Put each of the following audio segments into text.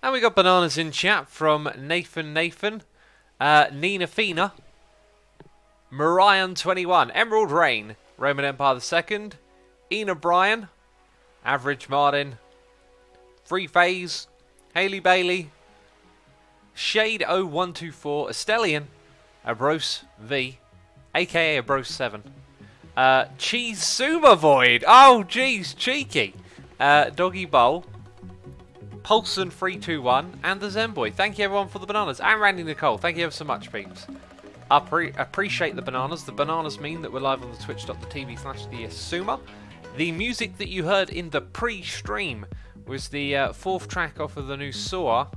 And we got bananas in chat from Nathan, Nina Fina, Marion21, Emerald Rain, Roman Empire II, Ian O'Brien, Average Martin, Free Phase, Haley Bailey, Shade0124, Estelian, Abros V, aka Abros7, Cheese Suma Void, oh jeez, cheeky, Doggy Bowl, Paulson321, and the Zenboy. Thank you everyone for the bananas, and Randy Nicole, thank you ever so much, peeps. I appreciate the bananas. The bananas mean that we're live on the twitch.tv/theasuma. The music that you heard in the pre-stream was the fourth track off of the new Soar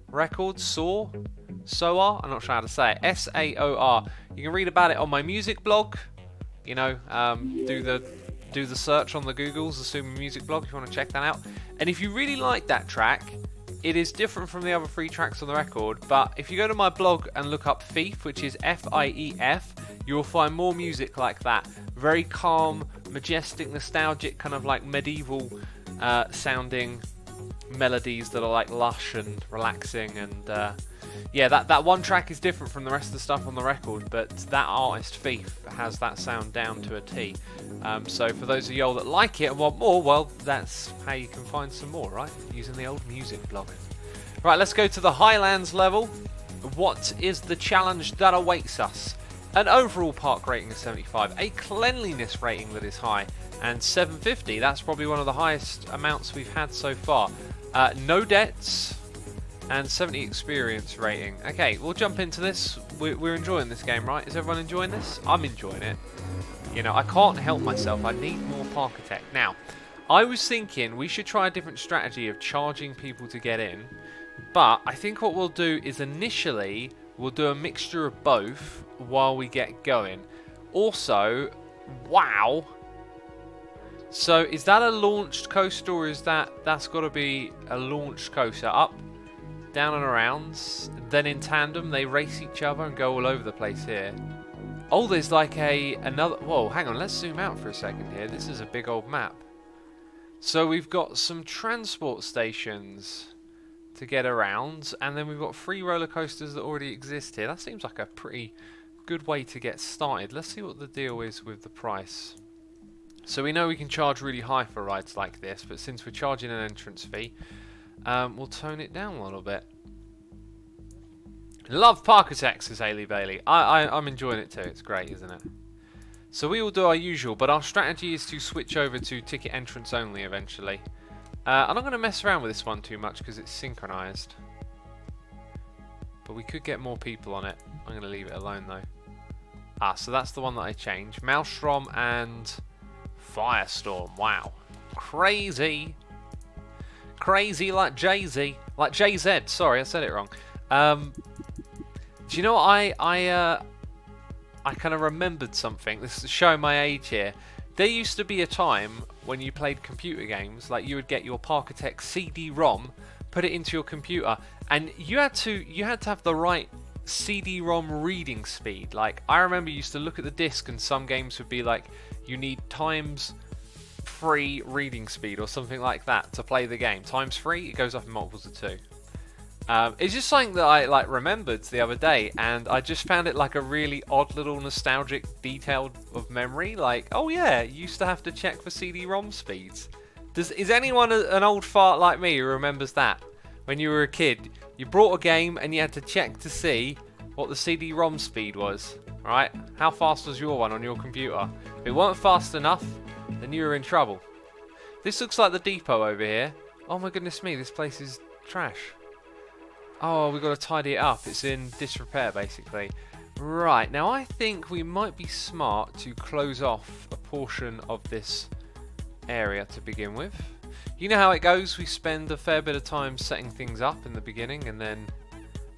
record, Soar, I'm not sure how to say it, S-A-O-R. You can read about it on my music blog. You know, do the search on the Googles, Asuma Music Blog, if you want to check that out. And if you really like that track, it is different from the other 3 tracks on the record, but if you go to my blog and look up Fief, which is F-I-E-F, you will find more music like that. Very calm, majestic, nostalgic, kind of like medieval sounding melodies that are like lush and relaxing, and yeah, that one track is different from the rest of the stuff on the record, but that artist Fief has that sound down to a T. So for those of y'all that like it and want more, well, that's how you can find some more, right? Using the old music blog. Right, let's go to the Highlands level. What is the challenge that awaits us? An overall park rating of 75, a cleanliness rating that is high, and 750. That's probably one of the highest amounts we've had so far. No debts, and 70 experience rating. Okay, we'll jump into this. We're enjoying this game, right? Is everyone enjoying this? I'm enjoying it. You know, I can't help myself. I need more Parkitect. Now, I was thinking we should try a different strategy of charging people to get in, but I think what we'll do is initially we'll do a mixture of both while we get going. Also, wow. So is that a launched coaster, or is that's got to be a launched coaster? Up, down and around, then in tandem they race each other and go all over the place here. Oh, there's like another... Whoa, hang on, let's zoom out for a second here. This is a big old map. So we've got some transport stations to get around, and then we've got 3 roller coasters that already exist here. That seems like a pretty good way to get started. Let's see what the deal is with the price. So we know we can charge really high for rides like this, but since we're charging an entrance fee, we'll tone it down a little bit. Love Parkitect, says Haley Bailey. I'm enjoying it too. It's great, isn't it? So we will do our usual, but our strategy is to switch over to ticket entrance only eventually. I'm not going to mess around with this one too much because it's synchronized. But we could get more people on it. I'm going to leave it alone though. Ah, so that's the one that I changed. Maelstrom and Firestorm. Wow. Crazy. Crazy like Jay-Z. Like JZ. Sorry, I said it wrong. Do you know what I kind of remembered something. This is showing my age here. There used to be a time when you played computer games, like you would get your Parkitect CD-ROM, put it into your computer, and you had to have the right CD-ROM reading speed. Like I remember you used to look at the disc, and some games would be like you need ×3 reading speed or something like that to play the game. ×3, it goes up in multiples of 2. It's just something that I remembered the other day, and I just found it like a really odd little nostalgic detail of memory. Like, oh yeah, you used to have to check for CD-ROM speeds. Is anyone an old fart like me who remembers that? When you were a kid, you brought a game and you had to check to see what the CD-ROM speed was, right? How fast was your one on your computer? If it weren't fast enough, then you were in trouble. This looks like the depot over here. Oh my goodness me, this place is trash. Oh, we've got to tidy it up. It's in disrepair, basically. Right, now I think we might be smart to close off a portion of this area to begin with. You know how it goes. We spend a fair bit of time setting things up in the beginning, and then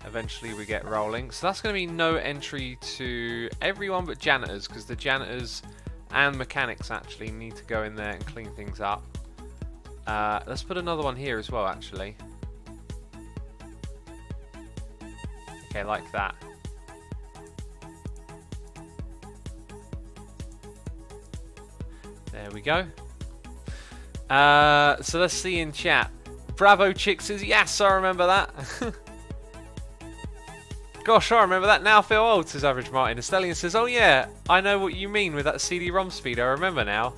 eventually we get rolling. So that's going to be no entry to everyone but janitors, because the janitors and mechanics actually need to go in there and clean things up. Let's put another one here as well, actually. Okay, like that. There we go. So let's see in chat. Bravo Chick says, yes, I remember that. Gosh, I remember that. Now I feel old, says Average Martin. Estellian says, oh yeah, I know what you mean with that CD-ROM speed. I remember now.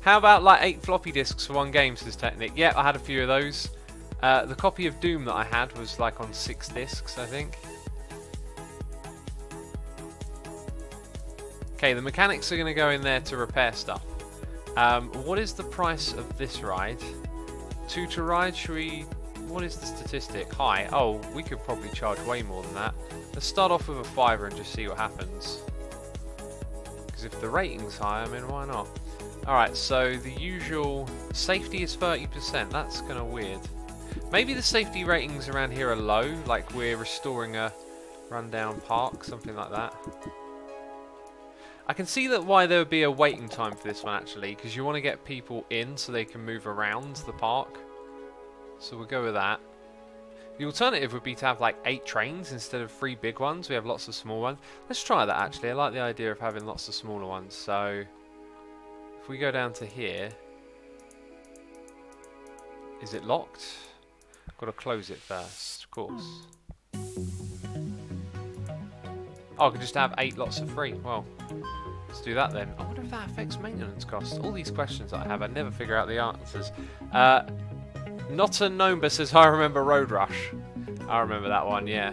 How about like 8 floppy disks for one game, says Technic. Yeah, I had a few of those. The copy of Doom that I had was like on 6 discs, I think. Okay, the mechanics are going to go in there to repair stuff. What is the price of this ride? 2 to ride, should we... What is the statistic? High. Oh, we could probably charge way more than that. Let's start off with a $5 and just see what happens. Because if the rating's high, I mean, why not? Alright, so the usual... Safety is 30%. That's kind of weird. Maybe the safety ratings around here are low, like we're restoring a rundown park, something like that. I can see that why there would be a waiting time for this one actually, because you want to get people in so they can move around the park. So we'll go with that. The alternative would be to have like 8 trains instead of 3 big ones. We have lots of small ones. Let's try that actually. I like the idea of having lots of smaller ones. So if we go down to here, is it locked? I've got to close it first, of course. Oh, I can just have 8 lots of free. Well, let's do that then. I wonder if that affects maintenance costs. All these questions that I have, I never figure out the answers. Not a Nomba says, I remember Road Rush. I remember that one, yeah.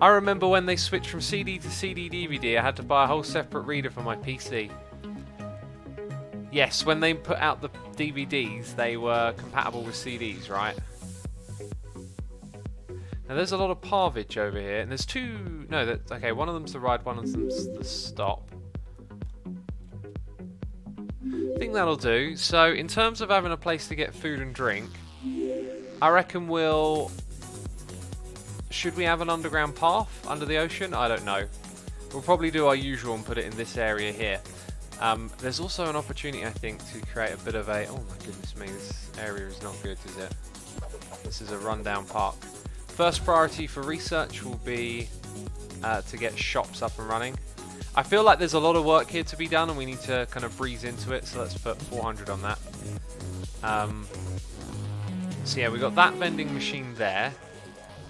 I remember when they switched from CD to CD DVD, I had to buy a whole separate reader for my PC. Yes, when they put out the DVDs, they were compatible with CDs, right? Now there's a lot of parvage over here, and there's 2... No, okay, one of them's the ride, one of them's the stop. I think that'll do. So, in terms of having a place to get food and drink, I reckon we'll... Should we have an underground path under the ocean? I don't know. We'll probably do our usual and put it in this area here. There's also an opportunity, I think, to create a bit of a... Oh my goodness me, this area is not good, is it? This is a rundown park. First priority for research will be to get shops up and running. I feel like there's a lot of work here to be done and we need to kind of breeze into it, so let's put 400 on that. So yeah, we've got that vending machine there.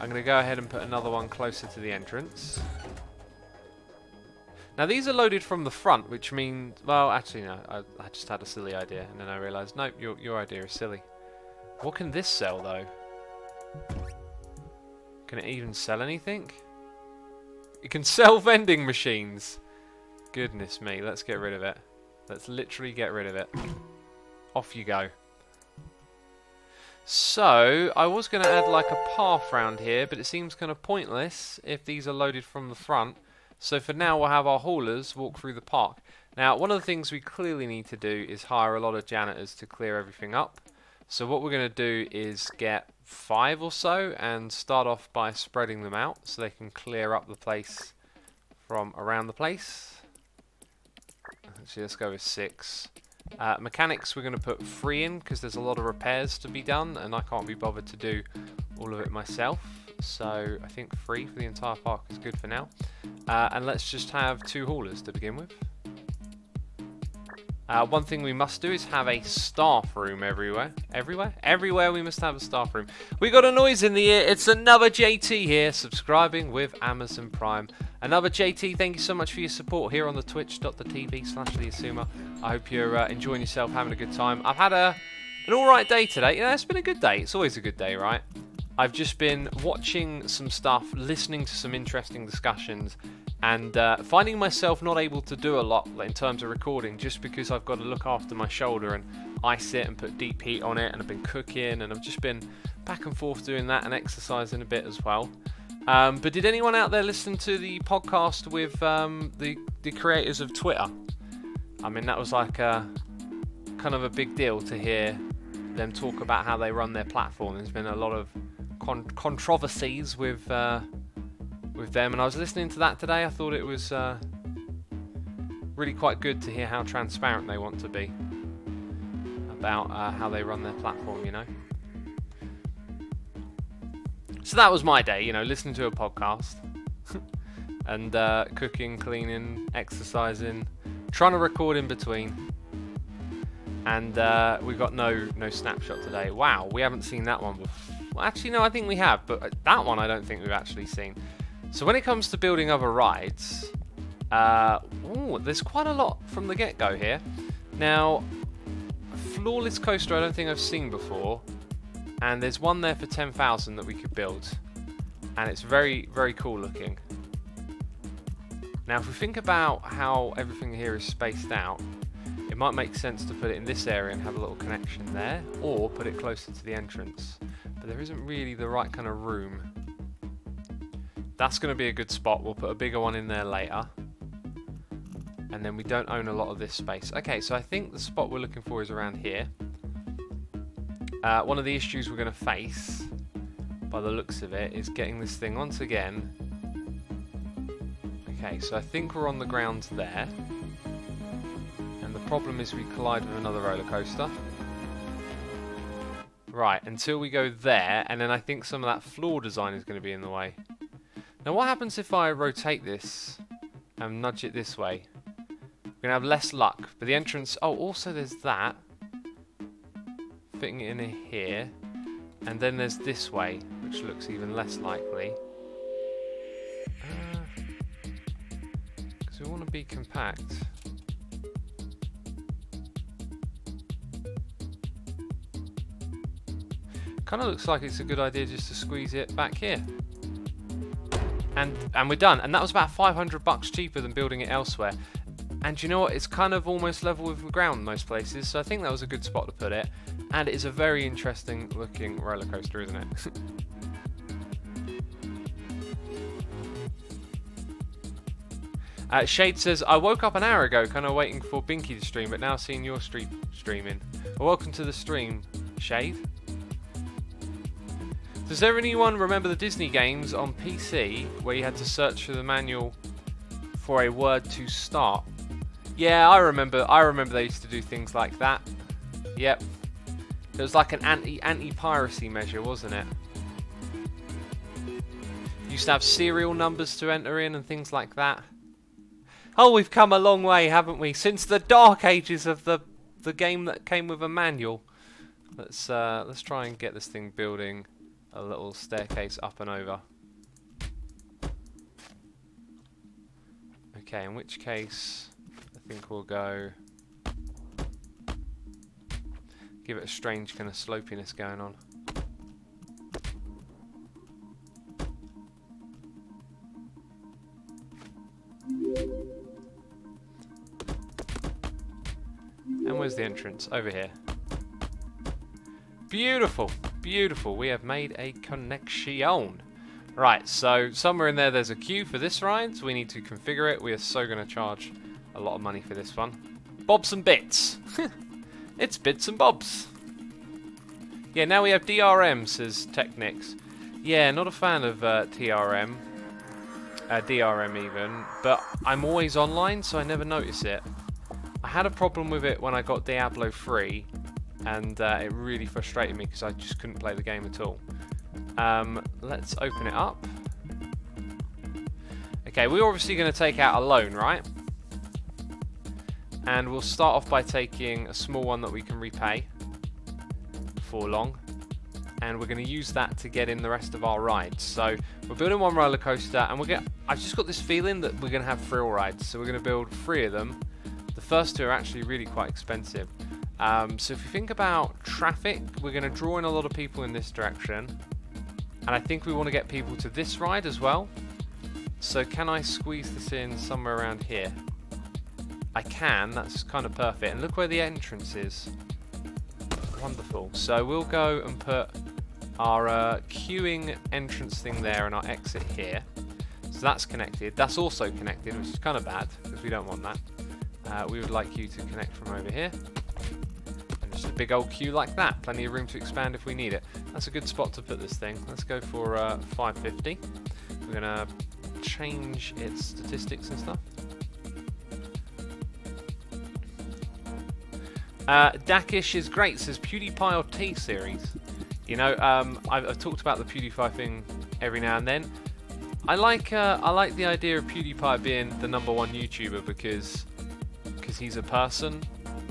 I'm going to go ahead and put another one closer to the entrance. Now these are loaded from the front, which means... Well, actually no, I just had a silly idea and then I realised, nope, your idea is silly. What can this sell though? Can it even sell anything? It can sell vending machines. Goodness me, let's get rid of it. Let's literally get rid of it. Off you go. So, I was going to add like a path round here, but it seems kind of pointless if these are loaded from the front. So for now, we'll have our haulers walk through the park. Now, one of the things we clearly need to do is hire a lot of janitors to clear everything up. So what we're going to do is get 5 or so and start off by spreading them out so they can clear up the place from around the place. Actually, let's go with 6. Mechanics we're going to put 3 in because there's a lot of repairs to be done and I can't be bothered to do all of it myself. So I think 3 for the entire park is good for now. And let's just have 2 haulers to begin with. One thing we must do is have a staff room everywhere. Everywhere we must have a staff room. We got a noise in the ear. It's another JT here, subscribing with Amazon Prime. Another JT, thank you so much for your support here on the twitch.tv/theassumer. I hope you're enjoying yourself, having a good time. I've had an alright day today. You know, it's been a good day. It's always a good day, right? I've just been watching some stuff, listening to some interesting discussions, and finding myself not able to do a lot in terms of recording just because I've got to look after my shoulder and ice it and put deep heat on it, and I've been cooking and I've just been back and forth doing that and exercising a bit as well. But did anyone out there listen to the podcast with the creators of Twitter? I mean, that was like kind of a big deal to hear them talk about how they run their platform. There's been a lot of controversies with them, and I was listening to that today. I thought it was really quite good to hear how transparent they want to be about how they run their platform, you know. So that was my day, you know, listening to a podcast and cooking, cleaning, exercising, trying to record in between. And we've got no snapshot today. Wow, we haven't seen that one before. Well, actually, no, I think we have, but that one I don't think we've actually seen. So when it comes to building other rides, there's quite a lot from the get-go here. Now, Flawless Coaster I don't think I've seen before, and there's one there for 10,000 that we could build, and it's very, very cool looking. Now, if we think about how everything here is spaced out, it might make sense to put it in this area and have a little connection there, or put it closer to the entrance. But there isn't really the right kind of room. That's going to be a good spot. We'll put a bigger one in there later. And then we don't own a lot of this space. Okay, so I think the spot we're looking for is around here. One of the issues we're going to face, by the looks of it, is getting this thing once again. Okay, so I think we're on the ground there. And the problem is we collide with another roller coaster. Right, until we go there, and then I think some of that floor design is going to be in the way. Now what happens if I rotate this and nudge it this way? We're going to have less luck, but the entrance... Oh, also there's that. Fitting it in here. And then there's this way, which looks even less likely. Because we want to be compact. Kind of looks like it's a good idea just to squeeze it back here. And we're done. And that was about $500 cheaper than building it elsewhere. And you know what? It's kind of almost level with the ground in most places, so I think that was a good spot to put it. And it is a very interesting looking roller coaster, isn't it? Shade says, I woke up an hour ago kind of waiting for Binky to stream, but now seeing your streaming. Well, welcome to the stream, Shade. Does anyone remember the Disney games on PC where you had to search for the manual for a word to start? Yeah, I remember they used to do things like that. Yep. It was like an anti-piracy measure, wasn't it? You used to have serial numbers to enter in and things like that. Oh, we've come a long way, haven't we? Since the dark ages of the game that came with a manual. Let's try and get this thing building a little staircase up and over. Okay, in which case I think we'll go give it a strange kind of slopiness going on. And where's the entrance? Over here. Beautiful, beautiful. We have made a connection. Right, so somewhere in there's a queue for this ride, so we need to configure it. We are so going to charge a lot of money for this one. Bobs and bits. It's bits and bobs. Yeah, now we have DRM, says Technics. Yeah, not a fan of TRM. DRM even, but I'm always online, so I never notice it. I had a problem with it when I got Diablo 3, and it really frustrated me because I just couldn't play the game at all. Let's open it up. Okay, we're obviously going to take out a loan, right? And we'll start off by taking a small one that we can repay before long. And we're going to use that to get in the rest of our rides. So we're building one roller coaster, and I've just got this feeling that we're going to have thrill rides. So we're going to build 3 of them. The first 2 are actually really quite expensive. So if you think about traffic, we're going to draw in a lot of people in this direction. And I think we want to get people to this ride as well. So can I squeeze this in somewhere around here? I can, that's kind of perfect. And look where the entrance is. Wonderful. So we'll go and put our queuing entrance thing there and our exit here. So that's connected. That's also connected, which is kind of bad because we don't want that. We would like you to connect from over here. And just a big old queue like that. Plenty of room to expand if we need it. That's a good spot to put this thing. Let's go for 550. We're going to change its statistics and stuff. Dakish is great, says PewDiePie or T-Series. You know, I've talked about the PewDiePie thing every now and then. I like the idea of PewDiePie being the #1 YouTuber because he's a person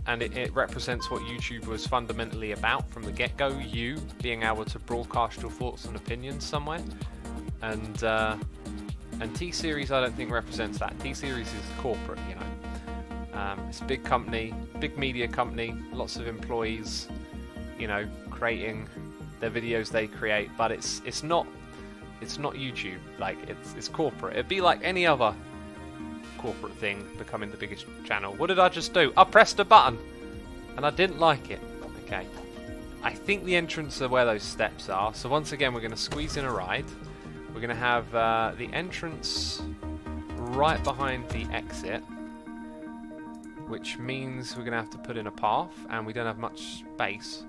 and it represents what YouTube was fundamentally about from the get-go, you being able to broadcast your thoughts and opinions somewhere. And T-Series I don't think represents that. T-Series is corporate, you know. It's a big company, big media company, lots of employees, you know, creating the videos they create, but it's not YouTube. Like it's corporate. It'd be like any other corporate thing becoming the biggest channel. What did I just do? I pressed a button and I didn't like it. Okay, I think the entrance are where those steps are, so once again we're going to squeeze in a ride. We're going to have the entrance right behind the exit, which means we're going to have to put in a path, and we don't have much space.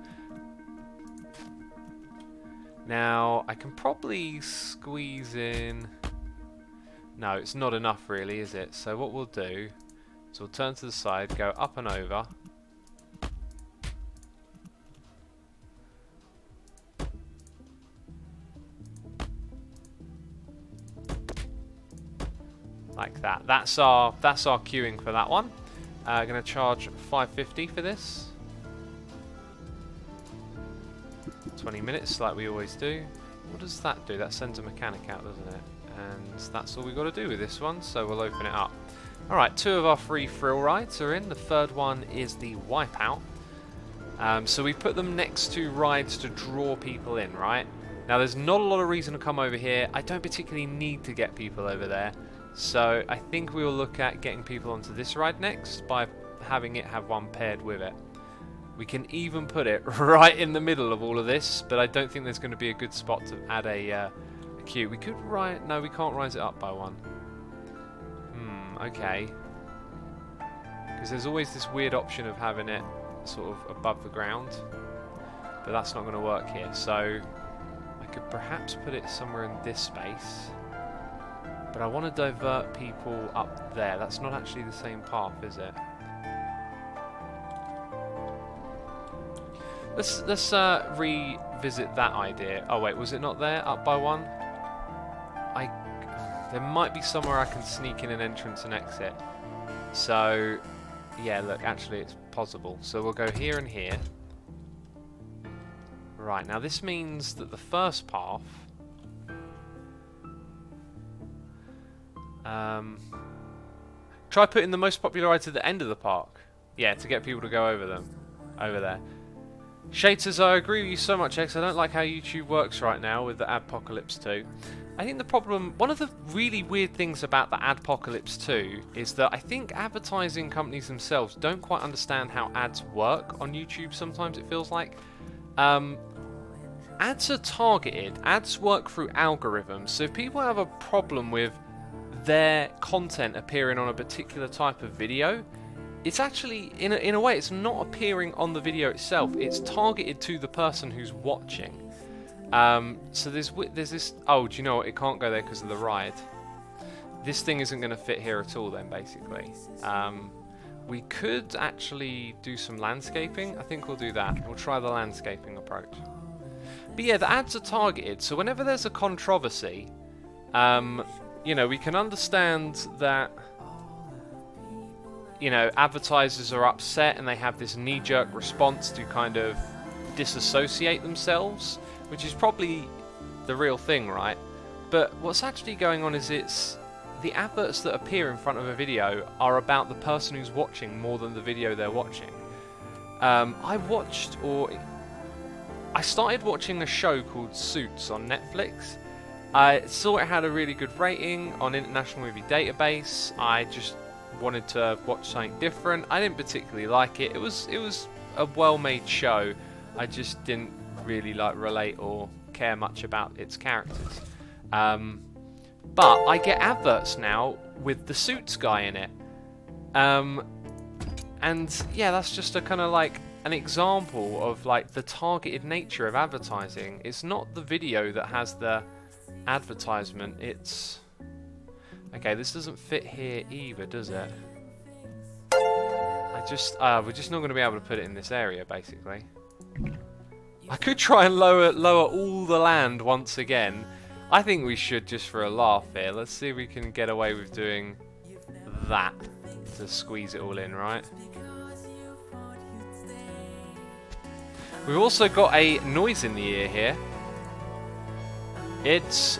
Now I can probably squeeze in. No, it's not enough really, is it? So what we'll do is we'll turn to the side, go up and over. Like that. That's our queuing for that one. Going to charge $5.50 for this. 20 minutes like we always do. What does that do? That sends a mechanic out, doesn't it? And that's all we've got to do with this one, so we'll open it up. Alright, 2 of our free thrill rides are in. The third one is the Wipeout. So we put them next to rides to draw people in, right? Now there's not a lot of reason to come over here. I don't particularly need to get people over there. So I think we will look at getting people onto this ride next by having it have one paired with it. We can even put it right in the middle of all of this, but I don't think there's going to be a good spot to add a queue. We could no, we can't rise it up by one. Okay. Because there's always this weird option of having it sort of above the ground, but that's not going to work here. So I could perhaps put it somewhere in this space, but I want to divert people up there. That's not actually the same path, is it? Let's revisit that idea. Oh wait, was it not there? Up by one? There might be somewhere I can sneak in an entrance and exit. So, yeah, look, actually it's possible. So we'll go here and here. Right, now this means that the first path... try putting the most popular rides at the end of the park. Yeah, to get people to go over them. Over there. Shade says, I agree with you so much, X. I don't like how YouTube works right now with the Adpocalypse 2. I think the problem, one of the really weird things about the Adpocalypse 2 is that I think advertising companies themselves don't quite understand how ads work on YouTube sometimes, it feels like. Ads are targeted, ads work through algorithms, so if people have a problem with their content appearing on a particular type of video, it's actually, in a way, it's not appearing on the video itself, it's targeted to the person who's watching. So there's this... Oh, do you know what? It can't go there because of the ride. This thing isn't going to fit here at all then, basically. We could actually do some landscaping. I think we'll do that. We'll try the landscaping approach. But yeah, the ads are targeted, so whenever there's a controversy, you know, we can understand that, you know, advertisers are upset and they have this knee-jerk response to kind of disassociate themselves, which is probably the real thing, right? But what's actually going on is it's the adverts that appear in front of a video are about the person who's watching more than the video they're watching. I started watching a show called Suits on Netflix. I saw it had a really good rating on International Movie Database. I just wanted to watch something different. I didn't particularly like it. It was a well-made show. I just didn't really relate or care much about its characters. But I get adverts now with the Suits guy in it. And yeah, that's just a kind of an example of the targeted nature of advertising. It's not the video that has the advertisement, it's... Okay, this doesn't fit here either, does it? We're just not going to be able to put it in this area, basically. I could try and lower all the land once again. I think we should, just for a laugh here. Let's see if we can get away with doing that to squeeze it all in, right? We've also got a noise in the ear here. It's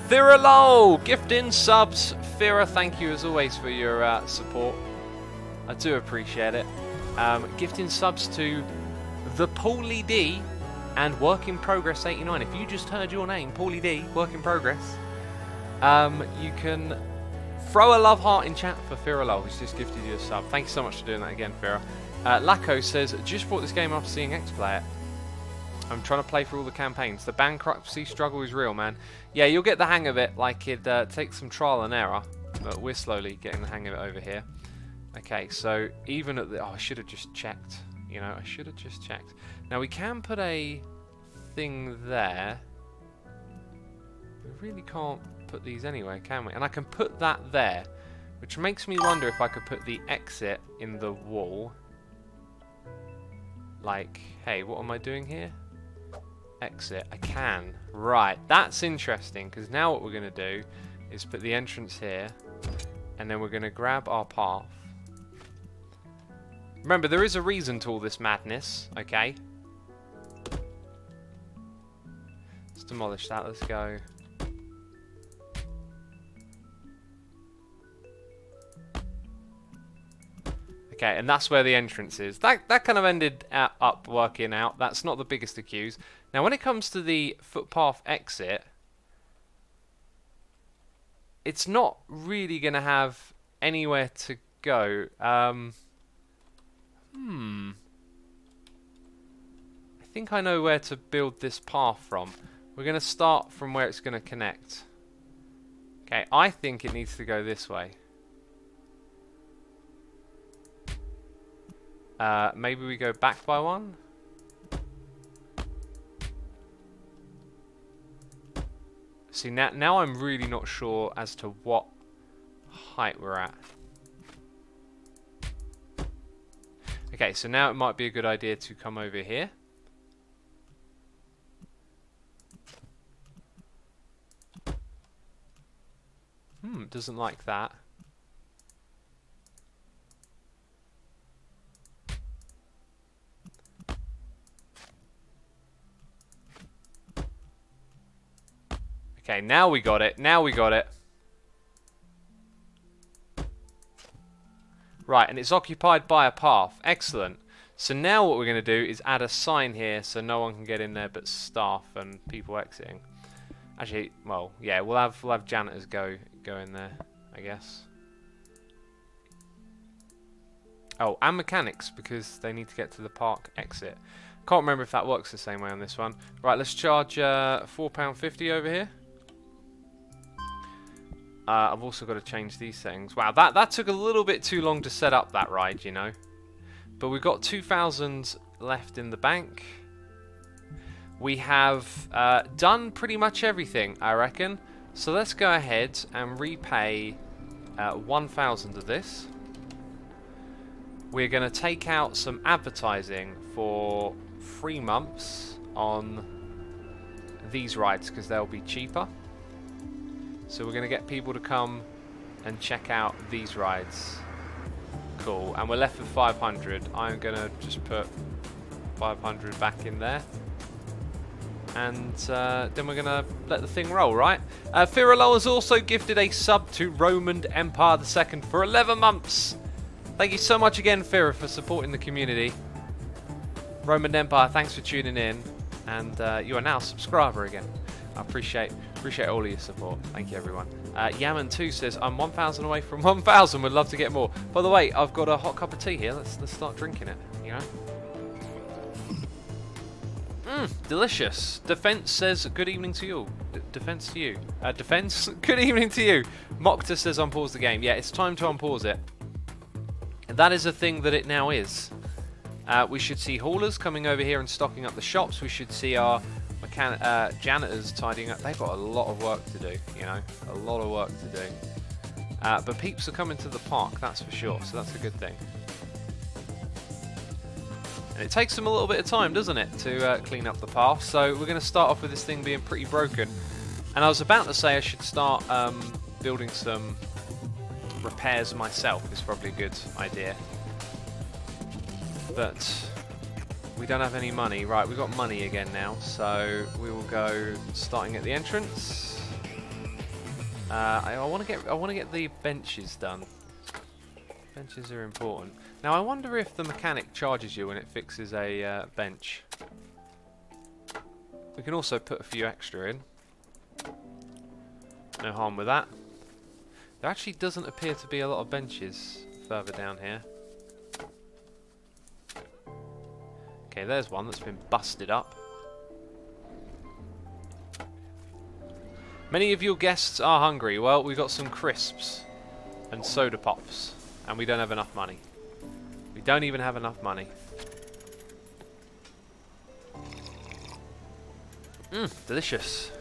Thiralol! Gifting subs. Thira, thank you as always for your support. I do appreciate it. Gifting subs to the Paulie D and Work in Progress 89. If you just heard your name, Paulie D, Work in Progress, you can throw a love heart in chat for Thiralol, who's just gifted you a sub. Thank you so much for doing that again, Thira. Lacko says, just bought this game after seeing X play it. I'm trying to play through all the campaigns. The bankruptcy struggle is real, man. Yeah, you'll get the hang of it. Like, it takes some trial and error, but we're slowly getting the hang of it over here. Okay, so even at the... Oh, I should have just checked. You know, I should have just checked. Now, we can put a thing there. We really can't put these anywhere, can we? And I can put that there, which makes me wonder if I could put the exit in the wall. Like, hey, what am I doing here? Exit. I can. Right, that's interesting, because now what we're going to do is put the entrance here, and then we're going to grab our path. Remember, there is a reason to all this madness, okay? Let's demolish that. Let's go. Okay, and that's where the entrance is. That kind of ended up working out. That's not the biggest of queues. Now, when it comes to the footpath exit, it's not really going to have anywhere to go. I think I know where to build this path from. We're going to start from where it's going to connect. Okay, I think it needs to go this way. Maybe we go back by one? See, now I'm really not sure as to what height we're at. Okay, so now it might be a good idea to come over here. Doesn't like that. Okay, now we got it. Now we got it. Right, and it's occupied by a path. Excellent. So now what we're going to do is add a sign here so no one can get in there but staff and people exiting. Actually, well, yeah, we'll have janitors go in there, I guess. Oh, and mechanics, because they need to get to the park exit. Can't remember if that works the same way on this one. Right, let's charge £4.50 over here. I've also got to change these settings. Wow, that took a little bit too long to set up, that ride, you know. But we've got 2,000 left in the bank. We have done pretty much everything, I reckon. So let's go ahead and repay 1,000 of this. We're going to take out some advertising for 3 months on these rides because they'll be cheaper. So we're going to get people to come and check out these rides. Cool. And we're left with 500. I'm going to just put 500 back in there. And then we're going to let the thing roll, right? Firalo has also gifted a sub to Roman Empire II for 11 months. Thank you so much again, Fira, for supporting the community. Roman Empire, thanks for tuning in. And you are now a subscriber again. I appreciate all of your support. Thank you, everyone. Yaman2 says, I'm 1,000 away from 1,000. Would love to get more. By the way, I've got a hot cup of tea here. Let's start drinking it, you know? Delicious. Defense says, good evening to you. Defense to you. Defense, good evening to you. Mokta says, unpause the game. Yeah, it's time to unpause it. And that is a thing that it now is. We should see haulers coming over here and stocking up the shops. We should see our janitors tidying up. They've got a lot of work to do, you know, a lot of work to do. But peeps are coming to the park, that's for sure, so that's a good thing. And it takes them a little bit of time, doesn't it, to clean up the path. So we're going to start off with this thing being pretty broken. And I was about to say I should start building some repairs myself. Is probably a good idea. But We don't have any money. Right, we've got money again now, so we will go starting at the entrance. I want to get the benches done. Benches are important. Now I wonder if the mechanic charges you when it fixes a bench. We can also put a few extra in. No harm with that. There actually doesn't appear to be a lot of benches further down here. Okay, there's one that's been busted up. Many of your guests are hungry. Well, we've got some crisps and soda pops, and we don't have enough money. We don't even have enough money. Delicious.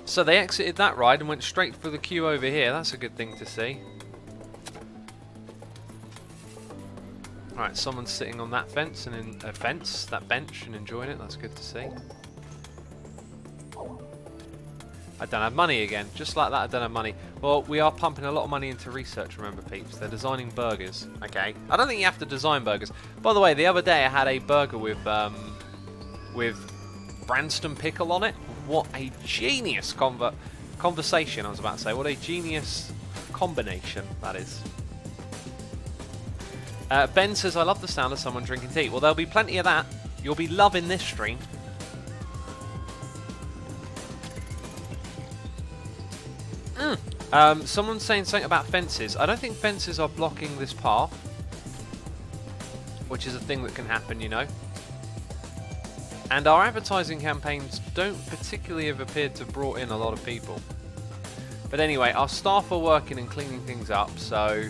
So they exited that ride and went straight for the queue over here. That's a good thing to see. Alright, someone's sitting on that fence and in that bench and enjoying it. That's good to see. I don't have money again. Just like that, I don't have money. Well, we are pumping a lot of money into research, remember, peeps. They're designing burgers. Okay. I don't think you have to design burgers. By the way, the other day I had a burger with Branston pickle on it. What a genius conversation, I was about to say. What a genius combination that is. Ben says, I love the sound of someone drinking tea. Well, there'll be plenty of that. You'll be loving this stream. Someone's saying something about fences. I don't think fences are blocking this path, which is a thing that can happen, you know. And our advertising campaigns don't particularly have appeared to have brought in a lot of people. But anyway, our staff are working and cleaning things up, so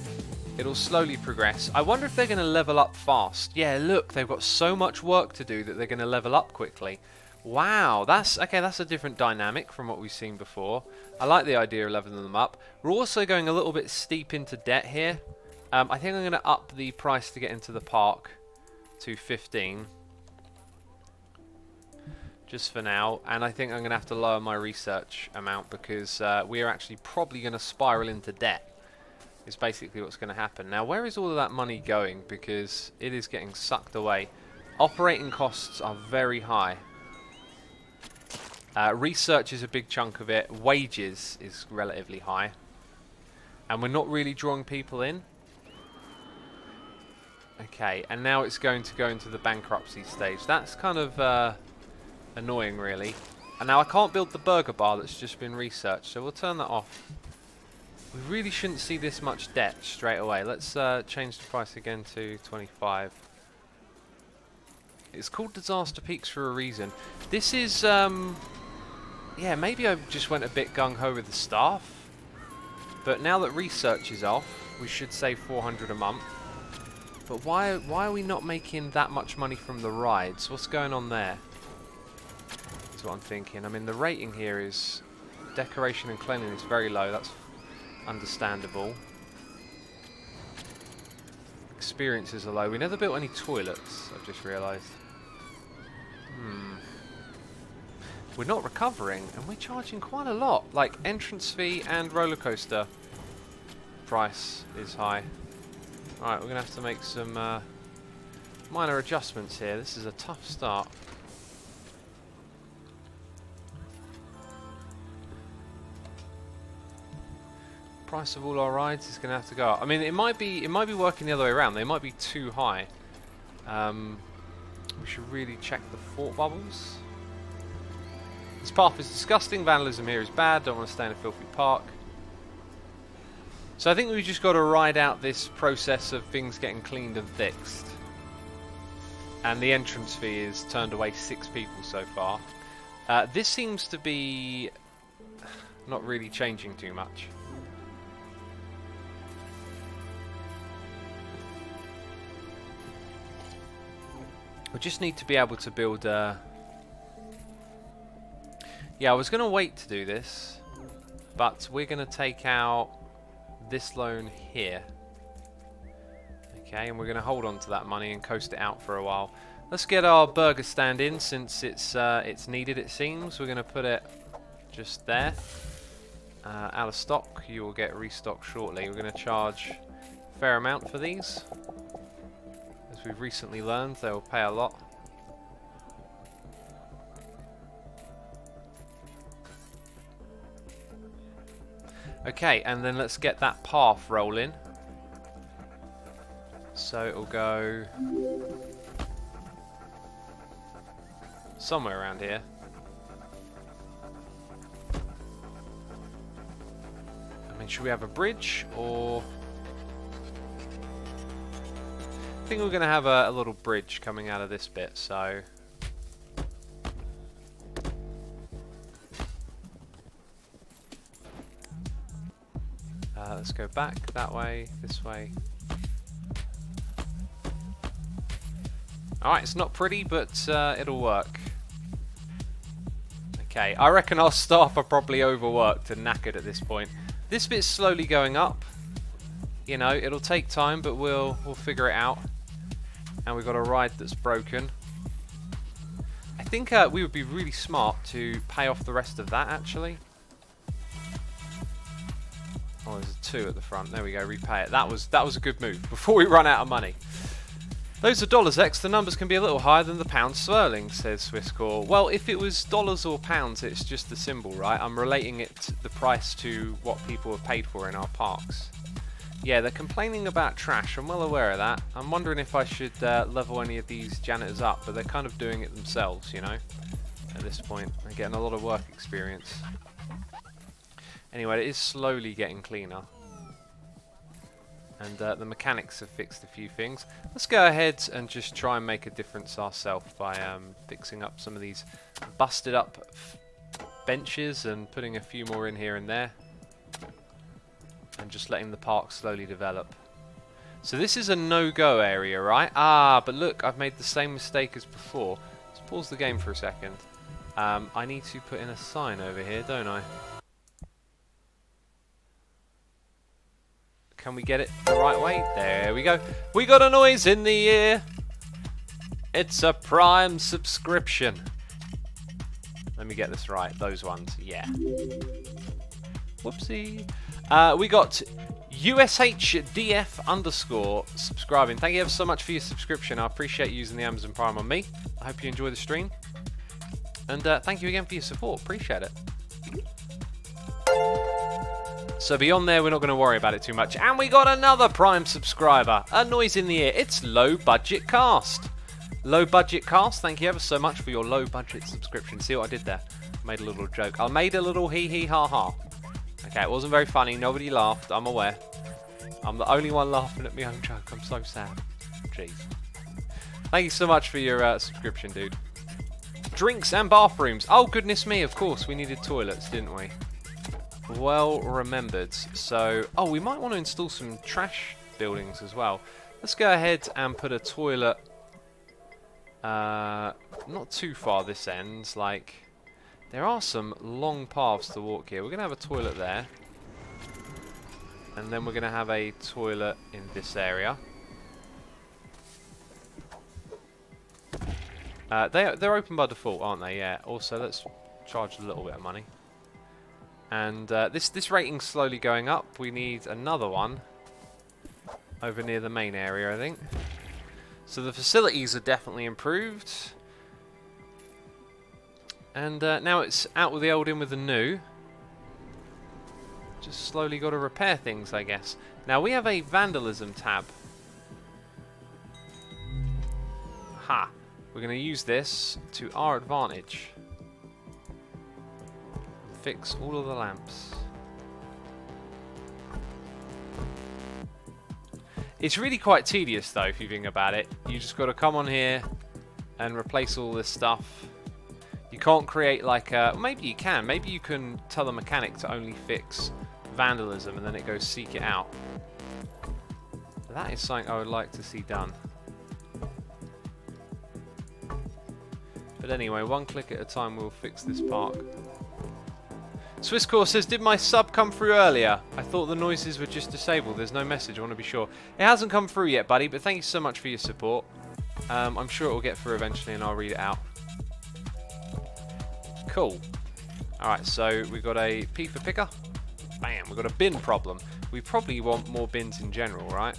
it'll slowly progress. I wonder if they're going to level up fast. Yeah, look, they've got so much work to do that they're going to level up quickly. Wow, that's a different dynamic from what we've seen before. I like the idea of leveling them up. We're also going a little bit steep into debt here. I think I'm going to up the price to get into the park to 15. Just for now. And I think I'm going to have to lower my research amount because we are actually probably going to spiral into debt. Is basically what's going to happen. Now, where is all of that money going? Because it is getting sucked away. Operating costs are very high. Research is a big chunk of it. Wages is relatively high. And we're not really drawing people in. Okay, and now it's going to go into the bankruptcy stage. That's kind of annoying, really. And now I can't build the burger bar that's just been researched, so we'll turn that off. We really shouldn't see this much debt straight away. Let's change the price again to 25. It's called Disaster Peaks for a reason. This is, yeah, maybe I just went a bit gung-ho with the staff. But now that research is off, we should save 400 a month. But why are we not making that much money from the rides? What's going on there? That's what I'm thinking. I mean, the rating here is decoration and cleanliness very low. That's understandable. Experiences are low. We never built any toilets, I've just realised. We're not recovering, and we're charging quite a lot. Like, entrance fee and roller coaster price is high. Alright, we're going to have to make some minor adjustments here. This is a tough start. Price of all our rides is going to have to go up. I mean, it might be working the other way around. They might be too high. We should really check the fort bubbles. This path is disgusting. Vandalism here is bad. Don't want to stay in a filthy park. So I think we've just got to ride out this process of things getting cleaned and fixed. And the entrance fee is turned away 6 people so far. This seems to be not really changing too much. We just need to be able to build a... Yeah, I was going to wait to do this, but we're going to take out this loan here. Okay, and we're going to hold on to that money and coast it out for a while. Let's get our burger stand in since it's needed, it seems. We're going to put it just there. Out of stock. You will get restocked shortly. We're going to charge a fair amount for these. we've recently learned, they will pay a lot. Okay, and then let's get that path rolling. So it'll go somewhere around here. I mean, should we have a bridge, or... I think we're going to have a little bridge coming out of this bit, so... let's go back that way, this way. Alright, it's not pretty, but it'll work. Okay, I reckon our staff are probably overworked and knackered at this point. This bit's slowly going up. You know, it'll take time, but we'll figure it out. And we've got a ride that's broken. I think we would be really smart to pay off the rest of that, actually. Oh, there's a 2 at the front. There we go, repay it. That was a good move, before we run out of money. Those are dollars, X. The numbers can be a little higher than the pound sterling, says Swisscore. Well, if it was dollars or pounds, it's just the symbol, right? I'm relating it, the price, to what people have paid for in our parks. Yeah, they're complaining about trash. I'm well aware of that. I'm wondering if I should level any of these janitors up, but they're kind of doing it themselves, you know, at this point. They're getting a lot of work experience. Anyway, it is slowly getting cleaner. And the mechanics have fixed a few things. Let's go ahead and just try and make a difference ourselves by fixing up some of these busted up benches and putting a few more in here and there. And just letting the park slowly develop. So this is a no-go area, right? Ah, but look, I've made the same mistake as before. Let's pause the game for a second. I need to put in a sign over here, don't I? Can we get it the right way? There we go. We got a noise in the ear. It's a Prime subscription. Let me get this right. Those ones. Yeah. Whoopsie. We got USHDF_ subscribing. Thank you ever so much for your subscription. I appreciate you using the Amazon Prime on me. I hope you enjoy the stream. And thank you again for your support. Appreciate it. So beyond there, we're not going to worry about it too much. And we got another Prime subscriber. A noise in the ear. It's Low Budget Cast. Low Budget Cast, thank you ever so much for your low budget subscription. See what I did there? Made a little joke. I made a little hee hee ha ha. Okay, it wasn't very funny. Nobody laughed. I'm aware. I'm the only one laughing at my own joke. I'm so sad. Jeez. Thank you so much for your subscription, dude. Drinks and bathrooms. Oh, goodness me. Of course, we needed toilets, didn't we? Well remembered. So, oh, we might want to install some trash buildings as well. Let's go ahead and put a toilet not too far this end. Like, there are some long paths to walk here. We're going to have a toilet there. And then we're going to have a toilet in this area. They're open by default, aren't they? Yeah. Also, let's charge a little bit of money. And this rating's slowly going up. We need another one over near the main area, I think. So the facilities are definitely improved. And now it's out with the old, in with the new. Just slowly got to repair things, I guess. Now we have a Vandalism tab. Ha! We're going to use this to our advantage. Fix all of the lamps. It's really quite tedious though, if you think about it. You just got to come on here and replace all this stuff. You can't create like a... Maybe you can. Maybe you can tell the mechanic to only fix Vandalism and then it goes seek it out. That is something I would like to see done. But anyway, one click at a time we'll fix this park. Swisscore says, did my sub come through earlier? I thought the noises were just disabled. There's no message. I want to be sure. It hasn't come through yet, buddy, but thank you so much for your support. I'm sure it will get through eventually and I'll read it out. Cool. Alright, so we've got a P for picker. Bam, we've got a bin problem. We probably want more bins in general, right?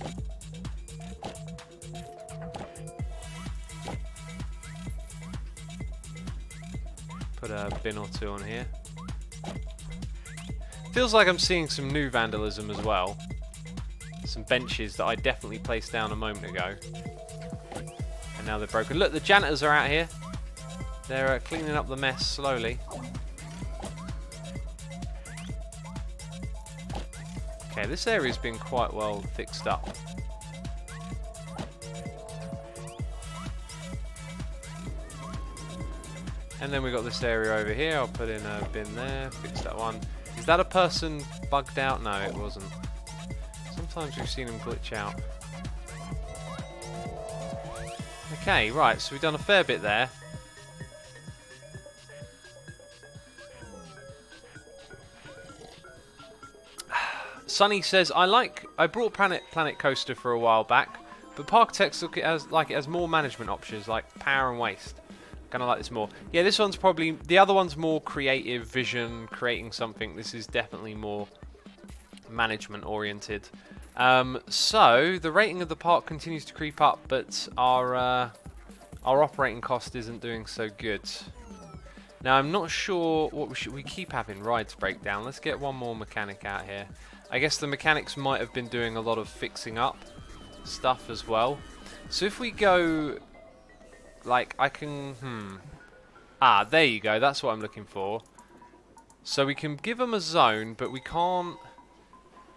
Put a bin or two on here. Feels like I'm seeing some new vandalism as well. Some benches that I definitely placed down a moment ago. And now they're broken. Look, the janitors are out here. They're cleaning up the mess slowly. Okay, this area's been quite well fixed up. And then we got this area over here. I'll put in a bin there, fix that one. Is that a person bugged out? No, it wasn't. Sometimes we've seen them glitch out. Okay, right, so we've done a fair bit there. Sunny says, I brought Planet Coaster for a while back, but Parkitect look it as more management options like power and waste. Kind of like this more. Yeah, this one's probably, the other one's more creative vision, creating something. This is definitely more management oriented. So the rating of the park continues to creep up, but our operating cost isn't doing so good. Now I'm not sure what we keep having rides break down. Let's get one more mechanic out here. I guess the mechanics might have been doing a lot of fixing up stuff as well. So if we go, like, I can, ah, there you go, that's what I'm looking for. So we can give them a zone, but we can't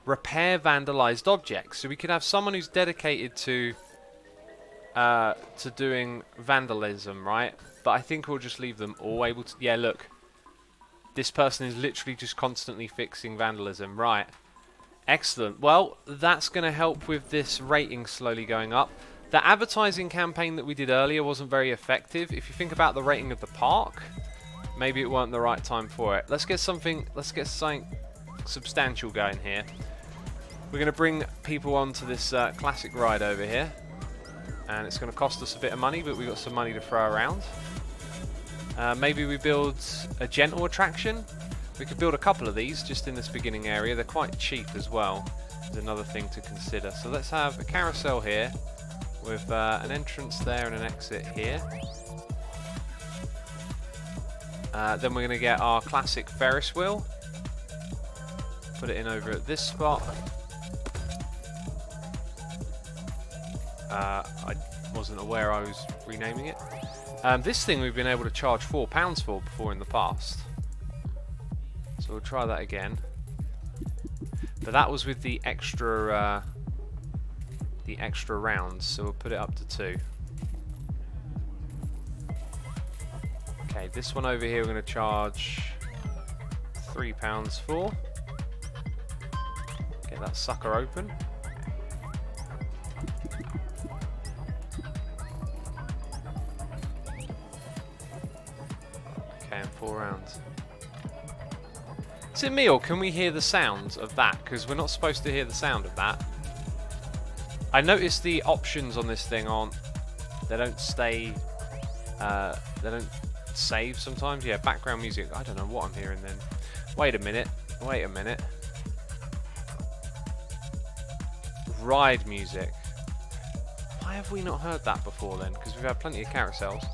repair vandalized objects. So we could have someone who's dedicated to doing vandalism, right? But I think we'll just leave them all able to, yeah, look. This person is literally just constantly fixing vandalism, right? Excellent. Well, that's going to help with this rating slowly going up. The advertising campaign that we did earlier wasn't very effective. If you think about the rating of the park, maybe it weren't the right time for it. Let's get something substantial going here. We're going to bring people onto this classic ride over here. And it's going to cost us a bit of money, but we've got some money to throw around. Maybe we build a gentle attraction. We could build a couple of these just in this beginning area. They're quite cheap as well. There's another thing to consider. So let's have a carousel here with an entrance there and an exit here. Then we're going to get our classic Ferris wheel. Put it in over at this spot. I wasn't aware I was renaming it. This thing we've been able to charge £4 for before in the past. So we'll try that again. But that was with the extra rounds, so we'll put it up to 2. Okay, this one over here we're going to charge £3 for. Get that sucker open. Okay, and 4 rounds. Is it me, or can we hear the sounds of that? Because we're not supposed to hear the sound of that. I noticed the options on this thing aren't, they don't stay, they don't save sometimes. Yeah, background music, I don't know what I'm hearing then. Wait a minute, wait a minute. Ride music. Why have we not heard that before then? Because we've had plenty of carousels.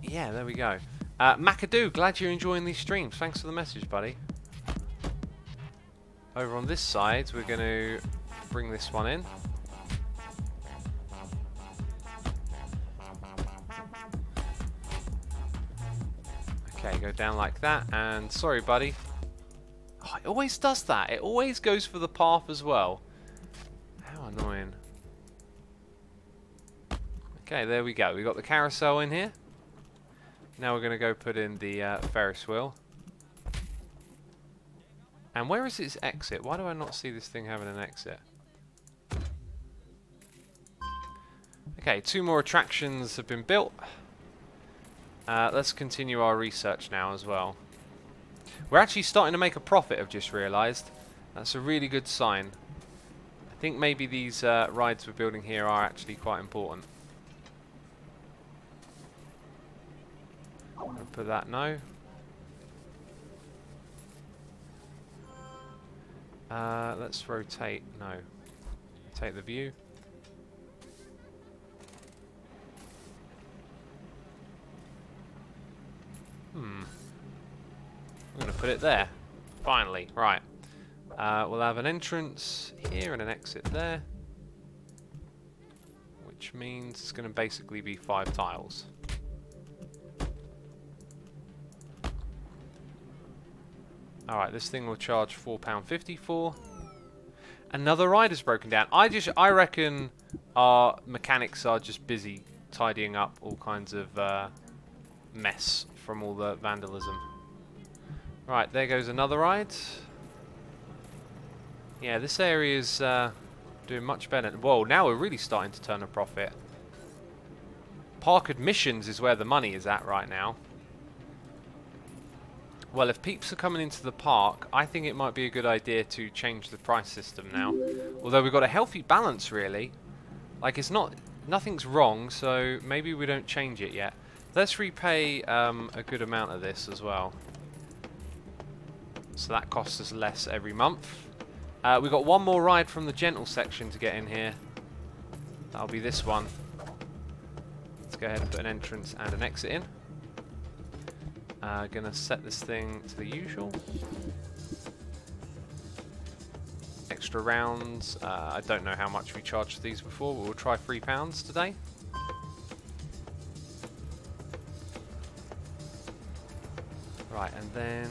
Yeah, there we go. McAdoo, glad you're enjoying these streams. Thanks for the message, buddy. Over on this side, we're going to bring this one in. Okay, go down like that. And sorry, buddy. Oh, it always does that. It always goes for the path as well. How annoying. Okay, there we go. We got the carousel in here. Now we're going to go put in the Ferris wheel. And where is its exit? Why do I not see this thing having an exit? Okay, 2 more attractions have been built. Let's continue our research now as well. We're actually starting to make a profit, I've just realised. That's a really good sign. I think maybe these rides we're building here are actually quite important. I'll put that no. Let's rotate, no. Take the view. I'm going to put it there. Finally. Right. We'll have an entrance here and an exit there. Which means it's going to basically be 5 tiles. Alright, this thing will charge £4.50 for. Another ride is broken down. I reckon our mechanics are just busy tidying up all kinds of mess from all the vandalism. Right, there goes another ride. Yeah, this area is doing much better. Whoa, now we're really starting to turn a profit. Park admissions is where the money is at right now. Well, if peeps are coming into the park, I think it might be a good idea to change the price system now. Although we've got a healthy balance, really. Like, it's not... Nothing's wrong, so maybe we don't change it yet. Let's repay a good amount of this as well. So that costs us less every month. We've got one more ride from the gentle section to get in here. That'll be this one. Let's go ahead and put an entrance and an exit in. Gonna set this thing to the usual. Extra rounds. I don't know how much we charged these before, but we'll try £3 today. Right, and then...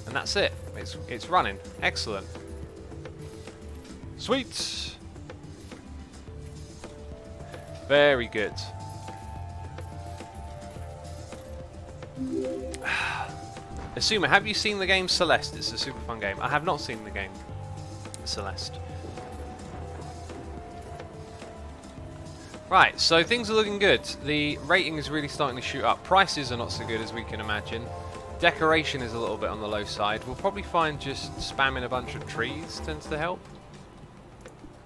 And that's it. It's running. Excellent. Sweet. Very good. Asuma, have you seen the game Celeste? It's a super fun game. I have not seen the game Celeste. Right, so things are looking good. The rating is really starting to shoot up. Prices are not so good as we can imagine. Decoration is a little bit on the low side. We'll probably find just spamming a bunch of trees tends to help.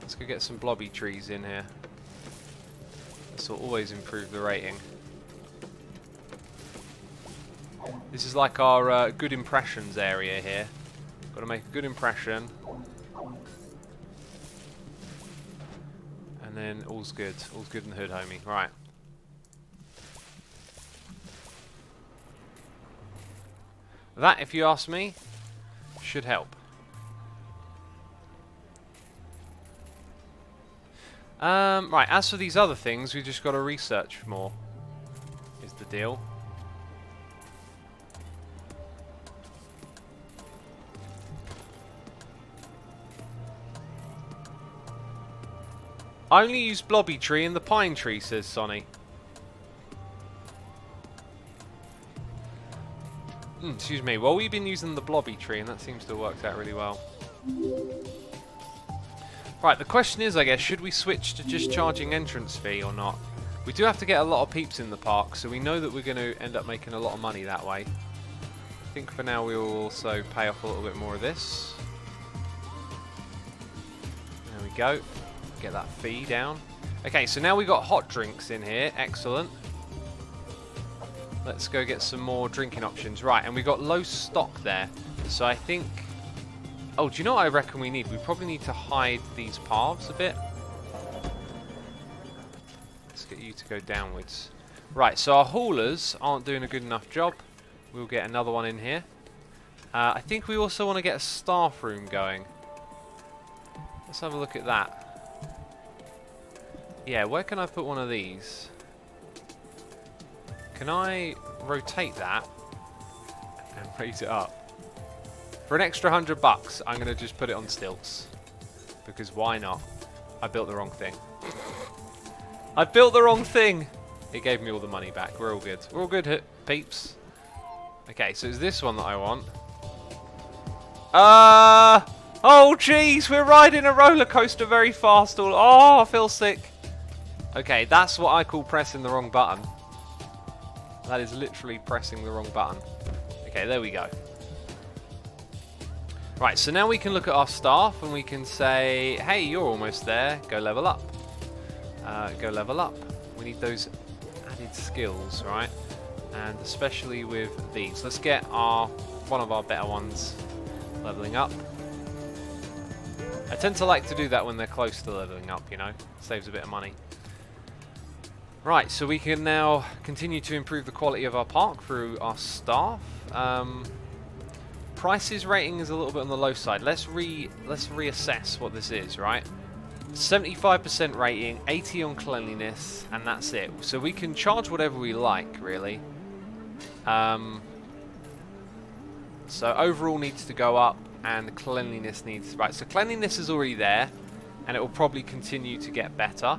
Let's go get some blobby trees in here. This will always improve the rating. This is like our good impressions area here. Got to make a good impression. And then all's good. All's good in the hood, homie. Right. That, if you ask me, should help. Right, as for these other things, we've just got to research more, is the deal. I only use blobby tree and the pine tree, says Sonny. Excuse me. Well, we've been using the blobby tree, and that seems to have worked out really well. Right, the question is, I guess, should we switch to just charging entrance fee or not? We do have to get a lot of peeps in the park, so we know that we're going to end up making a lot of money that way. I think for now we will also pay off a little bit more of this. There we go. Get that fee down. Okay, so now we've got hot drinks in here. Excellent. Let's go get some more drinking options. Right, and we've got low stock there. So I think... Oh, do you know what I reckon we need? We probably need to hide these paths a bit. Let's get you to go downwards. Right, so our haulers aren't doing a good enough job. We'll get another one in here. I think we also want to get a staff room going. Let's have a look at that. Yeah, where can I put one of these? Can I rotate that and raise it up? For an extra $100, I'm going to just put it on stilts. Because why not? I built the wrong thing. I built the wrong thing! It gave me all the money back. We're all good. We're all good, peeps. Okay, so it's this one that I want. Oh, jeez! We're riding a roller coaster very fast. Oh, I feel sick. Okay, that's what I call pressing the wrong button. That is literally pressing the wrong button. Okay, there we go. Right, so now we can look at our staff and we can say, hey, you're almost there. Go level up. Go level up. We need those added skills, right? And especially with these. Let's get one of our better ones leveling up. I tend to like to do that when they're close to leveling up, you know. Saves a bit of money. Right, so we can now continue to improve the quality of our park through our staff. Prices rating is a little bit on the low side. Let's reassess what this is, right? 75% rating, 80 on cleanliness, and that's it. So we can charge whatever we like, really. So overall needs to go up, and cleanliness needs... Right, so cleanliness is already there, and it will probably continue to get better.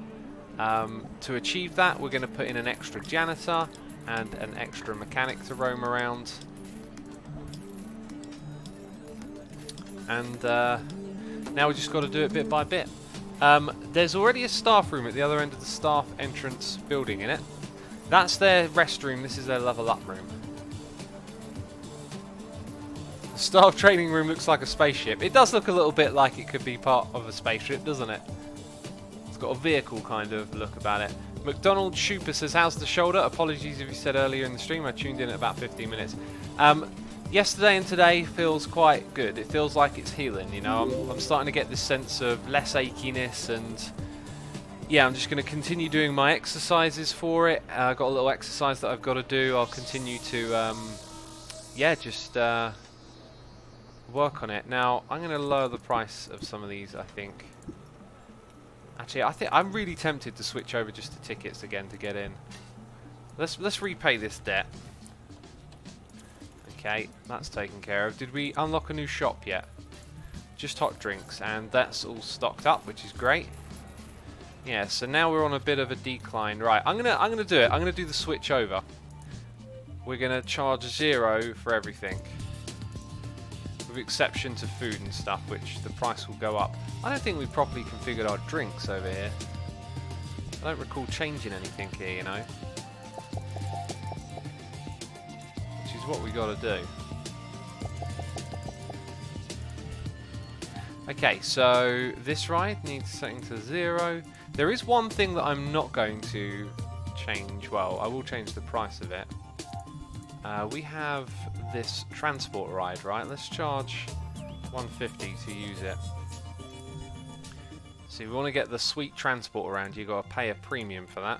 To achieve that, we're going to put in an extra janitor and an extra mechanic to roam around. And now we just got to do it bit by bit. There's already a staff room at the other end of the staff entrance building in it. That's their restroom, this is their level up room. The staff training room looks like a spaceship. It does look a little bit like it could be part of a spaceship, doesn't it? It's got a vehicle kind of look about it. McDonald Schuper says, how's the shoulder? Apologies if you said earlier in the stream, I tuned in at about 15 minutes. Yesterday and today feels quite good. It feels like it's healing, you know. I'm starting to get this sense of less achiness, and yeah, I'm just going to continue doing my exercises for it. I've got a little exercise that I've got to do. I'll continue to, yeah, just work on it. Now, I'm going to lower the price of some of these, I think. Actually, I'm really tempted to switch over just to tickets again to get in. Let's repay this debt. Okay, that's taken care of. Did we unlock a new shop yet? Just hot drinks, and that's all stocked up, which is great. Yeah, so now we're on a bit of a decline. Right, I'm gonna do it. I'm gonna do the switch over. We're gonna charge 0 for everything, with exception to food and stuff, which the price will go up. I don't think we properly configured our drinks over here. I don't recall changing anything here, you know. What we got to do. Okay, so this ride needs setting to 0. There is one thing that I'm not going to change. Well, I will change the price of it. We have this transport ride, right? Let's charge 150 to use it. So if we want to get the sweet transport around, you've got to pay a premium for that.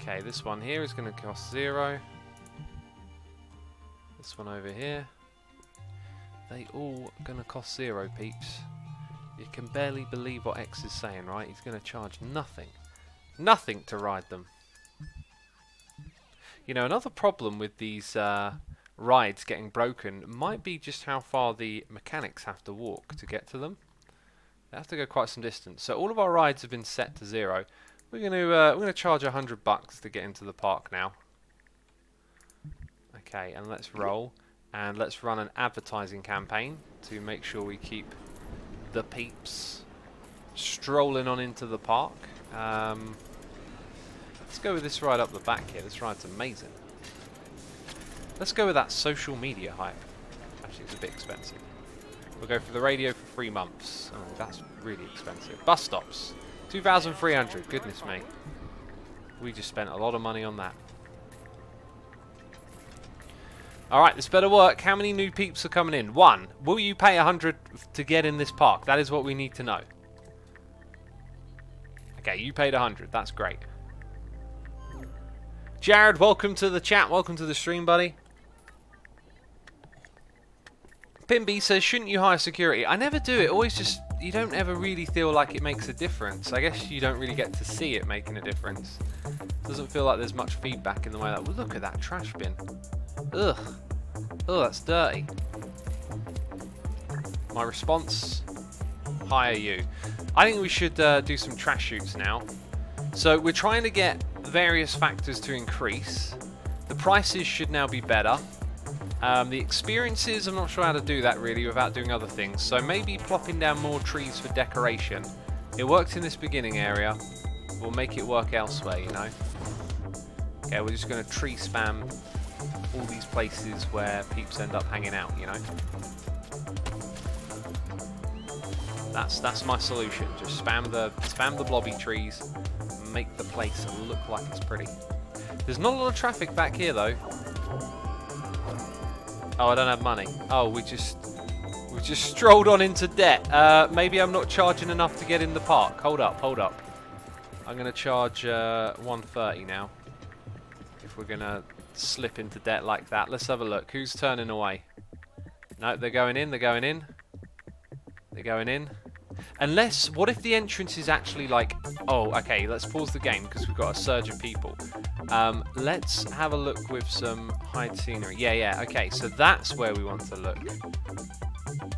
Okay, this one here is going to cost 0. This one over here, they all gonna cost 0, peeps. You can barely believe what X is saying, right? He's gonna charge nothing to ride them. You know, another problem with these rides getting broken might be just how far the mechanics have to walk to get to them. They have to go quite some distance. So all of our rides have been set to 0. We're gonna charge $100 to get into the park now. Okay, and let's roll, and let's run an advertising campaign to make sure we keep the peeps strolling on into the park. Let's go with this ride up the back here. This ride's amazing. Let's go with that social media hype. Actually, it's a bit expensive. We'll go for the radio for 3 months. Oh, that's really expensive. Bus stops, 2,300. Goodness me. We just spent a lot of money on that. Alright, this better work. How many new peeps are coming in? 1. Will you pay 100 to get in this park? That is what we need to know. Okay, you paid 100. That's great. Jared, welcome to the chat. Welcome to the stream, buddy. Pimby says, shouldn't you hire security? I never do. It always just... You don't ever really feel like it makes a difference. I guess you don't really get to see it making a difference. Doesn't feel like there's much feedback in the way that... Well, look at that trash bin. Ugh. Oh, that's dirty. My response, hire you. I think we should do some trash shoots now. So we're trying to get various factors to increase. The prices should now be better. The experiences, I'm not sure how to do that really without doing other things. So maybe plopping down more trees for decoration. It worked in this beginning area. We'll make it work elsewhere, you know. Okay, we're just going to tree spam all these places where peeps end up hanging out, you know. That's my solution. Just spam the blobby trees, make the place look like it's pretty. There's not a lot of traffic back here though. Oh, I don't have money. Oh, we've We just strolled on into debt. Maybe I'm not charging enough to get in the park. Hold up, hold up. I'm going to charge 130 now. If we're going to slip into debt like that. Let's have a look. Who's turning away? No, they're going in, they're going in. They're going in. Unless, what if the entrance is actually like... Oh, okay, let's pause the game because we've got a surge of people. Let's have a look with some hide scenery. Yeah, okay, so that's where we want to look.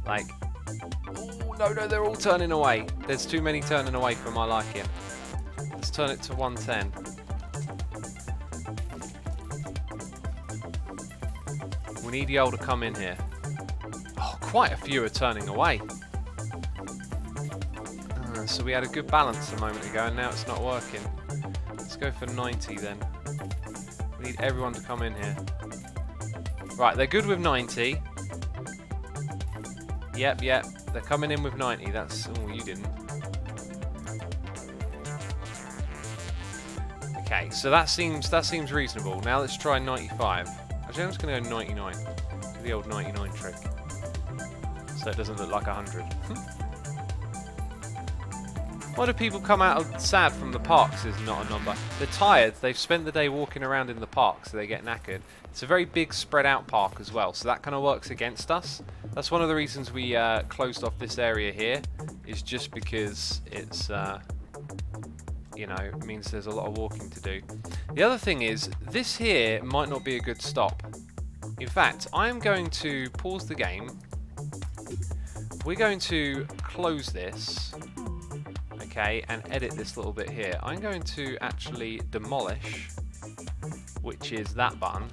Like... Oh, no, they're all turning away. There's too many turning away for my liking. Let's turn it to 110. We need y'all to come in here. Oh, quite a few are turning away. So we had a good balance a moment ago and now it's not working. Let's go for 90 then. We need everyone to come in here. Right, they're good with 90. Yep, they're coming in with 90. That's... Oh, you didn't. Okay, so that seems reasonable. Now let's try 95. Actually, I'm just going to go 99. Do the old 99 trick. So it doesn't look like 100. Why do people come out sad from the parks is not a number? They're tired, they've spent the day walking around in the park, so they get knackered. It's a very big spread out park as well, so that kind of works against us. That's one of the reasons we closed off this area here, is just because it's, you know, it means there's a lot of walking to do. The other thing is, this here might not be a good stop. In fact, I'm going to pause the game. We're going to close this. Okay, and edit this little bit here. I'm going to actually demolish, which is that button.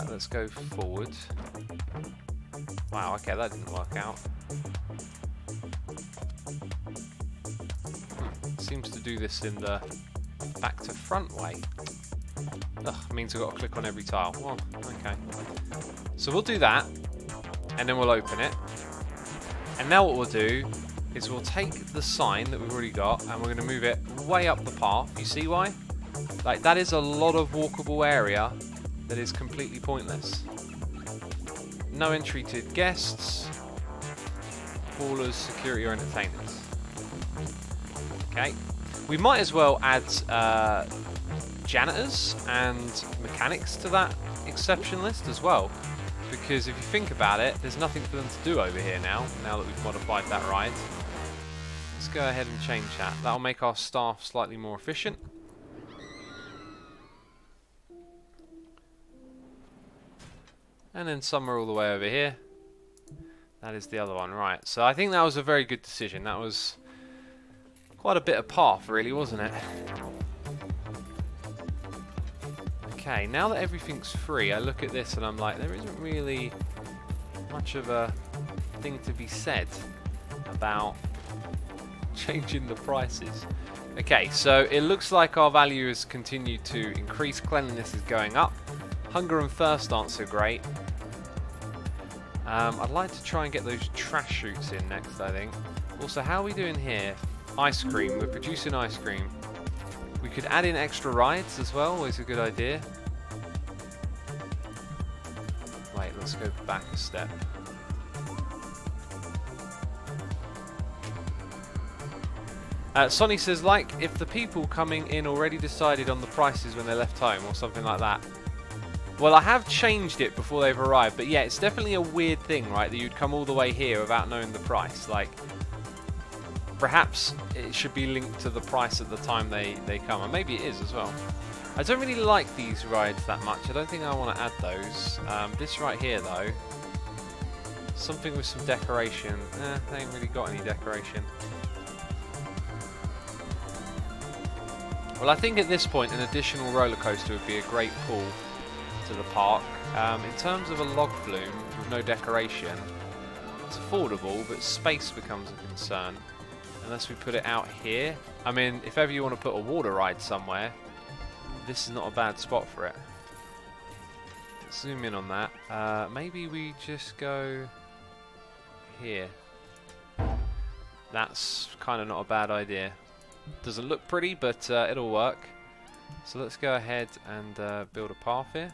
Let's go forward. Wow, okay, that didn't work out. Seems to do this in the back to front way. Ugh, means I've got to click on every tile. Well, okay. So we'll do that, and then we'll open it. And now what we'll do is we'll take the sign that we've already got and we're going to move it way up the path. You see why? Like, that is a lot of walkable area that is completely pointless. No entry to guests, callers, security or entertainers. Okay. We might as well add janitors and mechanics to that exception list as well. Because if you think about it, there's nothing for them to do over here now that we've modified that ride. Let's go ahead and change that. That'll make our staff slightly more efficient. And then some are all the way over here. That is the other one, right. So I think that was a very good decision. That was quite a bit of path, really, wasn't it? Okay, now that everything's free, I look at this and I'm like, there isn't really much of a thing to be said about changing the prices. Okay, so it looks like our value has continued to increase. Cleanliness is going up. Hunger and thirst aren't so great. I'd like to try and get those trash chutes in next, I think. Also, how are we doing here? Ice cream. We're producing ice cream. We could add in extra rides as well. Always a good idea. Wait, let's go back a step. Sonny says, like, if the people coming in already decided on the prices when they left home or something like that. Well, I have changed it before they've arrived, but yeah, it's definitely a weird thing, right, that you'd come all the way here without knowing the price. Like, perhaps it should be linked to the price at the time they come, and maybe it is as well. I don't really like these rides that much. I don't think I want to add those. This right here, though, something with some decoration. They ain't really got any decoration. Well, I think at this point an additional roller coaster would be a great pull to the park. In terms of a log flume with no decoration, it's affordable, but space becomes a concern unless we put it out here. I mean, if ever you want to put a water ride somewhere, this is not a bad spot for it. Let's zoom in on that. Maybe we just go here. That's kind of not a bad idea. Doesn't look pretty, but it'll work. So let's go ahead and build a path here.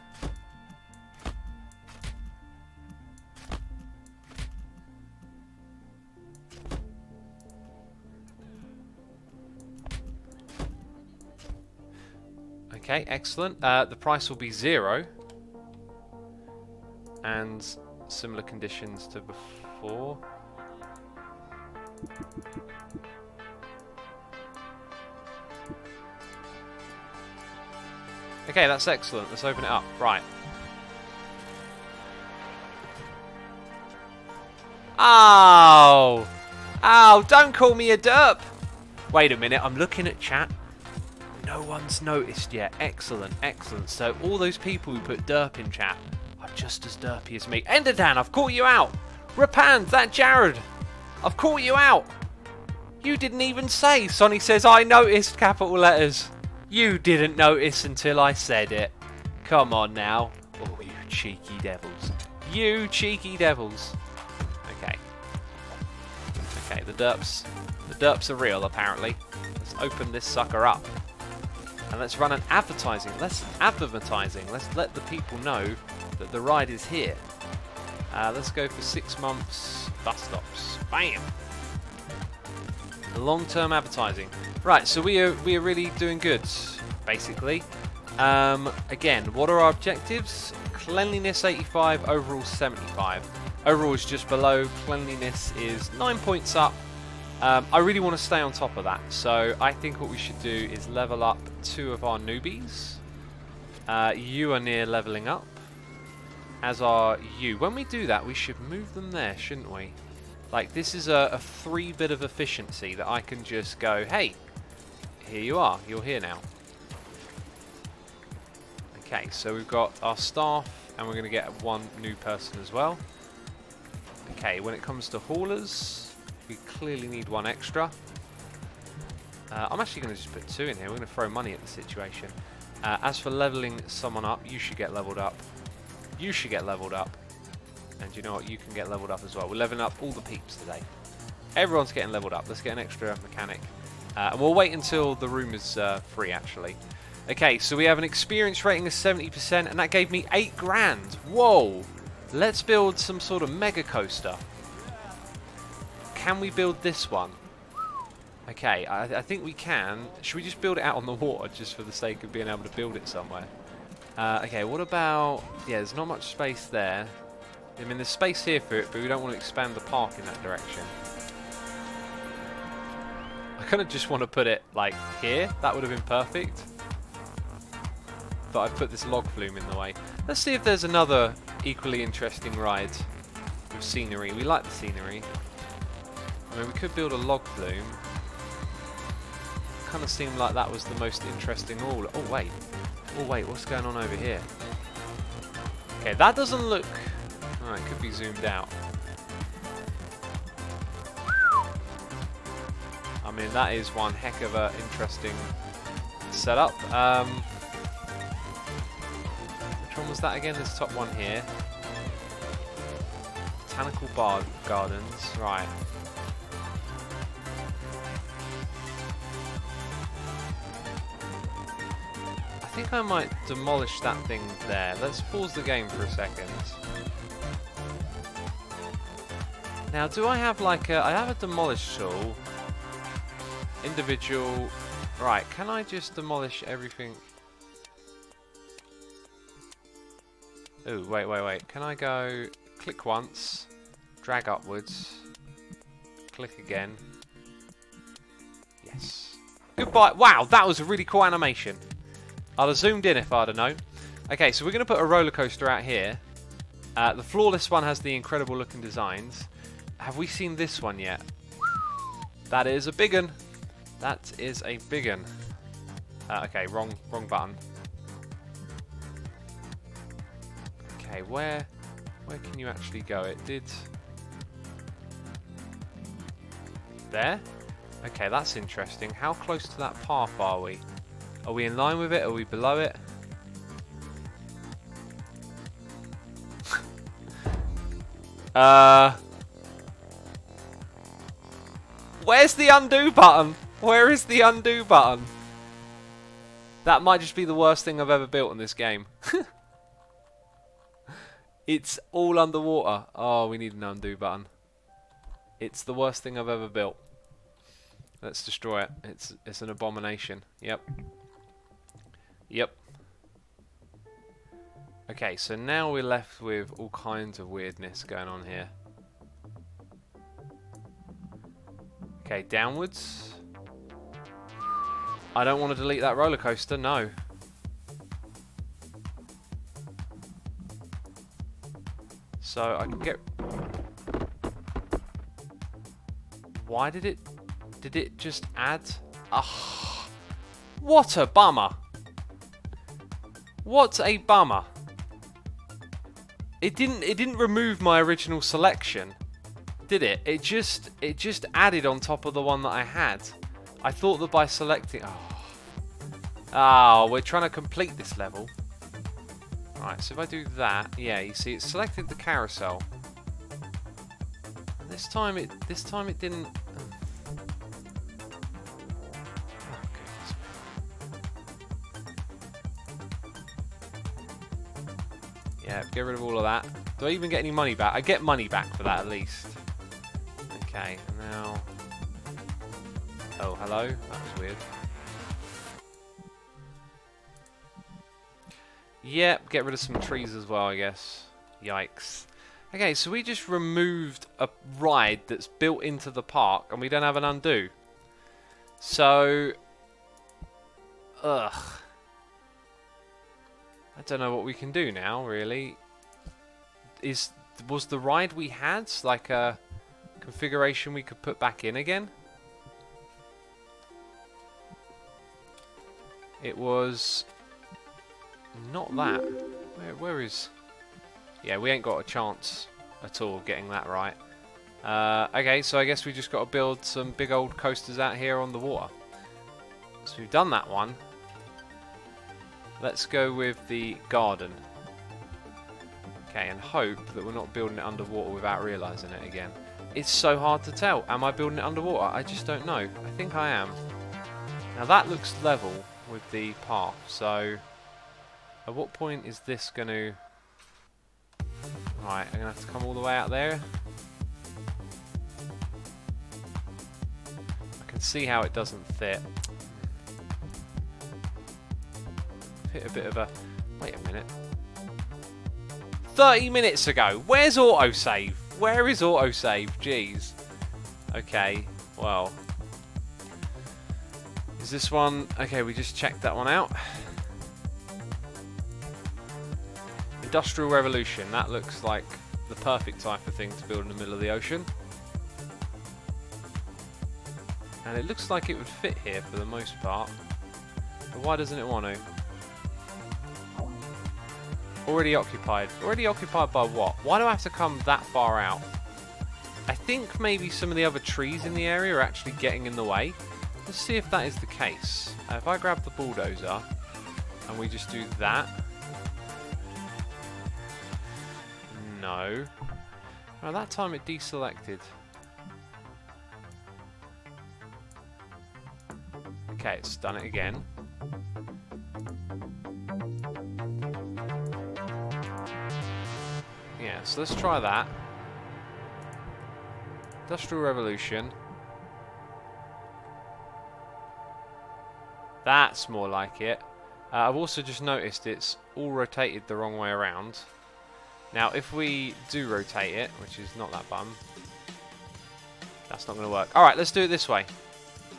Okay, excellent. The price will be 0. And similar conditions to before. Okay, that's excellent. Let's open it up. Right. Oh! Oh, don't call me a derp! Wait a minute, I'm looking at chat. No one's noticed yet. Excellent, excellent. So all those people who put derp in chat are just as derpy as me. Enderdan, I've caught you out! Rapand, that Jared! I've caught you out! You didn't even say. Sonny says, I noticed capital letters. You didn't notice until I said it. Come on now. Oh, you cheeky devils. You cheeky devils. Okay. Okay, the derps are real, apparently. Let's open this sucker up. And let's run an advertising. Let's let the people know that the ride is here. Let's go for 6 months bus stops. Bam! Long-term advertising. Right, so we are really doing good, basically. Again, what are our objectives? Cleanliness 85, overall 75. Overall is just below. Cleanliness is 9 points up. I really want to stay on top of that, so I think what we should do is level up 2 of our newbies. You are near leveling up, as are you. When we do that, we should move them there, shouldn't we? Like, this is a 3 bit of efficiency that I can just go, hey, here you are, you're here now. Okay, so we've got our staff, and we're going to get 1 new person as well. Okay, when it comes to haulers, we clearly need 1 extra. I'm actually going to just put 2 in here. We're going to throw money at the situation. As for leveling someone up, you should get leveled up. You should get leveled up. And you know what? You can get leveled up as well. We're leveling up all the peeps today. Everyone's getting leveled up. Let's get an extra mechanic. And we'll wait until the room is free, actually. Okay, so we have an experience rating of 70%, and that gave me 8 grand. Whoa! Let's build some sort of mega coaster. Can we build this one? Okay, I think we can. Should we just build it out on the water, just for the sake of being able to build it somewhere? Okay, what about... Yeah, there's not much space there. I mean, there's space here for it, but we don't want to expand the park in that direction. I kind of just want to put it, like, here. That would have been perfect. But I've put this log flume in the way. Let's see if there's another equally interesting ride with scenery. We like the scenery. I mean, we could build a log flume. Kind of seemed like that was the most interesting all. Oh, wait. Oh, wait, what's going on over here? Okay, that doesn't look... Oh, it could be zoomed out. I mean, that is one heck of a interesting setup. Which one was that again? This top one here. Botanical Gardens, right. I think I might demolish that thing there. Let's pause the game for a second. Now, do I have like a... I have a demolish tool. Individual... Right, can I just demolish everything? Oh, wait. Can I go... Click once. Drag upwards. Click again. Yes. Goodbye. Wow, that was a really cool animation. I'd have zoomed in if I'd have known. Okay, so we're going to put a roller coaster out here. The flawless one has the incredible looking designs. Have we seen this one yet? That is a big un. That is a big un. Okay, wrong button. Okay, where can you actually go? It did... There? Okay, that's interesting. How close to that path are we? Are we in line with it? Are we below it? Where's the undo button? Where is the undo button? That might just be the worst thing I've ever built in this game. It's all underwater. Oh, we need an undo button. It's the worst thing I've ever built. Let's destroy it. It's an abomination. Yep. Yep. Okay, so now we're left with all kinds of weirdness going on here. Okay, downwards. I don't want to delete that roller coaster, no. So I can get... Why did it just add? Ah, what a bummer. What a bummer. It didn't remove my original selection, did it? It just added on top of the one that I had. I thought that by selecting... Oh, we're trying to complete this level. Right, so if I do that, yeah, you see, it selected the carousel. This time it didn't. Oh, yeah, get rid of all of that. Do I even get any money back? I get money back for that at least. Okay, now. Oh, hello. That was weird. Yep, get rid of some trees as well, I guess. Yikes. Okay, so we just removed a ride that's built into the park, and we don't have an undo. So... Ugh. I don't know what we can do now, really. Was the ride we had like a configuration we could put back in again? It was... Not that. Where is... Yeah, we ain't got a chance at all of getting that right. Okay, so I guess we just got to build some big old coasters out here on the water. So we've done that one. Let's go with the garden. Okay, and hope that we're not building it underwater without realising it again. It's so hard to tell. Am I building it underwater? I just don't know. I think I am. Now that looks level with the path, so... At what point is this going to... Right, I'm going to have to come all the way out there. I can see how it doesn't fit. Hit a bit of a... Wait a minute. 30 minutes ago! Where's autosave? Where is autosave? Jeez. Okay, well... Is this one... Okay, we just checked that one out. Industrial Revolution, that looks like the perfect type of thing to build in the middle of the ocean. And it looks like it would fit here for the most part. But why doesn't it want to? Already occupied. Already occupied by what? Why do I have to come that far out? I think maybe some of the other trees in the area are actually getting in the way. Let's see if that is the case. If I grab the bulldozer and we just do that. No. Oh, that time it deselected. Okay, it's done it again. Yeah, so let's try that. Industrial Revolution. That's more like it. I've also just noticed it's all rotated the wrong way around. Now, if we do rotate it, which is not that bum, that's not going to work. Alright, let's do it this way.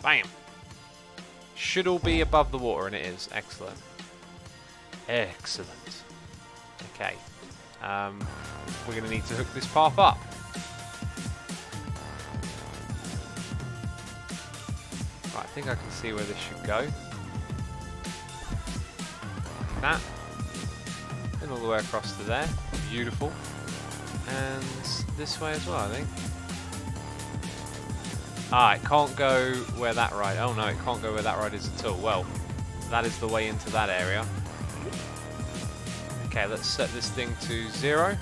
Bam! Should all be above the water, and it is. Excellent. Excellent. Okay. We're going to need to hook this path up. Right, I think I can see where this should go. Like that. Then all the way across to there. Beautiful. And this way as well, I think. Ah, it can't go where that ride... Oh no, it can't go where that ride is at all. Well, that is the way into that area. Okay, let's set this thing to 0.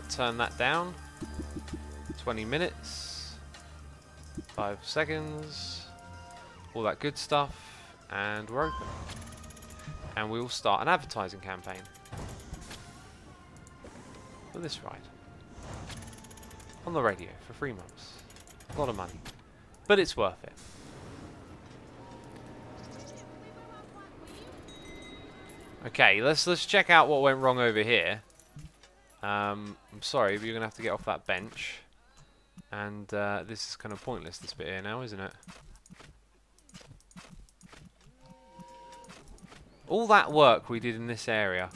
Turn that down. 20 minutes. 5 seconds. All that good stuff. And we're open. And we will start an advertising campaign for this ride on the radio for 3 months. A lot of money, but it's worth it. Okay, let's check out what went wrong over here. I'm sorry, but you're gonna have to get off that bench. And this is kind of pointless, this bit here now, isn't it? All that work we did in this area.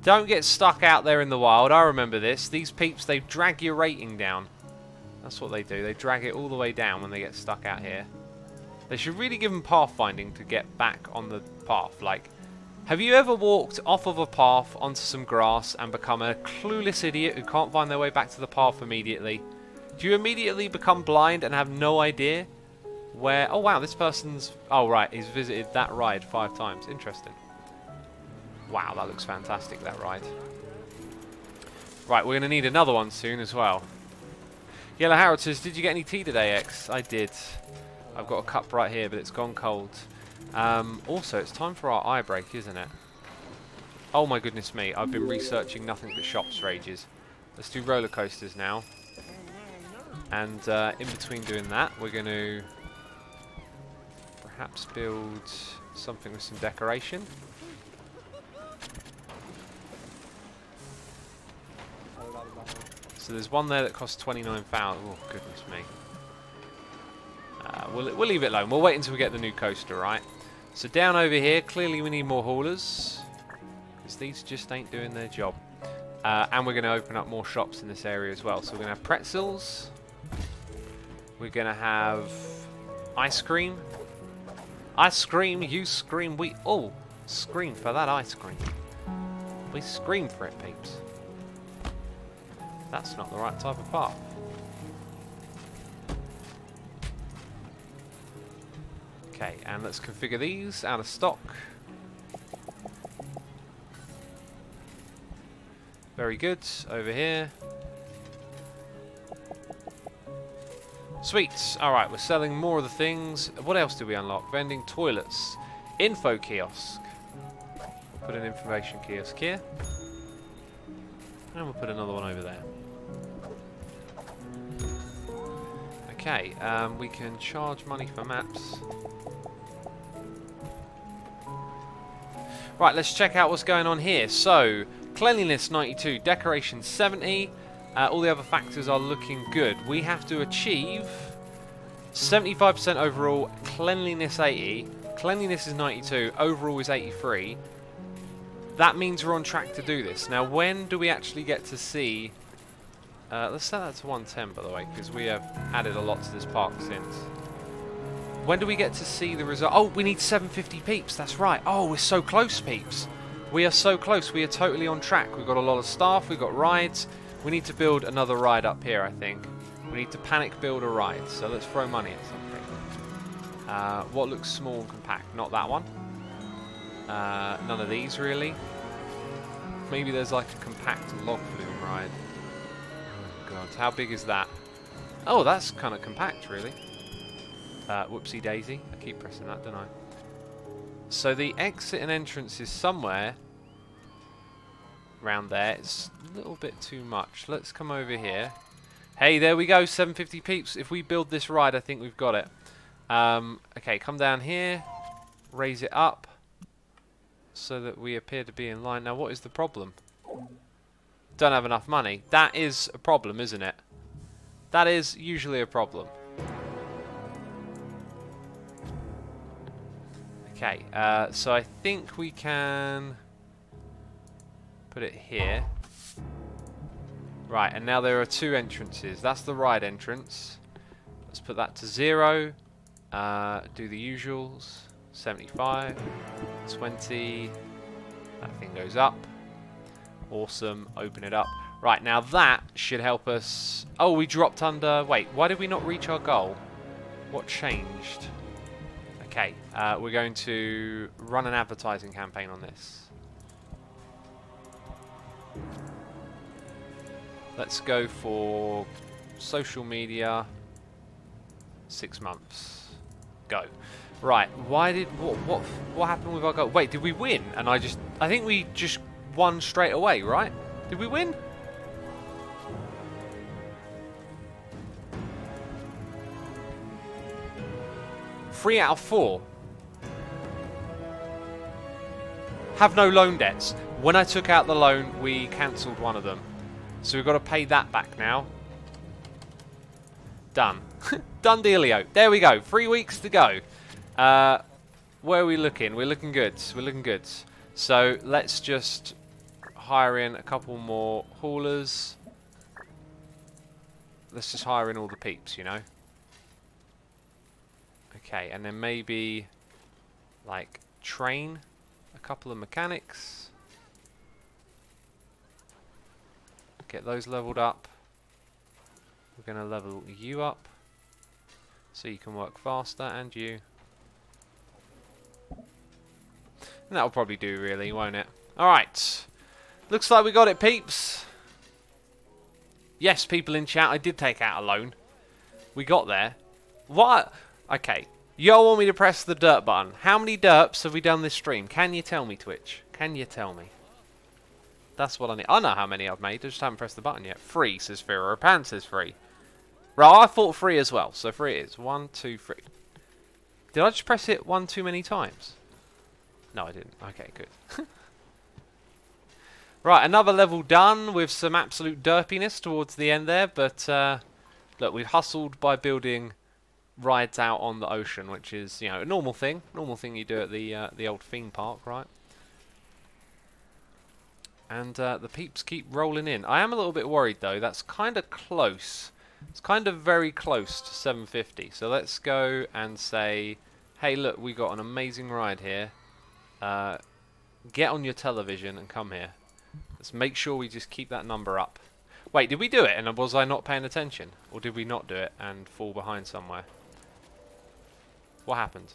Don't get stuck out there in the wild. I remember this. These peeps, they drag your rating down. That's what they do. They drag it all the way down when they get stuck out here. They should really give them pathfinding to get back on the path. Like, have you ever walked off of a path onto some grass and become a clueless idiot who can't find their way back to the path immediately? Do you immediately become blind and have no idea where... Oh, wow, this person's... Oh, right, he's visited that ride 5 times. Interesting. Wow, that looks fantastic, that ride. Right, we're going to need another one soon as well. Yellow Harold says, did you get any tea today, X? I did. I've got a cup right here, but it's gone cold. Also, it's time for our eye break, isn't it? Oh my goodness me, I've been researching nothing but shops for ages. Let's do roller coasters now. And in between doing that, we're going to perhaps build something with some decoration. So there's one there that costs 29,000. Oh, goodness me. We'll leave it alone. We'll wait until we get the new coaster, right? So down over here, clearly we need more haulers, because these just ain't doing their job. And we're going to open up more shops in this area as well. So we're going to have pretzels. We're going to have ice cream. Ice cream, you scream, we all scream for that ice cream. We scream for it, peeps. That's not the right type of path. Okay, and let's configure these out of stock. Very good. Over here. Sweet. Alright, we're selling more of the things. What else do we unlock? Vending toilets. Info kiosk. We'll put an information kiosk here. And we'll put another one over there. Okay, we can charge money for maps. Right, let's check out what's going on here. So, cleanliness 92, decoration 70. All the other factors are looking good. We have to achieve 75% overall, cleanliness 80. Cleanliness is 92, overall is 83. That means we're on track to do this. Now, when do we actually get to see... let's set that to 110, by the way, because we have added a lot to this park since. When do we get to see the result? Oh, we need 750 peeps. That's right. Oh, we're so close, peeps. We are so close. We are totally on track. We've got a lot of staff. We've got rides. We need to build another ride up here, I think. We need to panic build a ride. So let's throw money at something. What looks small and compact? Not that one. None of these, really. Maybe there's like a compact log flume ride. Oh, God. How big is that? Oh, that's kind of compact, really. Whoopsie daisy. I keep pressing that, don't I? So the exit and entrance is somewhere around there. It's a little bit too much. Let's come over here. Hey, there we go. 750 peeps. If we build this ride, I think we've got it. Okay, come down here. Raise it up so that we appear to be in line. Now, what is the problem? Don't have enough money. That is a problem, isn't it? That is usually a problem. Okay, so I think we can put it here. Right, and now there are 2 entrances. That's the ride entrance. Let's put that to 0. Do the usuals. 75, 20. That thing goes up. Awesome. Open it up. Right, now that should help us. Oh, we dropped under. Wait, why did we not reach our goal? What changed? Okay, we're going to run an advertising campaign on this. Let's go for social media. 6 months. Go. Right. Why did what happened with our goal? Wait, did we win? And I think we just won straight away, right? Did we win? Three out of 4. have no loan debts. When I took out the loan, we cancelled one of them. So we've got to pay that back now. Done. Done dealio. There we go. 3 weeks to go. Where are we looking? We're looking good. We're looking good. So let's just hire in a couple more haulers. Let's just hire in all the peeps, you know. Okay, and then maybe like train a couple of mechanics. Get those leveled up. We're going to level you up so you can work faster, and you. And that'll probably do, really, won't it? Alright. Looks like we got it, peeps. Yes, people in chat, I did take out a loan. We got there. What? Okay. Y'all want me to press the dirt button. How many derps have we done this stream? Can you tell me, Twitch? Can you tell me? That's what I need. I know how many I've made. I just haven't pressed the button yet. 3 says 3. Pan says 3. Right, I thought 3 as well. So 3 it is. 1, 2, 3. Did I just press it one too many times? No, I didn't. Okay, good. Right, another level done with some absolute derpiness towards the end there. But, look, we've hustled by building rides out on the ocean, which is, you know, a normal thing. Normal thing you do at the old theme park, right? And the peeps keep rolling in. I am a little bit worried, though. That's kind of close. It's kind of very close to 750. So let's go and say, hey, look, we got an amazing ride here. Get on your television and come here. Let's make sure we just keep that number up. Wait, did we do it? And was I not paying attention? Or did we not do it and fall behind somewhere? What happened?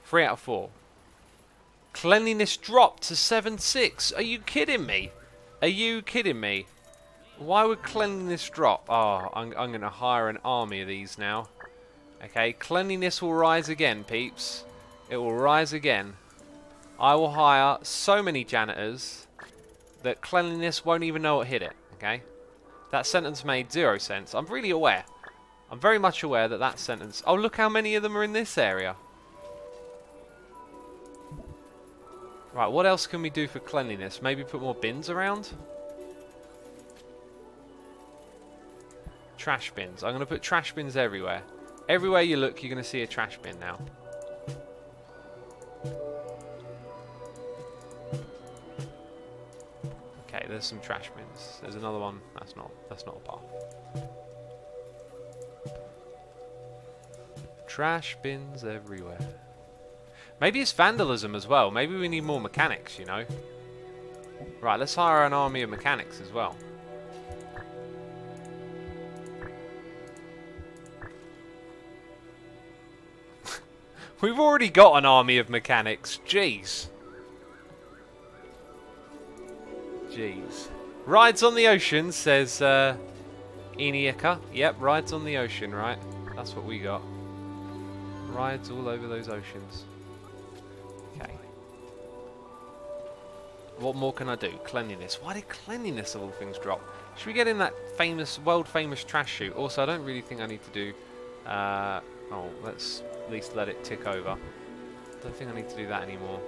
3 out of 4. Cleanliness dropped to 7.6. Are you kidding me? Are you kidding me? Why would cleanliness drop? Oh, I'm going to hire an army of these now. Okay, cleanliness will rise again, peeps. It will rise again. I will hire so many janitors that cleanliness won't even know what hit it. Okay? That sentence made 0 sense. I'm really aware. I'm very much aware that that sentence... Oh, look how many of them are in this area. Right, what else can we do for cleanliness? Maybe put more bins around? Trash bins. I'm going to put trash bins everywhere. Everywhere you look, you're going to see a trash bin now. Okay, there's some trash bins. There's another one. That's not a path. Trash bins everywhere. Maybe it's vandalism as well. Maybe we need more mechanics, you know. Right, let's hire an army of mechanics as well. We've already got an army of mechanics. Jeez. Jeez. Rides on the ocean, says Iniaka. Yep, rides on the ocean, right? That's what we got. Rides all over those oceans. Okay. What more can I do? Cleanliness. Why did cleanliness of all things drop? Should we get in that famous, world famous trash chute? Also, I don't really think I need to do... oh, let's at least let it tick over. Don't think I need to do that anymore.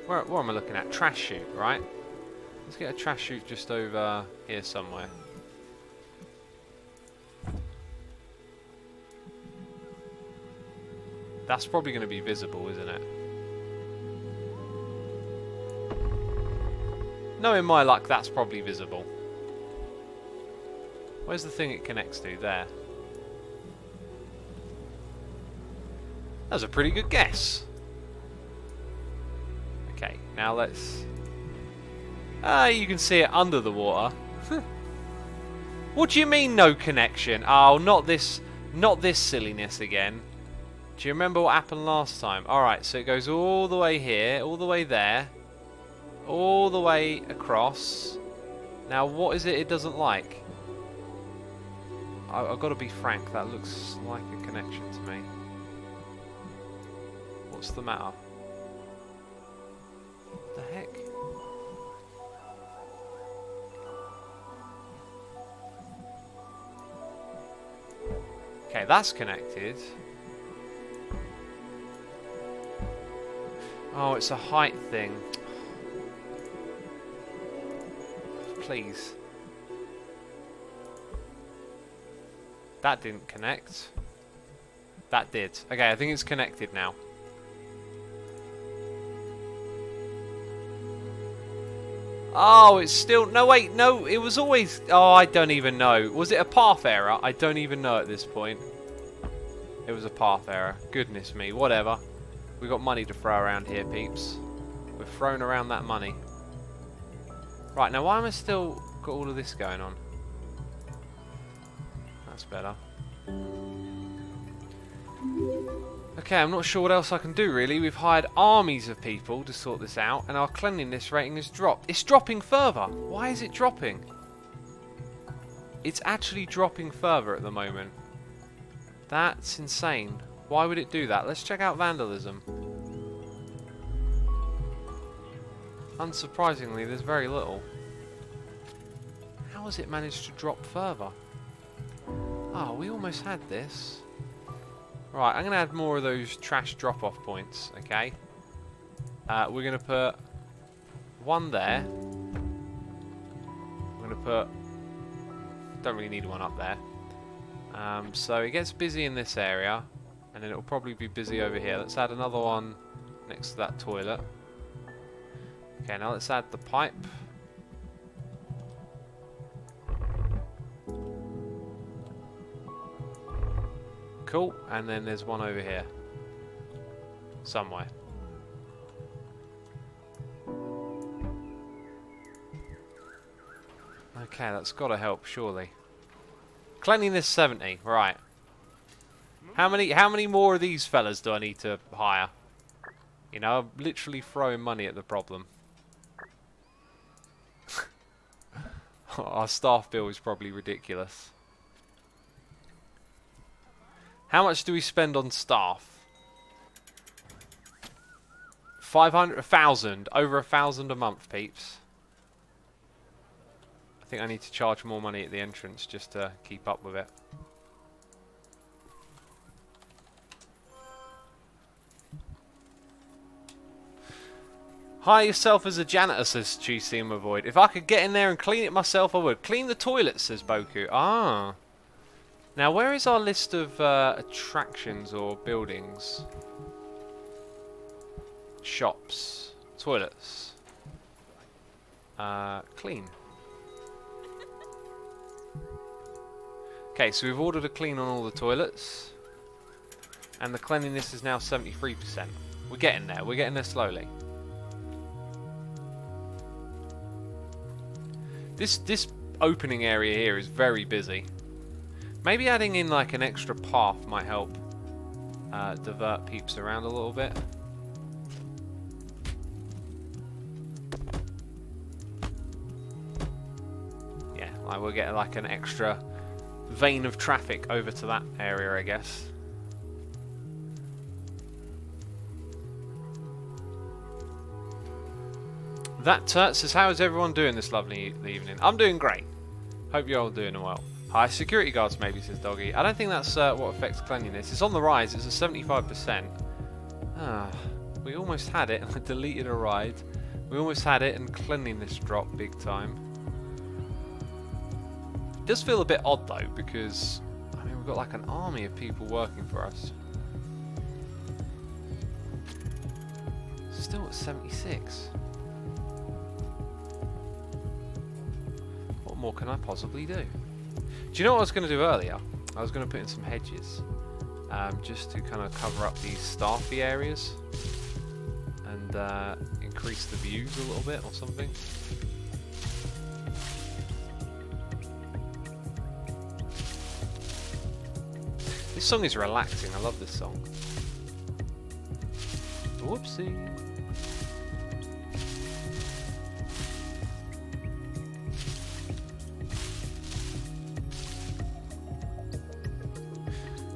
Where am I looking at? Trash chute, right? Let's get a trash chute just over here somewhere. That's probably going to be visible, isn't it? Knowing my luck, that's probably visible. Where's the thing it connects to? There. That was a pretty good guess. Okay, now let's... you can see it under the water. What do you mean, no connection? Oh, not this silliness again. Do you remember what happened last time? Alright, so it goes all the way here, all the way there, all the way across. Now, what is it doesn't like? I've got to be frank, that looks like a connection to me. What's the matter? What the heck? Okay, that's connected. Oh, it's a height thing. Please. That didn't connect. That did. Okay, I think it's connected now. Oh, it's still... No, wait, no, it was always... Oh, I don't even know. Was it a path error? I don't even know at this point. It was a path error. Goodness me, whatever. We got money to throw around here, peeps. We're throwing around that money. Right, now why am I still got all of this going on? That's better. Okay, I'm not sure what else I can do really. We've hired armies of people to sort this out, and our cleanliness rating has dropped. It's dropping further. Why is it dropping? It's actually dropping further at the moment. That's insane. Why would it do that? Let's check out Vandalism. Unsurprisingly, there's very little. How has it managed to drop further? Oh, we almost had this. Right, I'm going to add more of those trash drop-off points, okay? We're going to put one there. We're going to put... Don't really need one up there. So it gets busy in this area, and then it'll probably be busy over here. Let's add another one next to that toilet. Okay, now let's add the pipe. Cool, and then there's one over here. Somewhere. Okay, that's got to help, surely. Cleanliness 70, right. How many more of these fellas do I need to hire? You know, I'm literally throwing money at the problem. Our staff bill is probably ridiculous. How much do we spend on staff? 500, 1,000, over 1,000 a month, peeps. I think I need to charge more money at the entrance just to keep up with it. Hire yourself as a janitor, says Cheesy Avoid. If I could get in there and clean it myself, I would. Clean the toilets, says Boku. Ah. Now, where is our list of attractions or buildings? Shops. Toilets. Clean. Okay, so we've ordered a clean on all the toilets. And the cleanliness is now 73%. We're getting there. We're getting there slowly. This opening area here is very busy. Maybe adding in like an extra path might help divert peeps around a little bit. Yeah, like we'll get like an extra vein of traffic over to that area, I guess. That says, how is everyone doing this lovely evening? I'm doing great. Hope you're all doing well. Hi, security guards maybe, says Doggy. I don't think that's what affects cleanliness. It's on the rise. It's a 75%. Ah, we almost had it and I deleted a ride. We almost had it and cleanliness dropped big time. It does feel a bit odd though, because I mean we've got like an army of people working for us. Still at 76. What more can I possibly do? Do you know what I was going to do earlier? I was going to put in some hedges, just to kind of cover up these staffy areas and increase the views a little bit or something. This song is relaxing. I love this song. Whoopsie.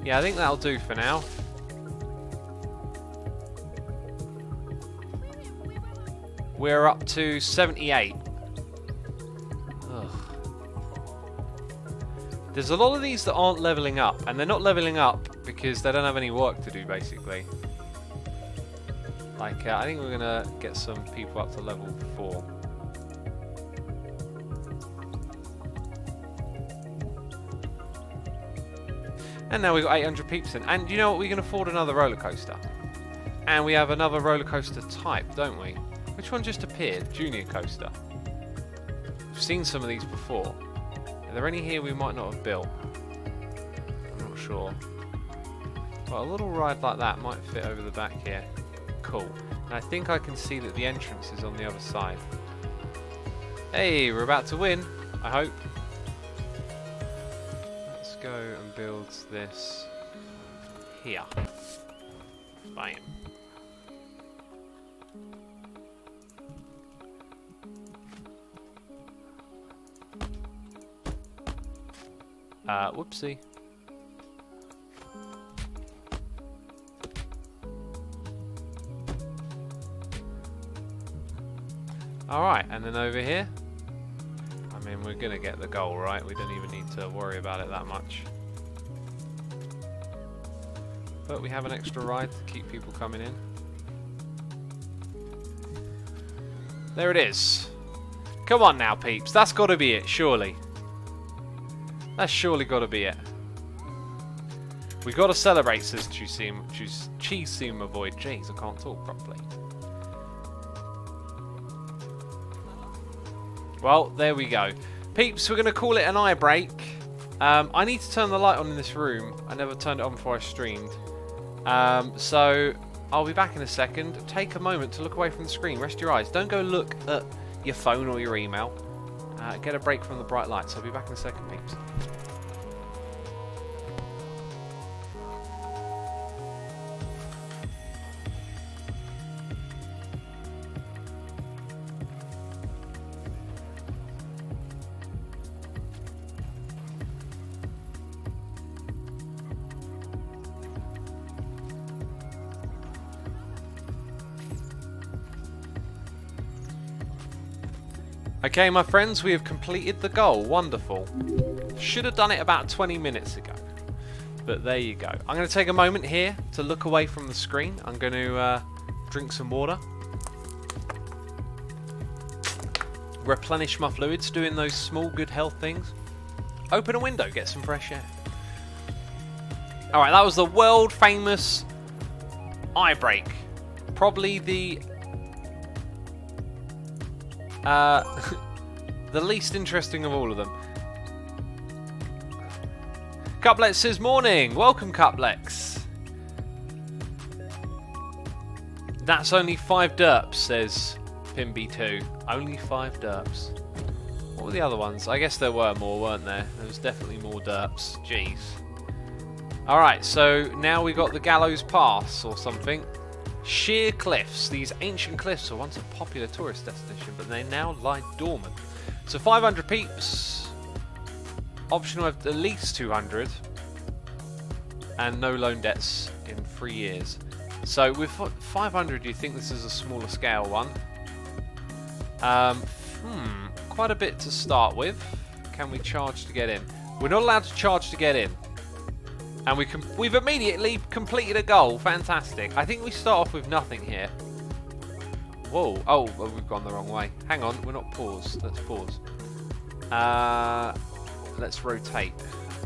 Yeah, I think that'll do for now. We're up to 78. Ugh. There's a lot of these that aren't leveling up, and they're not leveling up because they don't have any work to do, basically. Like, I think we're gonna get some people up to level 4. And now we've got 800 peeps in. And you know what? We can afford another roller coaster. And we have another roller coaster type, don't we? Which one just appeared? Junior coaster. We've seen some of these before. Are there any here we might not have built? I'm not sure. But a little ride like that might fit over the back here. Cool. And I think I can see that the entrance is on the other side. Hey, we're about to win, I hope. Let's go and build this here. Bam. Whoopsie. Alright, and then over here, I mean, we're going to get the goal, right? We don't even need to worry about it that much. But we have an extra ride to keep people coming in. There it is. Come on now, peeps. That's got to be it, surely. That's surely got to be it. We got to celebrate, says Cheese Seam Avoid. Jeez, I can't talk properly. Well, there we go. Peeps, we're going to call it an eye break. I need to turn the light on in this room. I never turned it on before I streamed. So, I'll be back in a second. Take a moment to look away from the screen. Rest your eyes. Don't go look at your phone or your email. Get a break from the bright lights. I'll be back in a second, peeps. Okay, my friends, we have completed the goal. Wonderful. Should have done it about 20 minutes ago. But there you go. I'm going to take a moment here to look away from the screen. I'm going to drink some water. Replenish my fluids, doing those small good health things. Open a window, get some fresh air. Alright, that was the world famous eye break. Probably the the least interesting of all of them. Cuplex says morning. Welcome, Cuplex. That's only 5 derps, says Pimby2. Only 5 derps. What were the other ones? I guess there were more, weren't there? There was definitely more derps. Jeez. Alright, so now we got the Gallows Pass or something. Sheer cliffs. These ancient cliffs were once a popular tourist destination, but they now lie dormant. So 500 peeps. Optional at least 200. And no loan debts in 3 years. So with 500, do you think this is a smaller scale one? Quite a bit to start with. Can we charge to get in? We're not allowed to charge to get in. And we've immediately completed a goal. Fantastic. I think we start off with nothing here. Whoa. Oh, well, we've gone the wrong way. Hang on. We're not paused. Let's pause. Let's rotate.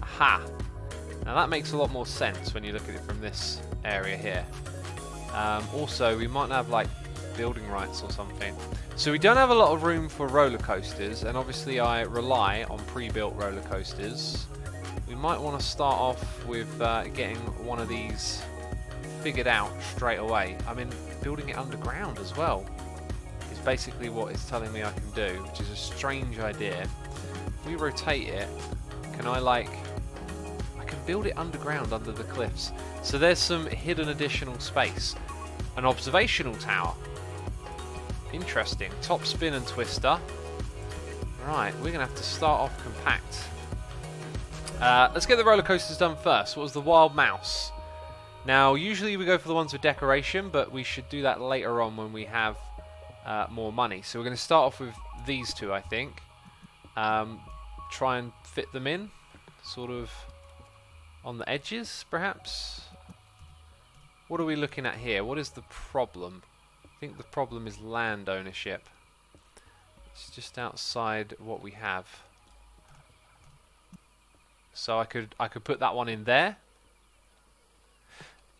Aha. Now that makes a lot more sense when you look at it from this area here. Also, we might have like building rights or something. So we don't have a lot of room for roller coasters, and obviously I rely on pre-built roller coasters. We might want to start off with getting one of these figured out straight away. I mean, building it underground as well is basically what it's telling me I can do, which is a strange idea. If we rotate it, can I can build it underground under the cliffs. So there's some hidden additional space. An observational tower. Interesting. Top spin and twister. Right, we're going to have to start off compact. Let's get the roller coasters done first. What was the Wild Mouse? Now, usually we go for the ones with decoration, but we should do that later on when we have more money. So we're going to start off with these two, I think. Try and fit them in, sort of on the edges, perhaps. What are we looking at here? What is the problem? think the problem is land ownership. It's just outside what we have. So I could put that one in there.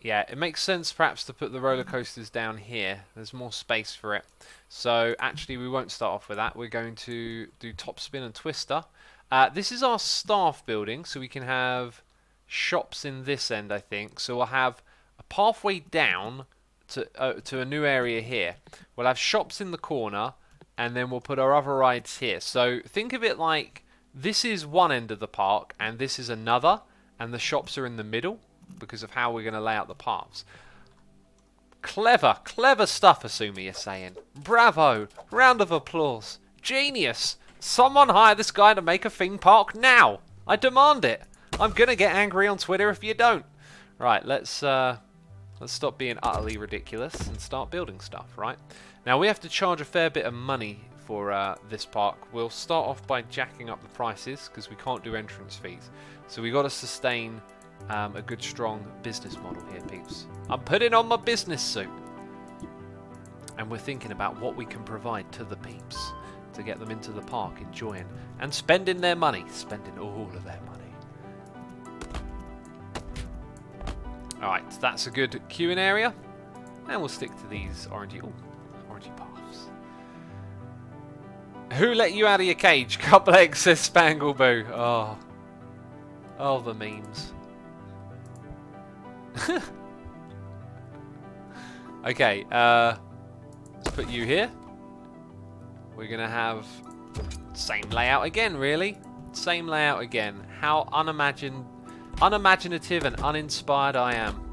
Yeah, it makes sense perhaps to put the roller coasters down here. There's more space for it. So actually we won't start off with that. We're going to do top spin and twister. This is our staff building, so we can have shops in this end, I think. So we'll have a pathway down to a new area here. We'll have shops in the corner, and then we'll put our other rides here. So think of it like this is one end of the park, and this is another, and the shops are in the middle because of how we're going to lay out the paths. Clever, clever stuff, Asumi, you're saying. Bravo! Round of applause. Genius! Someone hire this guy to make a theme park now! I demand it! I'm gonna get angry on Twitter if you don't. Right, let's stop being utterly ridiculous and start building stuff, right? Now we have to charge a fair bit of money for this park. We'll start off by jacking up the prices because we can't do entrance fees. So we got to sustain a good strong business model here, peeps. I'm putting on my business suit. And we're thinking about what we can provide to the peeps to get them into the park enjoying and spending their money. Spending all of their money. Alright, so that's a good queuing area. And we'll stick to these orangey paths. Who let you out of your cage? Couple eggs, says Spangleboo. Oh. Oh, the memes. Okay, let's put you here. We're going to have same layout again, really. Same layout again. How unimaginative and uninspired I am.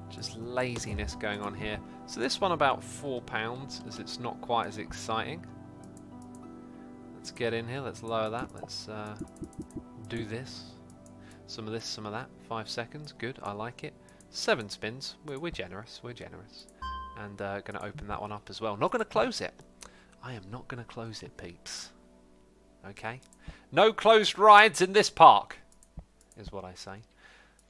Just laziness going on here. So this one about £4, as it's not quite as exciting. Let's get in here. Let's lower that. Let's do this. Some of this, some of that. 5 seconds. Good. I like it. 7 spins. We're generous. We're generous. And going to open that one up as well. Not going to close it. I am not going to close it, peeps. Okay? No closed rides in this park, is what I say.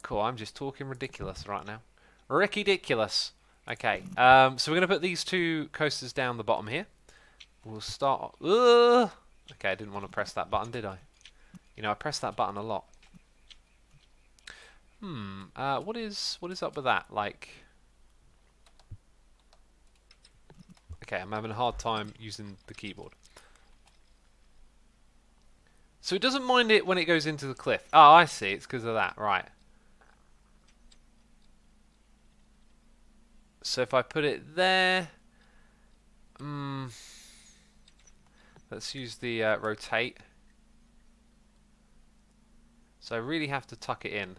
Cool. I'm just talking ridiculous right now. Ricky-diculous. Okay. So we're going to put these 2 coasters down the bottom here. We'll start... Okay, I didn't want to press that button, did I? You know, I pressed that button a lot. What is up with that? Like... Okay, I'm having a hard time using the keyboard. So it doesn't mind it when it goes into the cliff. Oh, I see. It's because of that. Right. So if I put it there... let's use the rotate. So I really have to tuck it in.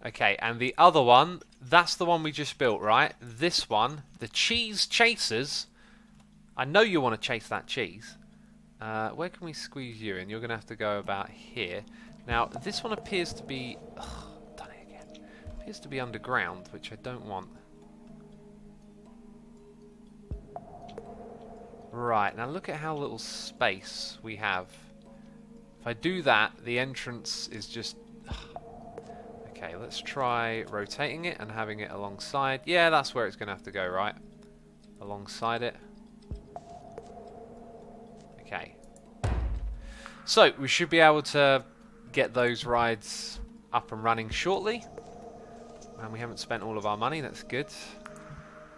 Okay, and the other one, that's the one we just built, right? This one, the cheese chasers. I know you want to chase that cheese. Where can we squeeze you in? You're going to have to go about here. Now, this one appears to be... done it again. Appears to be underground, which I don't want. Right, now look at how little space we have. If I do that, the entrance is just... Okay, let's try rotating it and having it alongside. Yeah, that's where it's going to have to go, right? Alongside it. Okay. So, we should be able to get those rides up and running shortly. And we haven't spent all of our money, that's good.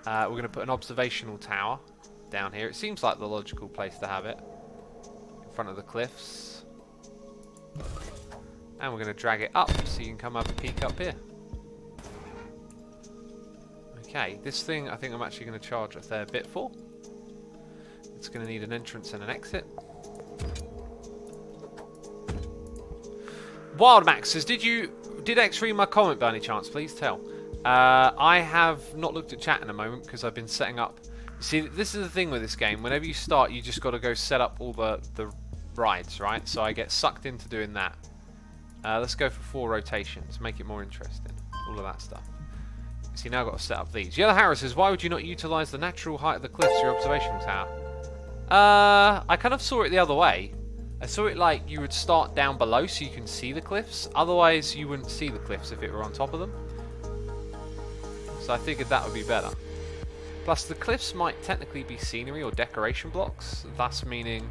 We're going to put an observational tower down here. It seems like the logical place to have it. In front of the cliffs. And we're going to drag it up so you can come have a peek up here. Okay, this thing I think I'm actually going to charge a fair bit for. It's going to need an entrance and an exit. Wild Max says, did X read my comment by any chance? Please tell. I have not looked at chat in a moment because I've been setting up. You see, this is the thing with this game. Whenever you start, you just got to go set up all the rides, right? So I get sucked into doing that. Let's go for 4 rotations, make it more interesting. All of that stuff. See, now I've got to set up these. Yellow Harris says, why would you not utilise the natural height of the cliffs, your observation tower? I kind of saw it the other way. I saw it like you would start down below so you can see the cliffs. Otherwise, you wouldn't see the cliffs if it were on top of them. So I figured that would be better. Plus the cliffs might technically be scenery or decoration blocks, thus meaning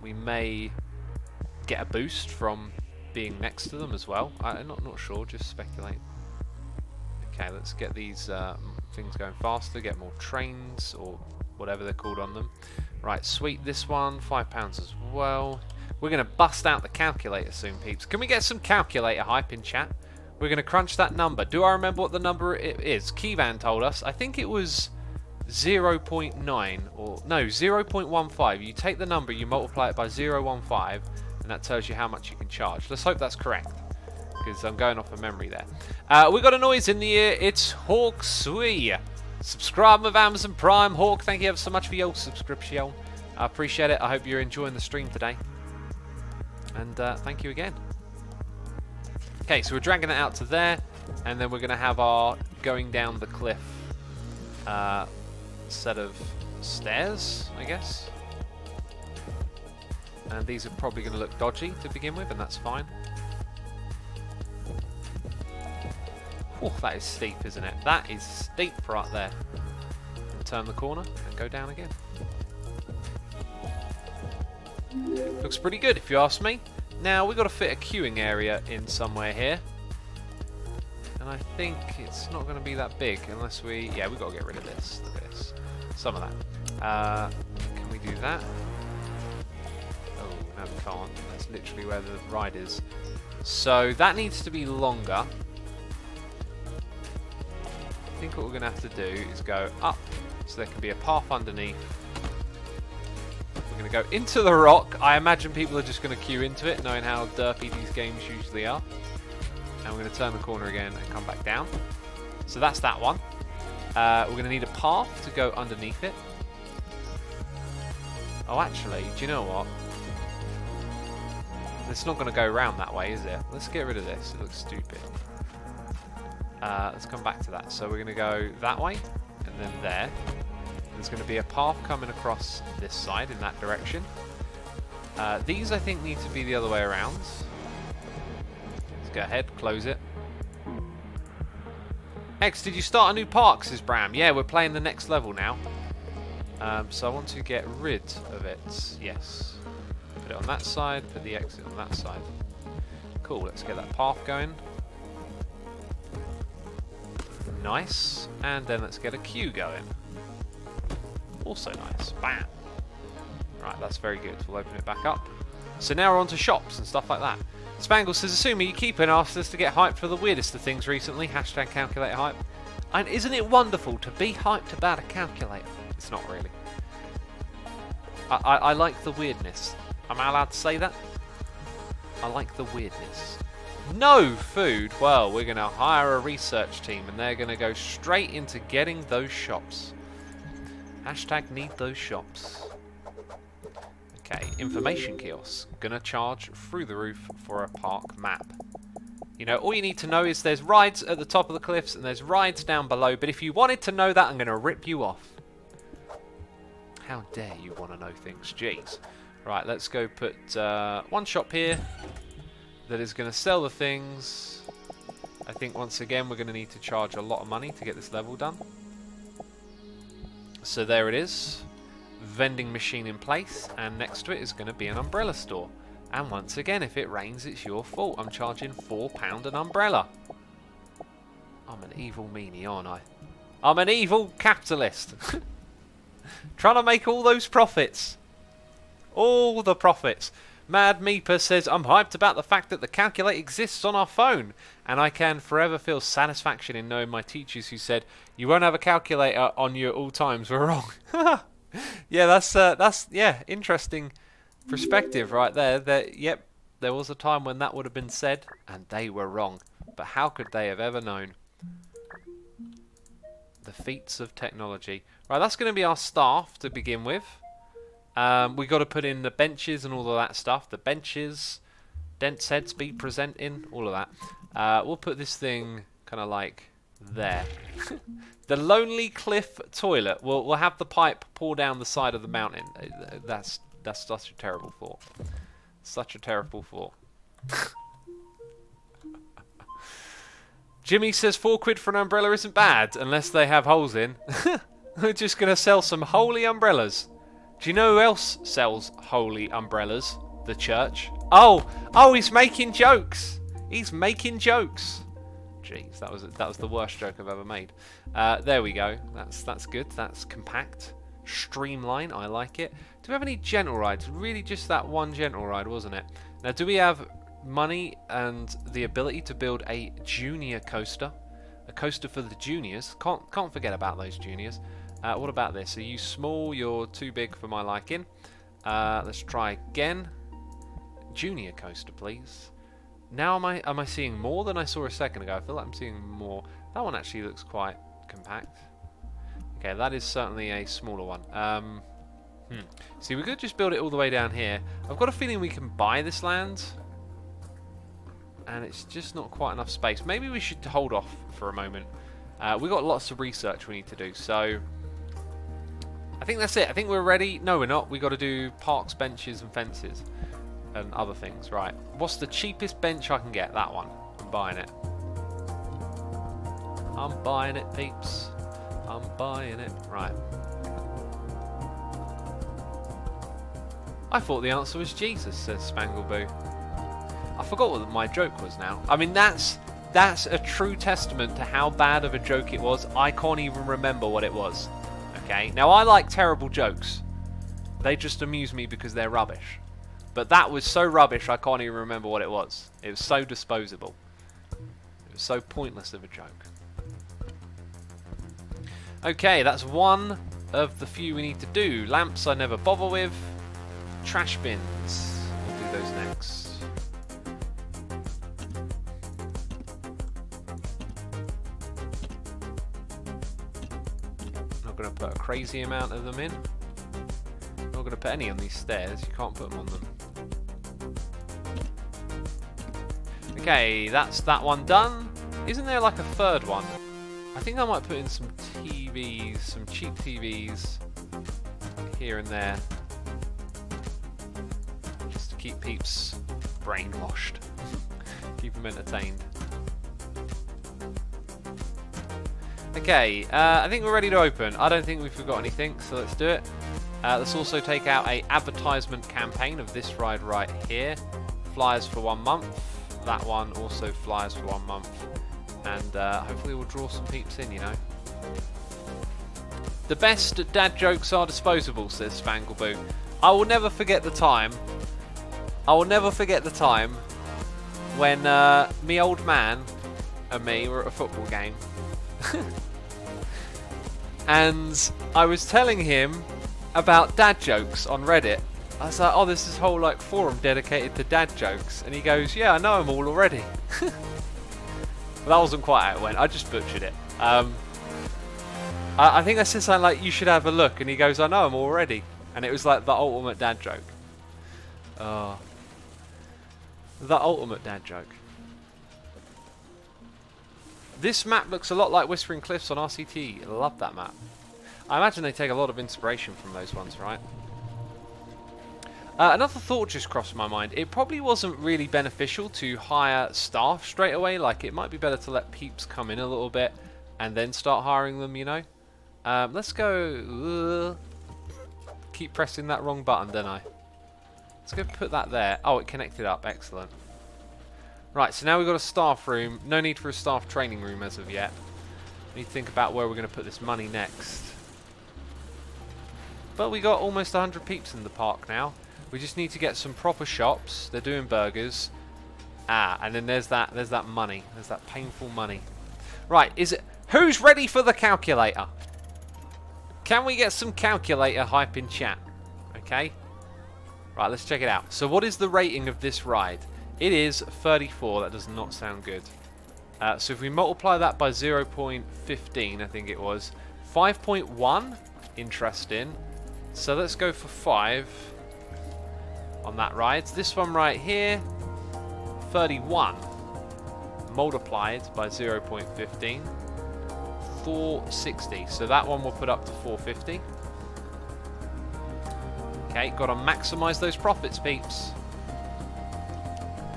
we may get a boost from being next to them as well. I'm not sure, just speculate. Okay, let's get these things going faster, get more trains or whatever they're called on them. Right, sweet, this one, £5 as well. We're going to bust out the calculator soon, peeps. Can we get some calculator hype in chat? We're going to crunch that number. Do I remember what the number it is? Keyvan told us. I think it was 0.9 or no, 0.15. You take the number, you multiply it by 0.15, and that tells you how much you can charge. Let's hope that's correct, because I'm going off of memory there. We got a noise in the ear. It's Hawk Sui. Subscribe with Amazon Prime. Hawk, thank you ever so much for your subscription. I appreciate it. I hope you're enjoying the stream today. And thank you again. Okay, so we're dragging it out to there, and then we're going to have our going down the cliff set of stairs, I guess. And these are probably going to look dodgy to begin with, and that's fine. Oh, that is steep, isn't it? That is steep right there. And turn the corner and go down again. Looks pretty good, if you ask me. Now, we've got to fit a queuing area in somewhere here. And I think it's not going to be that big unless we... Yeah, we've got to get rid of this. Look at this. Some of that. Can we do that? Oh, no we can't. That's literally where the ride is. So, that needs to be longer. I think what we're going to have to do is go up so there can be a path underneath. We're going to go into the rock. I imagine people are just going to queue into it, knowing how derpy these games usually are. And we're going to turn the corner again and come back down. So that's that one. We're going to need a path to go underneath it. Oh, actually, do you know what? It's not going to go around that way, is it? Let's get rid of this. It looks stupid. Let's come back to that. So we're going to go that way and then there. There's going to be a path coming across this side in that direction. These I think need to be the other way around. Let's go ahead, close it. X, did you start a new park, says Bram? Yeah, we're playing the next level now. So I want to get rid of it. Yes. Put it on that side, put the exit on that side. Cool, let's get that path going. Nice. And then let's get a queue going. Also nice. Bam. Right, that's very good. We'll open it back up. So now we're on to shops and stuff like that. Spangle says, assuming you keep asked us to get hyped for the weirdest of things recently. Hashtag calculator hype. And isn't it wonderful to be hyped about a calculator? It's not really. I like the weirdness. Am I allowed to say that? I like the weirdness. No food. Well, we're going to hire a research team and they're going to go straight into getting those shops. Hashtag need those shops. Okay, information kiosks. Gonna charge through the roof for a park map. You know, all you need to know is there's rides at the top of the cliffs and there's rides down below. But if you wanted to know that, I'm gonna rip you off. How dare you want to know things? Jeez. Right, let's go put one shop here that is gonna sell the things. I think once again we're gonna need to charge a lot of money to get this level done. So there it is, vending machine in place, and next to it is going to be an umbrella store. And once again, if it rains, it's your fault. I'm charging £4 an umbrella. I'm an evil meanie, aren't I? I'm an evil capitalist. Trying to make all those profits. All the profits. Mad Meeper says, I'm hyped about the fact that the calculator exists on our phone, and I can forever feel satisfaction in knowing my teachers who said, you won't have a calculator on you at all times were wrong. Yeah, that's yeah, interesting perspective right there. Yep, there was a time when that would have been said, and they were wrong. But how could they have ever known? The feats of technology. Right, that's going to be our staff to begin with. We got to put in the benches and all of that stuff. The benches, dense heads be presenting, all of that. We'll put this thing kind of like there. The Lonely Cliff toilet. We'll have the pipe pour down the side of the mountain. That's such a terrible thought. Such a terrible thought. Jimmy says 4 quid for an umbrella isn't bad, unless they have holes in. We're just going to sell some holy umbrellas. Do you know who else sells holy umbrellas? The church. Oh, he's making jokes. He's making jokes. Jeez, that was the worst joke I've ever made. There we go. That's good. That's compact. Streamline. I like it. Do we have any gentle rides? Really just that one gentle ride, wasn't it? Now, do we have money and the ability to build a junior coaster? A coaster for the juniors. Can't forget about those juniors. What about this? Are you small? You're too big for my liking. Let's try again. Junior coaster, please. Now am I seeing more than I saw a second ago? I feel like I'm seeing more. That one actually looks quite compact. Okay, that is certainly a smaller one. See, we could just build it all the way down here. I've got a feeling we can buy this land, and it's just not quite enough space. Maybe we should hold off for a moment. We've got lots of research we need to do, so I think that's it. I think we're ready. No, we're not. We've got to do parks, benches, and fences, and other things. Right. What's the cheapest bench I can get? That one. I'm buying it. I'm buying it, peeps. I'm buying it. Right. I thought the answer was Jesus, says Spangleboo. I forgot what my joke was now. I mean, that's a true testament to how bad of a joke it was. I can't even remember what it was. Okay, now I like terrible jokes. They just amuse me because they're rubbish. But that was so rubbish I can't even remember what it was. It was so disposable. It was so pointless of a joke. Okay, that's one of the few we need to do. Lamps I never bother with. Trash bins. We'll do those next. Not going to put a crazy amount of them in. Not going to put any on these stairs. You can't put them on them. Okay, that's that one done. Isn't there like a third one? I think I might put in some TVs, some cheap TVs here and there. Just to keep peeps brainwashed. Keep them entertained. Okay, I think we're ready to open. I don't think we forgot anything, so let's do it. Let's also take out a advertisement campaign of this ride right here. Flyers for 1 month. That one also flyers for 1 month. And hopefully we'll draw some peeps in, you know. The best dad jokes are disposable, says Spangleboo. I will never forget the time. I will never forget the time when me old man and me were at a football game. And I was telling him about dad jokes on Reddit. I was like, oh, there's this whole like forum dedicated to dad jokes. And he goes, yeah, I know them all already. But that wasn't quite how it went. I just butchered it. I think I said something like, you should have a look. And he goes, I know them already. And it was like the ultimate dad joke. Oh. The ultimate dad joke. This map looks a lot like Whispering Cliffs on RCT. I love that map. I imagine they take a lot of inspiration from those ones, right? Another thought just crossed my mind. It probably wasn't really beneficial to hire staff straight away. Like, it might be better to let peeps come in a little bit and then start hiring them, you know? Let's go... keep pressing that wrong button, don't I? Let's go put that there. Oh, it connected up. Excellent. Right, so now we've got a staff room. No need for a staff training room as of yet. We need to think about where we're going to put this money next. But we got almost 100 peeps in the park now. We just need to get some proper shops. They're doing burgers. Ah, and then there's that money. There's that painful money. Right, who's ready for the calculator? Can we get some calculator hype in chat? Okay. Right, let's check it out. So what is the rating of this ride? It is 34. That does not sound good. So if we multiply that by 0.15, I think it was, 5.1. Interesting. So let's go for 5 on that ride. This one right here, 31. Multiplied by 0.15, 460. So that one we'll put up to 450. Okay, got to maximise those profits, peeps.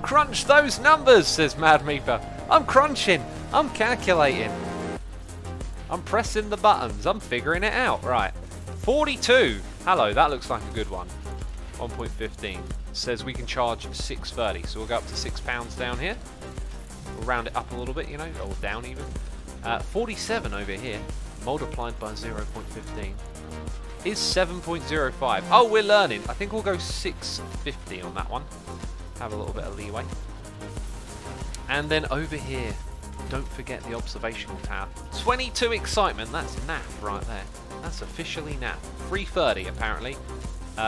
Crunch those numbers, says Mad Meeper. I'm crunching. I'm calculating. I'm pressing the buttons. I'm figuring it out. Right. 42. Hello, that looks like a good one. 1.15. Says we can charge 6.30. So we'll go up to £6 down here. We'll round it up a little bit, you know, or down even. 47 over here, multiplied by 0.15, is 7.05. Oh, we're learning. I think we'll go 650 on that one. Have a little bit of leeway. And then over here, don't forget the observational tab. 22 excitement. That's naff right there. That's officially naff. 330 apparently.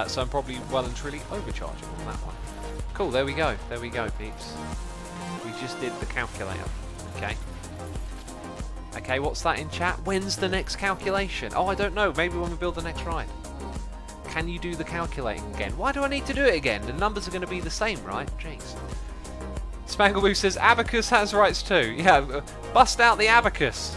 So I'm probably well and truly overcharging on that one. Cool. There we go. There we go, peeps. We just did the calculator. Okay. Okay, what's that in chat? When's the next calculation? Oh, I don't know. Maybe when we build the next ride. Can you do the calculating again? Why do I need to do it again? The numbers are going to be the same, right? Jeez. Spangleboo says Abacus has rights too. Yeah, bust out the Abacus.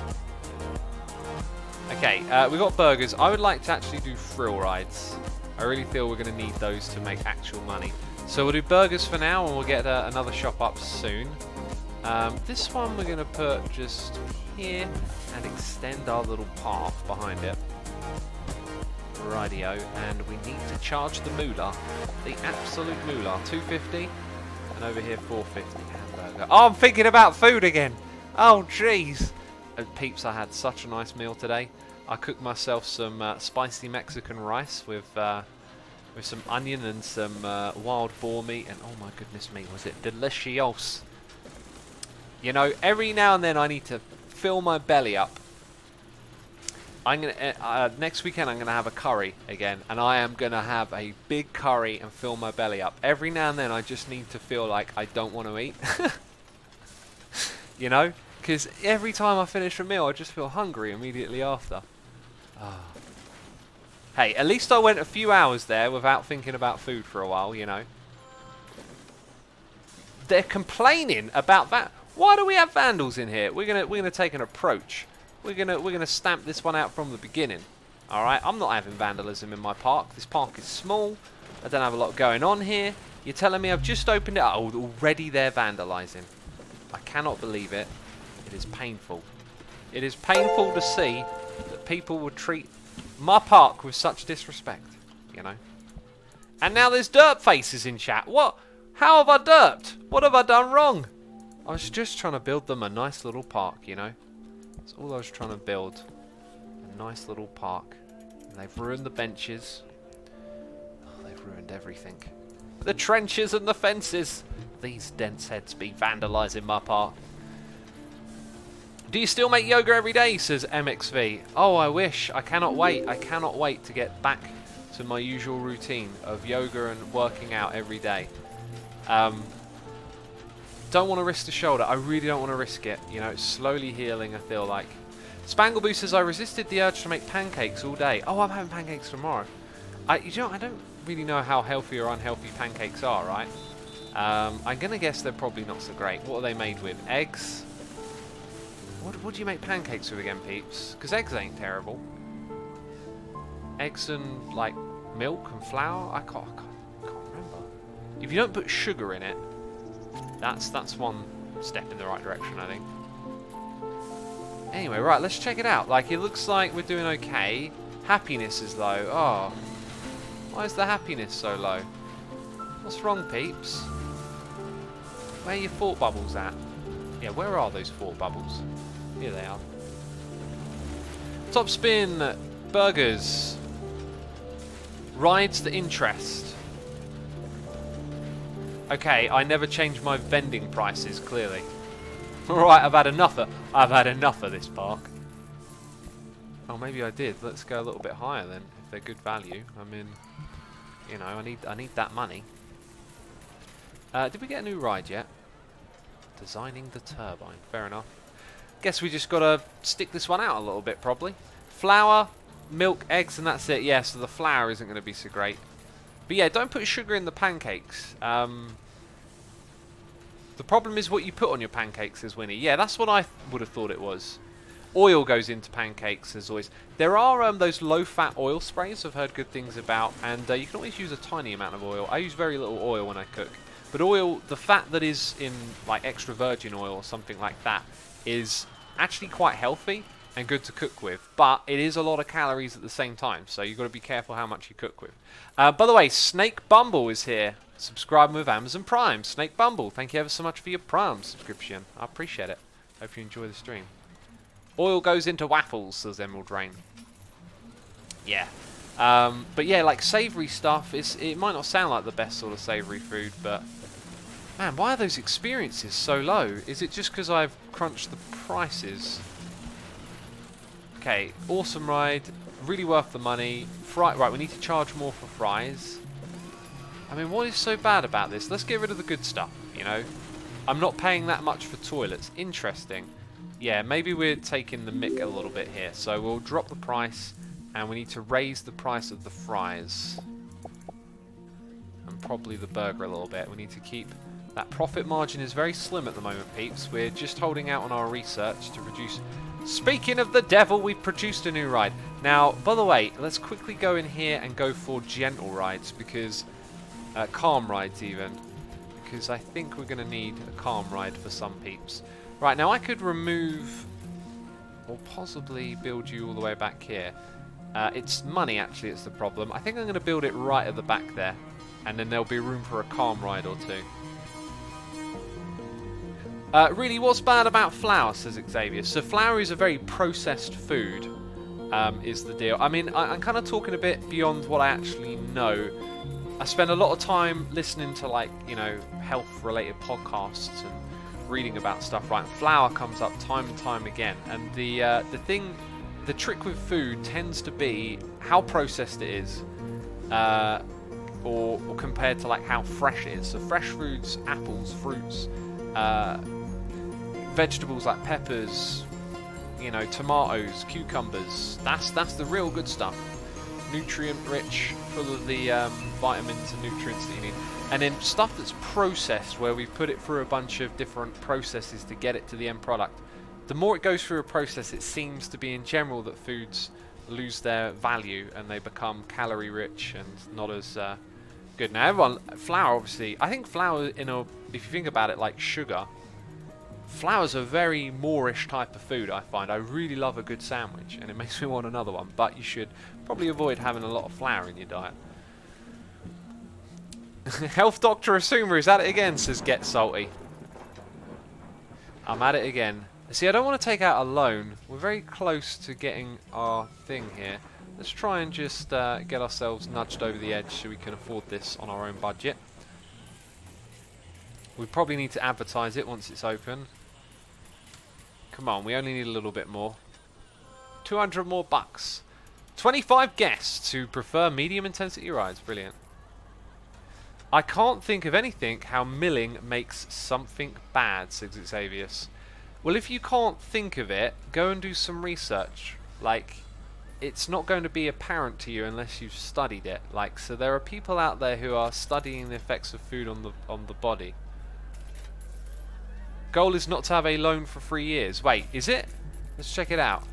Okay, we've got burgers. I would like to actually do thrill rides. I really feel we're going to need those to make actual money. So we'll do burgers for now, and we'll get another shop up soon. This one we're going to put just here and extend our little path behind it. Rightio, and we need to charge the moolah, the absolute moolah. 250, and over here 450 hamburger. Oh, I'm thinking about food again. Oh, jeez. Peeps, I had such a nice meal today. I cooked myself some spicy Mexican rice with some onion and some wild boar meat, and oh my goodness me, was it delicious. You know, every now and then I need to fill my belly up. I'm gonna next weekend I'm gonna have a curry again, and I am gonna have a big curry and fill my belly up. Every now and then I just need to feel like I don't want to eat. You know, because every time I finish a meal I just feel hungry immediately after. Oh. Hey, at least I went a few hours there without thinking about food for a while, you know. They're complaining about that. Why do we have vandals in here? We're gonna take an approach. We're gonna stamp this one out from the beginning. All right, I'm not having vandalism in my park. This park is small. I don't have a lot going on here. You're telling me I've just opened it up? Oh, already they're vandalising. I cannot believe it. It is painful. It is painful to see that people would treat my park with such disrespect. You know. And now there's derp faces in chat. What? How have I derped? What have I done wrong? I was just trying to build them a nice little park, you know. That's all I was trying to build. A nice little park. And they've ruined the benches. Oh, they've ruined everything. The trenches and the fences. These dense heads be vandalising my park. Do you still make yoga every day, says MXV. Oh, I wish. I cannot wait. I cannot wait to get back to my usual routine of yoga and working out every day. Don't want to risk the shoulder. I really don't want to risk it. You know, it's slowly healing, I feel like. Spangleboo says, I resisted the urge to make pancakes all day. Oh, I'm having pancakes tomorrow. You know, I don't really know how healthy or unhealthy pancakes are, right? I'm going to guess they're probably not so great. What are they made with? Eggs? What do you make pancakes with again, peeps? Because eggs ain't terrible. Eggs and, like, milk and flour? I can't remember. If you don't put sugar in it, that's one step in the right direction, I think. Anyway, right, let's check it out. Like, it looks like we're doing okay. Happiness is low. Oh. Why is the happiness so low? What's wrong, peeps? Where are your thought bubbles at? Yeah, where are those thought bubbles? Here they are. Top spin. Burgers. Rides the interest. Okay, I never change my vending prices, clearly. Alright, I've had enough of this park. Oh, maybe I did. Let's go a little bit higher then, if they're good value. I mean, you know, I need that money. Did we get a new ride yet? Designing the turbine. Fair enough. Guess we just gotta stick this one out a little bit, probably. Flour, milk, eggs, and that's it. Yeah, so the flour isn't going to be so great. But yeah, don't put sugar in the pancakes. The problem is what you put on your pancakes, says Winnie. Yeah, that's what I would have thought it was. Oil goes into pancakes, as always. There are those low-fat oil sprays I've heard good things about, and you can always use a tiny amount of oil. I use very little oil when I cook. But oil, the fat that is in like extra virgin oil or something like that, is actually quite healthy and good to cook with, but it is a lot of calories at the same time, so you've got to be careful how much you cook with. By the way, Snake Bumble is here, subscribing with Amazon Prime. Snake Bumble, thank you ever so much for your Prime subscription. I appreciate it. Hope you enjoy the stream. Oil goes into waffles, says Emerald Rain. Yeah. But yeah, like savoury stuff, it might not sound like the best sort of savoury food, but man, why are those experiences so low? Is it just because I've crunched the prices? Okay, awesome ride, really worth the money. Right, we need to charge more for fries. I mean, what is so bad about this? Let's get rid of the good stuff, you know. I'm not paying that much for toilets. Interesting. Yeah, maybe we're taking the mick a little bit here. So we'll drop the price, and we need to raise the price of the fries. And probably the burger a little bit. We need to keep... That profit margin is very slim at the moment, peeps. We're just holding out on our research to reduce... Speaking of the devil, we've produced a new ride. Now, by the way, let's quickly go in here and go for gentle rides, because... calm rides, even. Because I think we're going to need a calm ride for some peeps. Right, now I could remove... Or possibly build you all the way back here. It's money, actually, it's the problem. I think I'm going to build it right at the back there. And then there'll be room for a calm ride or two. Really, what's bad about flour, says Xavier? So flour is a very processed food, is the deal. I mean, I'm kind of talking a bit beyond what I actually know. I spend a lot of time listening to, like, you know, health-related podcasts and reading about stuff, right? And flour comes up time and time again. And the trick with food tends to be how processed it is, or compared to, like, how fresh it is. So fresh foods, apples, fruits, vegetables like peppers, you know, tomatoes, cucumbers. That's the real good stuff. Nutrient rich, full of the vitamins and nutrients that you need. And then stuff that's processed, where we put it through a bunch of different processes to get it to the end product. The more it goes through a process, it seems to be in general that foods lose their value and they become calorie rich and not as good. Now everyone, flour obviously, I think flour, if you think about it like sugar, flour's a very Moorish type of food, I find. I really love a good sandwich, and it makes me want another one, but you should probably avoid having a lot of flour in your diet. Health Doctor Asuma is at it again, says Get Salty. I'm at it again. See, I don't want to take out a loan. We're very close to getting our thing here. Let's try and just get ourselves nudged over the edge so we can afford this on our own budget. We probably need to advertise it once it's open. Come on, we only need a little bit more. 200 more bucks. 25 guests who prefer medium intensity rides. Brilliant. I can't think of anything how milling makes something bad, says Xavius. Well, if you can't think of it, go and do some research. Like, it's not going to be apparent to you unless you've studied it. Like, so there are people out there who are studying the effects of food on the body. Goal is not to have a loan for 3 years. Wait, is it? Let's check it out.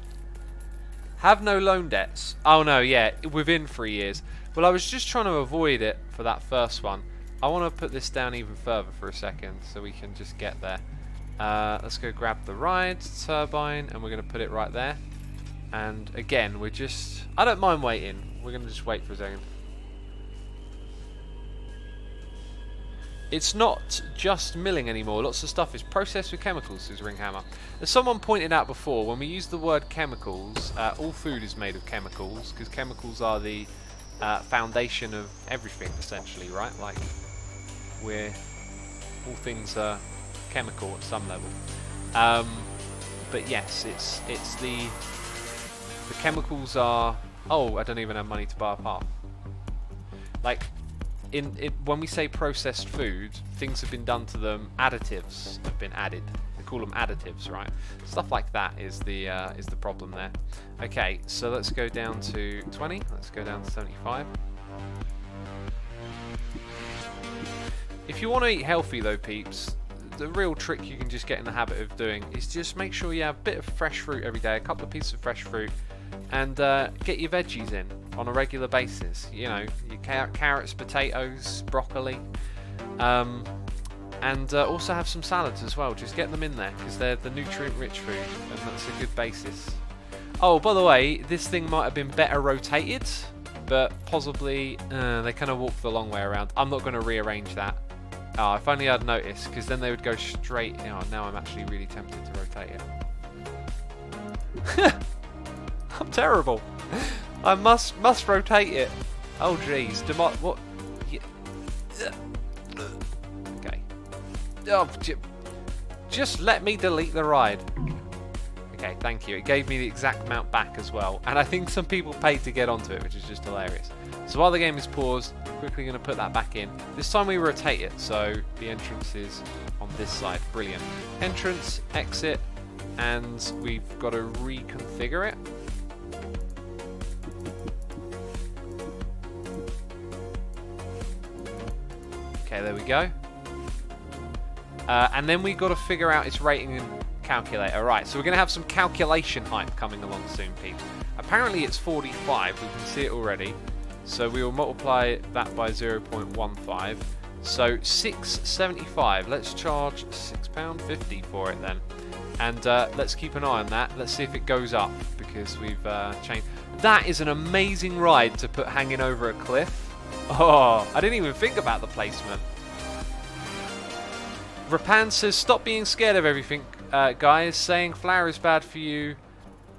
Have no loan debts. Oh no, yeah, within 3 years. Well, I was just trying to avoid it for that first one. I want to put this down even further for a second so we can just get there. Let's go grab the ride turbine, and we're going to put it right there. And again, we're just... I don't mind waiting. We're going to just wait for a second. It's not just milling anymore. Lots of stuff is processed with chemicals, says Ringhammer. As someone pointed out before, when we use the word chemicals, all food is made of chemicals, because chemicals are the foundation of everything, essentially, right? Like, all things are chemical at some level. But yes, it's the chemicals are... Oh, I don't even have money to buy a path. Like... when we say processed food, things have been done to them. Additives have been added. They call them additives, right? Stuff like that is the problem there. Okay, so let's go down to 20. Let's go down to 75. If you want to eat healthy, though, peeps, the real trick you can just get in the habit of doing is just make sure you have a bit of fresh fruit every day, a couple of pieces of fresh fruit, and get your veggies in on a regular basis. You know, your carrots, potatoes, broccoli. And also have some salads as well. Just get them in there because they're the nutrient-rich food, and that's a good basis. Oh, by the way, this thing might have been better rotated, but possibly they kind of walked the long way around. I'm not going to rearrange that. Oh, if only I'd noticed, because then they would go straight. Oh, now I'm actually really tempted to rotate it. I'm terrible. I must rotate it. Oh, jeez. What? Yeah. Okay. Oh, just let me delete the ride. Okay, thank you. It gave me the exact amount back as well. And I think some people paid to get onto it, which is just hilarious. So while the game is paused, quickly going to put that back in. This time we rotate it, so the entrance is on this side. Brilliant. Entrance, exit, and we've got to reconfigure it. Okay, there we go. And then we've got to figure out its rating and calculator. Right, so we're going to have some calculation hype coming along soon, peeps. Apparently it's 45, we can see it already. So we will multiply that by 0.15. So 6.75. Let's charge £6.50 for it then. And let's keep an eye on that. Let's see if it goes up, because we've changed. That is an amazing ride to put hanging over a cliff. Oh, I didn't even think about the placement. Rapan says, stop being scared of everything, guys. Saying flour is bad for you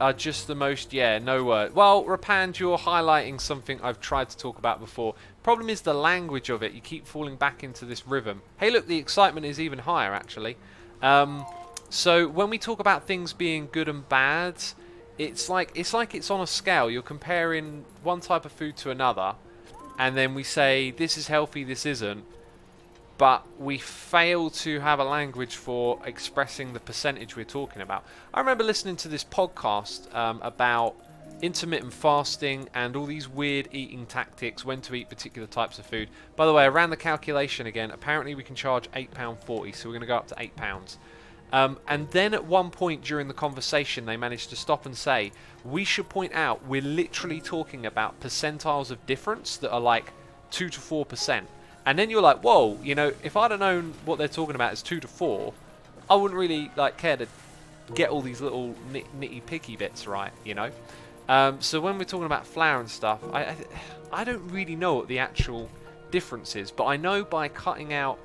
are just the most, yeah, no word. Well, Rapand, you're highlighting something I've tried to talk about before. Problem is the language of it. You keep falling back into this rhythm. Hey, look, the excitement is even higher, actually. So when we talk about things being good and bad, it's like it's on a scale. You're comparing one type of food to another, and then we say, this is healthy, this isn't. But we fail to have a language for expressing the percentage we're talking about. I remember listening to this podcast about intermittent fasting and all these weird eating tactics, when to eat particular types of food. By the way, I ran the calculation again. Apparently we can charge £8.40, so we're going to go up to £8. And then at one point during the conversation, they managed to stop and say, we should point out we're literally talking about percentiles of difference that are like 2 to 4%. And then you're like, whoa, you know, if I'd have known what they're talking about is 2 to 4, I wouldn't really like care to get all these little nitty-picky bits right, you know. So when we're talking about flour and stuff, I don't really know what the actual difference is, but I know by cutting out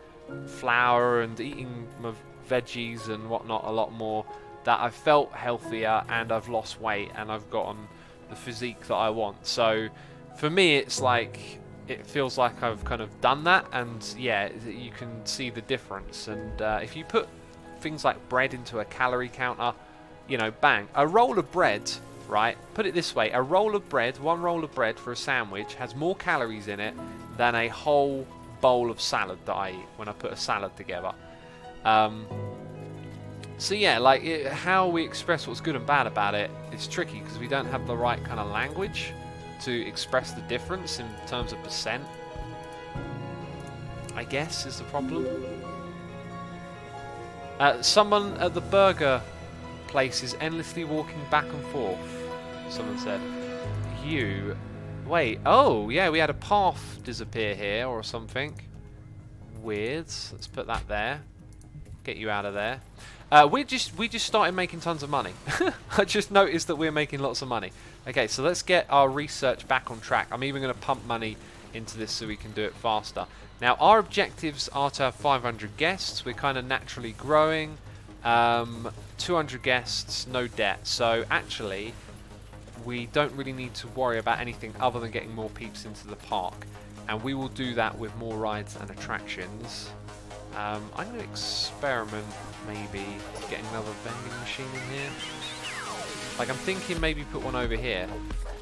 flour and eating my veggies and whatnot a lot more, that I've felt healthier and I've lost weight and I've gotten the physique that I want. So for me, it's like, it feels like I've kind of done that, and yeah, you can see the difference. And if you put things like bread into a calorie counter, you know, bang, a roll of bread, right, put it this way, a roll of bread, one roll of bread for a sandwich has more calories in it than a whole bowl of salad that I eat when I put a salad together. So yeah, like how we express what's good and bad about it is tricky, because we don't have the right kind of language to express the difference in terms of percent, I guess, is the problem. Someone at the burger place is endlessly walking back and forth, someone said. Wait, oh yeah, we had a path disappear here or something. Weird. Let's put that there. Get you out of there. We just started making tons of money. I just noticed that we're making lots of money. Okay, so let's get our research back on track. I'm even going to pump money into this so we can do it faster. Now, our objectives are to have 500 guests. We're kind of naturally growing. 200 guests, no debt. So actually, we don't really need to worry about anything other than getting more peeps into the park. And we will do that with more rides and attractions. I'm going to experiment maybe getting another vending machine in here. Like, I'm thinking maybe put one over here.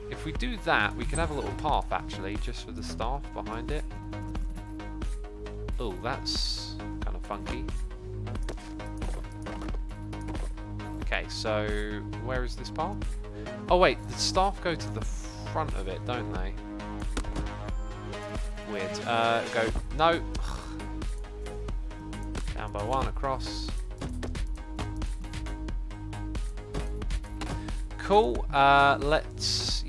If we do that, we could have a little path actually, just for the staff behind it. Oh, that's kind of funky. Okay, so where is this path? Oh wait, the staff go to the front of it, don't they? Weird. Go. No. Down by one, across. Cool. Let's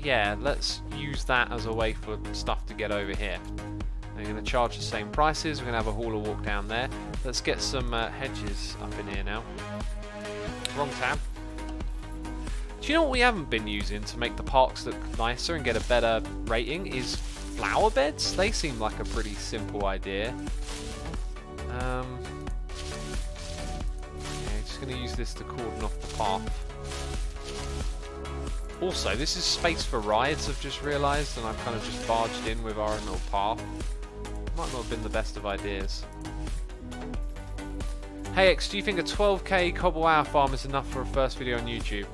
use that as a way for stuff to get over here. They're going to charge the same prices. We're going to have a hauler walk down there. Let's get some hedges up in here now. Wrong tab. Do you know what we haven't been using to make the parks look nicer and get a better rating is flower beds? They seem like a pretty simple idea. Okay, just going to use this to cordon off the path. Also, this is space for rides, I've just realised, and I've kind of just barged in with our own little path. Might not have been the best of ideas. Hey X, do you think a 12k cobble hour farm is enough for a first video on YouTube?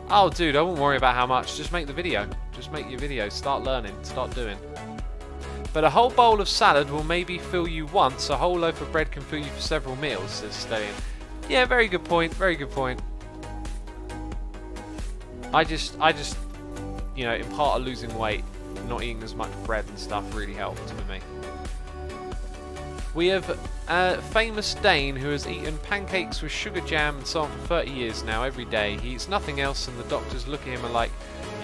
Oh dude, I won't worry about how much, just make the video. Just make your video, start learning, start doing. But a whole bowl of salad will maybe fill you once, a whole loaf of bread can fill you for several meals, says Stallion. Yeah, very good point, very good point. I just, you know, in part of losing weight, not eating as much bread and stuff really helped with me. We have a famous Dane who has eaten pancakes with sugar jam and so on for 30 years now, every day. He eats nothing else and the doctors look at him and are like,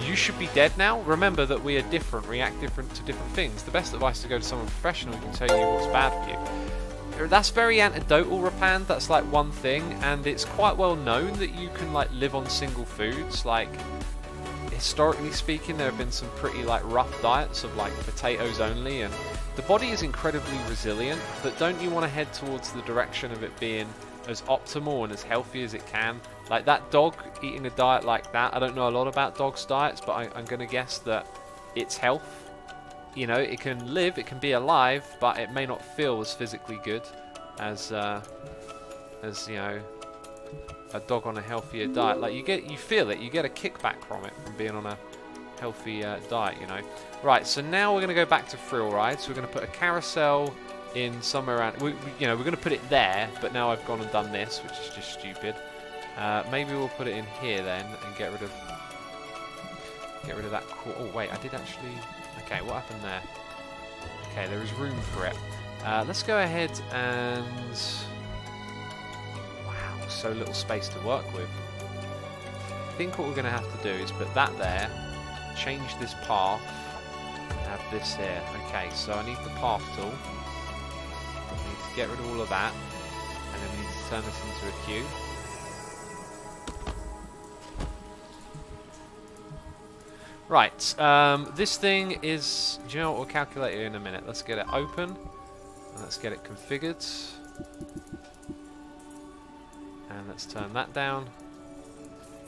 you should be dead now? Remember that we are different, react different to different things. The best advice is to go to someone professional who can tell you what's bad for you. That's very anecdotal, Rapand. That's like one thing, and it's quite well known that you can like live on single foods. Like, historically speaking, there have been some pretty like rough diets of like potatoes only, and the body is incredibly resilient, but don't you want to head towards the direction of it being as optimal and as healthy as it can? Like that dog eating a diet like that, I don't know a lot about dogs' diets, but I'm going to guess that its health, you know, it can live, it can be alive, but it may not feel as physically good as you know, a dog on a healthier diet. Like you feel it, you get a kickback from it, from being on a healthy diet, you know. Right, so now we're going to go back to thrill rides. We're going to put a carousel in somewhere around, you know, we're going to put it there, but now I've gone and done this, which is just stupid. Maybe we'll put it in here then and get rid of that. Oh wait, I did actually. Okay, what happened there? Okay, there is room for it. Let's go ahead and. Wow, so little space to work with. I think what we're going to have to do is put that there, change this path, and have this here. Okay, so I need the path tool. I need to get rid of all of that, and then we need to turn this into a queue. Right, this thing is, do you know what, we'll calculate it in a minute. Let's get it open, and let's get it configured. And let's turn that down.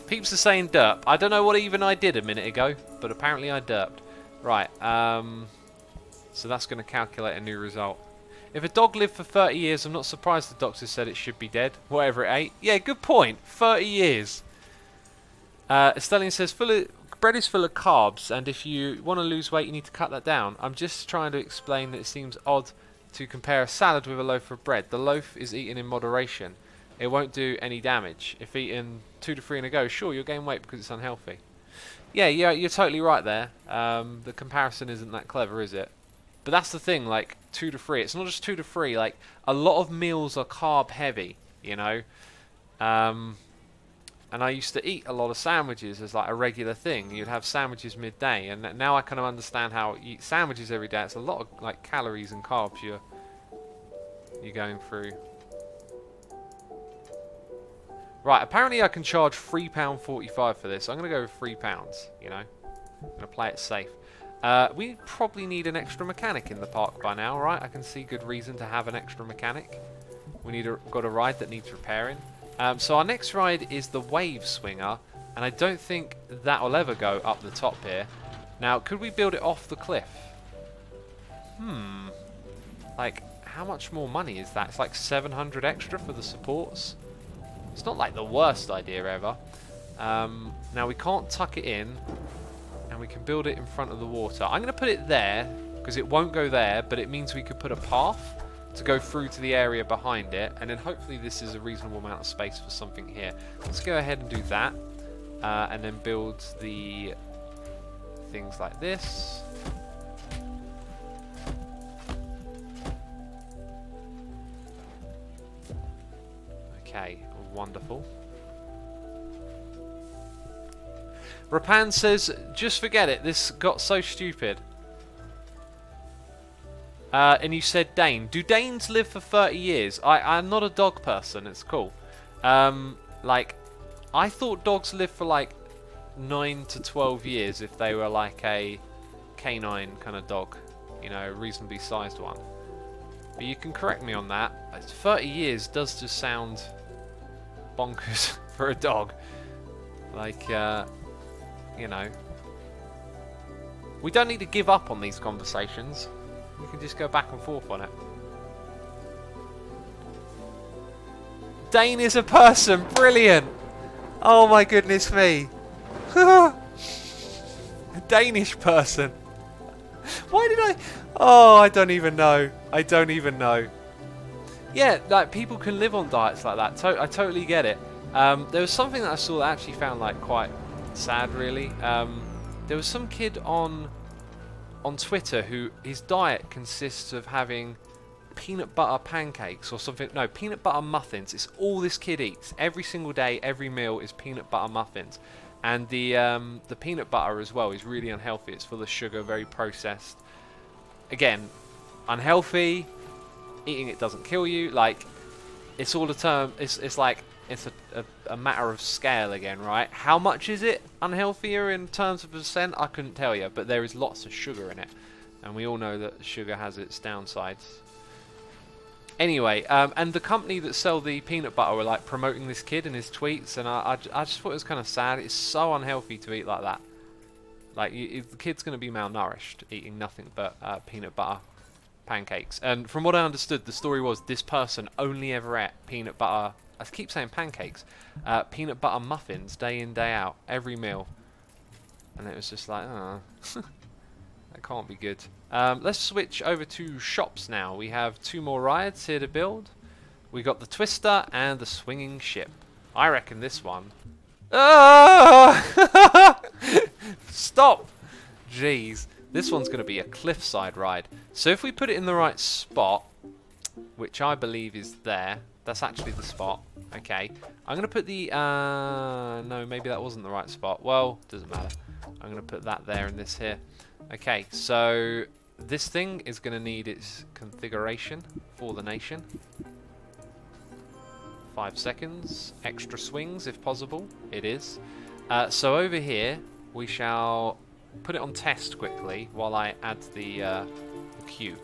Peeps are saying derp. I don't know what even I did a minute ago, but apparently I derped. Right, so that's going to calculate a new result. If a dog lived for 30 years, I'm not surprised the doctor said it should be dead, whatever it ate. Yeah, good point, 30 years. Stellian says, bread is full of carbs, and if you want to lose weight, you need to cut that down. I'm just trying to explain that it seems odd to compare a salad with a loaf of bread. The loaf is eaten in moderation. It won't do any damage. If eaten 2 to 3 in a go, sure, you'll gain weight because it's unhealthy. Yeah, you're totally right there. The comparison isn't that clever, is it? But that's the thing, like 2 to 3. It's not just 2 to 3. Like a lot of meals are carb heavy, you know. And I used to eat a lot of sandwiches as like a regular thing. You'd have sandwiches midday, and now I kind of understand how you eat sandwiches every day. It's a lot of like calories and carbs you're going through. Right, apparently I can charge £3.45 for this. I'm going to go with £3, you know. I'm going to play it safe. We probably need an extra mechanic in the park by now, right? I can see good reason to have an extra mechanic. Got a ride that needs repairing. So our next ride is the Wave Swinger, and I don't think that will ever go up the top here. Now, could we build it off the cliff? Like, how much more money is that? It's like 700 extra for the supports. It's not like the worst idea ever. Now, we can't tuck it in, and we can build it in front of the water. I'm going to put it there, because it won't go there, but it means we could put a path to go through to the area behind it, and then hopefully this is a reasonable amount of space for something here. Let's go ahead and do that, and then build the things like this. Okay, wonderful. Rapan says, just forget it, this got so stupid. And you said Dane. Do Danes live for 30 years? I'm not a dog person. It's cool. Like, I thought dogs lived for like 9 to 12 years if they were like a canine kind of dog. You know, a reasonably sized one. But you can correct me on that. 30 years does just sound bonkers for a dog. Like, you know. We don't need to give up on these conversations. We can just go back and forth on it. Dane is a person. Brilliant. Oh my goodness me. A Danish person. Why did I... Oh, I don't even know. I don't even know. Yeah, like, people can live on diets like that. I totally get it. There was something that I saw that I actually found like quite sad, really. There was some kid on Twitter who his diet consists of having peanut butter pancakes or something. No, peanut butter muffins. It's all this kid eats every single day. Every meal is peanut butter muffins, and the peanut butter as well is really unhealthy. It's full of sugar, very processed. Again, unhealthy. Eating it doesn't kill you. Like, it's all a term. It's like it's a matter of scale again, right? How much is it unhealthier in terms of percent? I couldn't tell you, but there is lots of sugar in it, and we all know that sugar has its downsides. Anyway, and the company that sell the peanut butter were like promoting this kid in his tweets, and I just thought it was kind of sad. It's so unhealthy to eat like that. Like, the kid's going to be malnourished eating nothing but peanut butter pancakes. And from what I understood, the story was this person only ever ate peanut butter. I keep saying pancakes. Peanut butter muffins day in, day out, every meal. And it was just like, oh, that can't be good. Let's switch over to shops now. We have 2 more rides here to build. We got the Twister and the Swinging Ship. I reckon this one... Ah! Stop! Jeez. This one's going to be a cliffside ride. So if we put it in the right spot, which I believe is there, that's actually the spot. Okay. I'm going to put the... no, maybe that wasn't the right spot. Well, doesn't matter. I'm going to put that there and this here. Okay, so this thing is going to need its configuration for the nation. 5 seconds. Extra swings if possible. It is. So over here, we shall... put it on test quickly while I add the queue.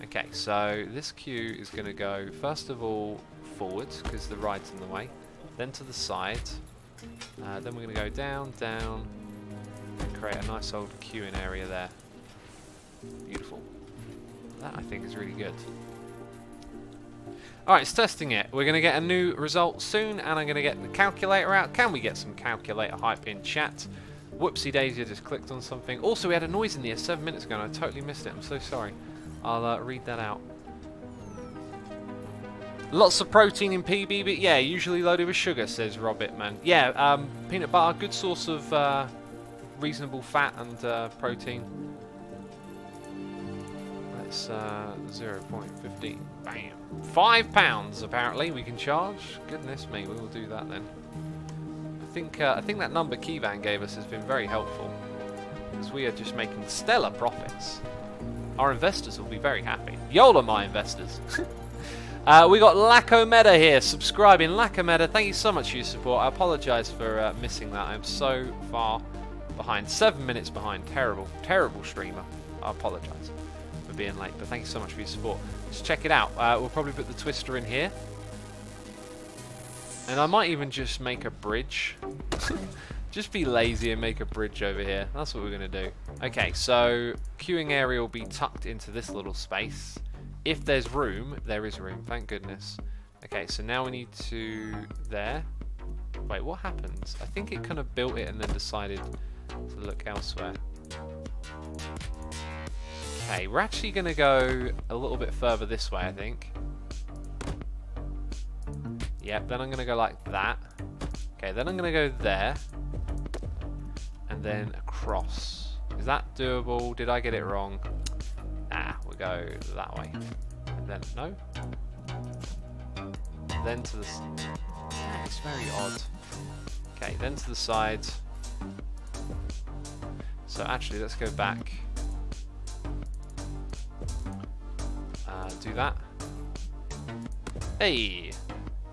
Okay, so this queue is going to go first of all forward because the ride's in the way, then to the side, then we're going to go down, down, and create a nice old queuing area there. Beautiful. That I think is really good. Alright, it's testing it. We're going to get a new result soon, and I'm going to get the calculator out. Can we get some calculator hype in chat? Whoopsie daisy, I just clicked on something. Also, we had a noise in the air 7 minutes ago and I totally missed it. I'm so sorry. I'll read that out. Lots of protein in PB, but yeah, usually loaded with sugar, says Robert, man. Yeah, peanut butter, good source of reasonable fat and protein. That's 0.15. Bam. £5 apparently we can charge. Goodness me, we will do that then. I think that number Keyvan gave us has been very helpful, because we are just making stellar profits. Our investors will be very happy. YOLA, my investors. We got Lacometa here, subscribing. Lacometa, thank you so much for your support. I apologise for missing that. I'm so far behind. 7 minutes behind. Terrible, terrible streamer. I apologise for being late, but thank you so much for your support. Let's check it out. We'll probably put the Twister in here. And I might even just make a bridge. Just be lazy and make a bridge over here. That's what we're going to do. Okay, so queuing area will be tucked into this little space. If there's room, there is room, thank goodness. Okay, so now we need to... there. Wait, what happens? I think it kind of built it and then decided to look elsewhere. Okay, we're actually going to go a little bit further this way, I think. Yep, then I'm going to go like that. Okay, then I'm going to go there. And then across. Is that doable? Did I get it wrong? Ah, we'll go that way. And then, no. Then to the... It's very odd. Okay, then to the side. So actually, let's go back. do that. Hey!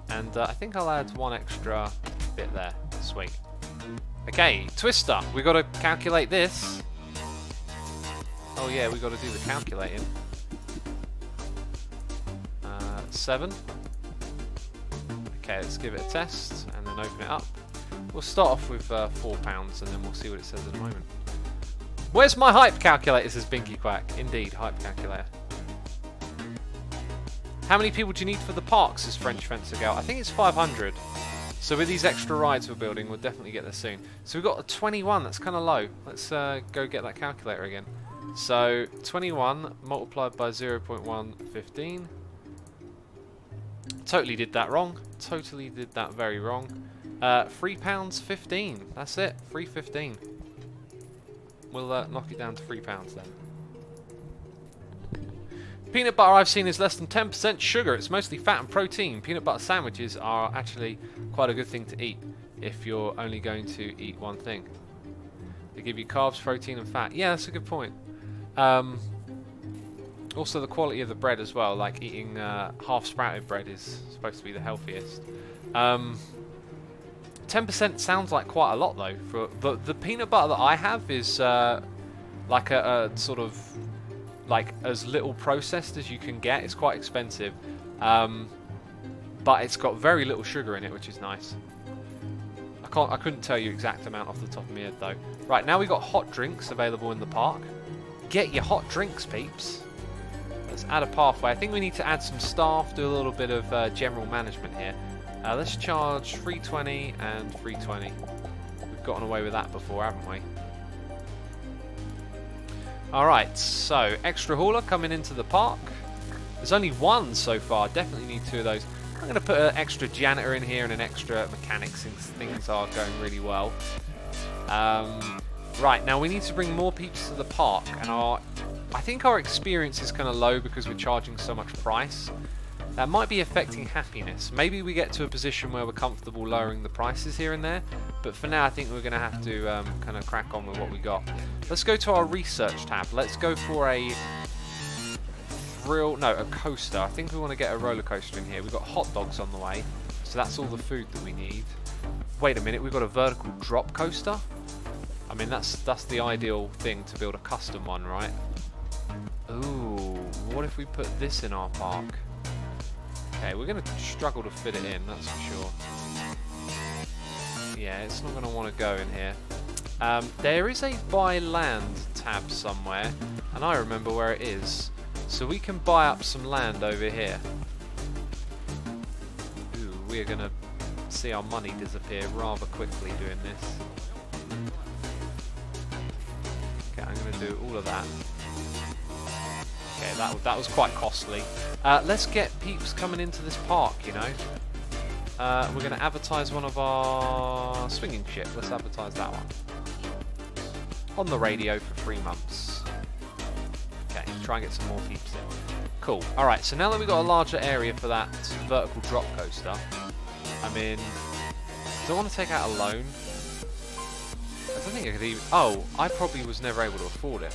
And I think I'll add one extra bit there. Sweet. Okay, Twister. We got to calculate this. Oh yeah, we got to do the calculating. 7. Okay, let's give it a test and then open it up. We'll start off with £4 and then we'll see what it says in a moment. Where's my hype calculator, says Binky Quack. Indeed, hype calculator. How many people do you need for the park, says French Fencer Girl? I think it's 500. So with these extra rides we're building, we'll definitely get there soon. So we've got a 21, that's kind of low. Let's go get that calculator again. So 21 multiplied by 0.115. Totally did that wrong. Totally did that very wrong. £3.15. That's it. £3.15. We'll knock it down to £3 then. Peanut butter I've seen is less than 10% sugar. It's mostly fat and protein. Peanut butter sandwiches are actually quite a good thing to eat if you're only going to eat one thing. They give you carbs, protein and fat. Yeah, that's a good point. Also the quality of the bread as well, like eating half sprouted bread is supposed to be the healthiest. 10% sounds like quite a lot though. For the peanut butter that I have is like a sort of like as little processed as you can get. It's quite expensive, but it's got very little sugar in it, which is nice. I couldn't tell you exact amount off the top of my head though. Right, now we've got hot drinks available in the park. Get your hot drinks, peeps. Let's add a pathway. I think we need to add some staff, do a little bit of general management here. Let's charge 320 and 320. We've gotten away with that before, haven't we? Alright, so extra hauler coming into the park. There's only one so far, definitely need 2 of those. I'm going to put an extra janitor in here and an extra mechanic since things are going really well. Right, now we need to bring more peeps to the park, and I think our experience is kind of low because we're charging so much price. That might be affecting happiness. Maybe we get to a position where we're comfortable lowering the prices here and there, but for now I think we're going to have to kind of crack on with what we got. Let's go to our research tab. Let's go for a coaster. I think we want to get a roller coaster in here. We've got hot dogs on the way, so that's all the food that we need. Wait a minute, we've got a vertical drop coaster? I mean, that's the ideal thing to build a custom one, right? Ooh, what if we put this in our park? Okay, we're going to struggle to fit it in, that's for sure. Yeah, it's not going to want to go in here. There is a buy land tab somewhere, and I remember where it is. So we can buy up some land over here. Ooh, we're going to see our money disappear rather quickly doing this. Okay, I'm going to do all of that. Okay, that was quite costly. Let's get peeps coming into this park, you know. We're going to advertise one of our swinging ship. Let's advertise that one. On the radio for 3 months. Okay, try and get some more peeps in. Cool. Alright, so now that we've got a larger area for that vertical drop coaster, I mean, do I want to take out a loan? I don't think I could even... Oh, I probably was never able to afford it.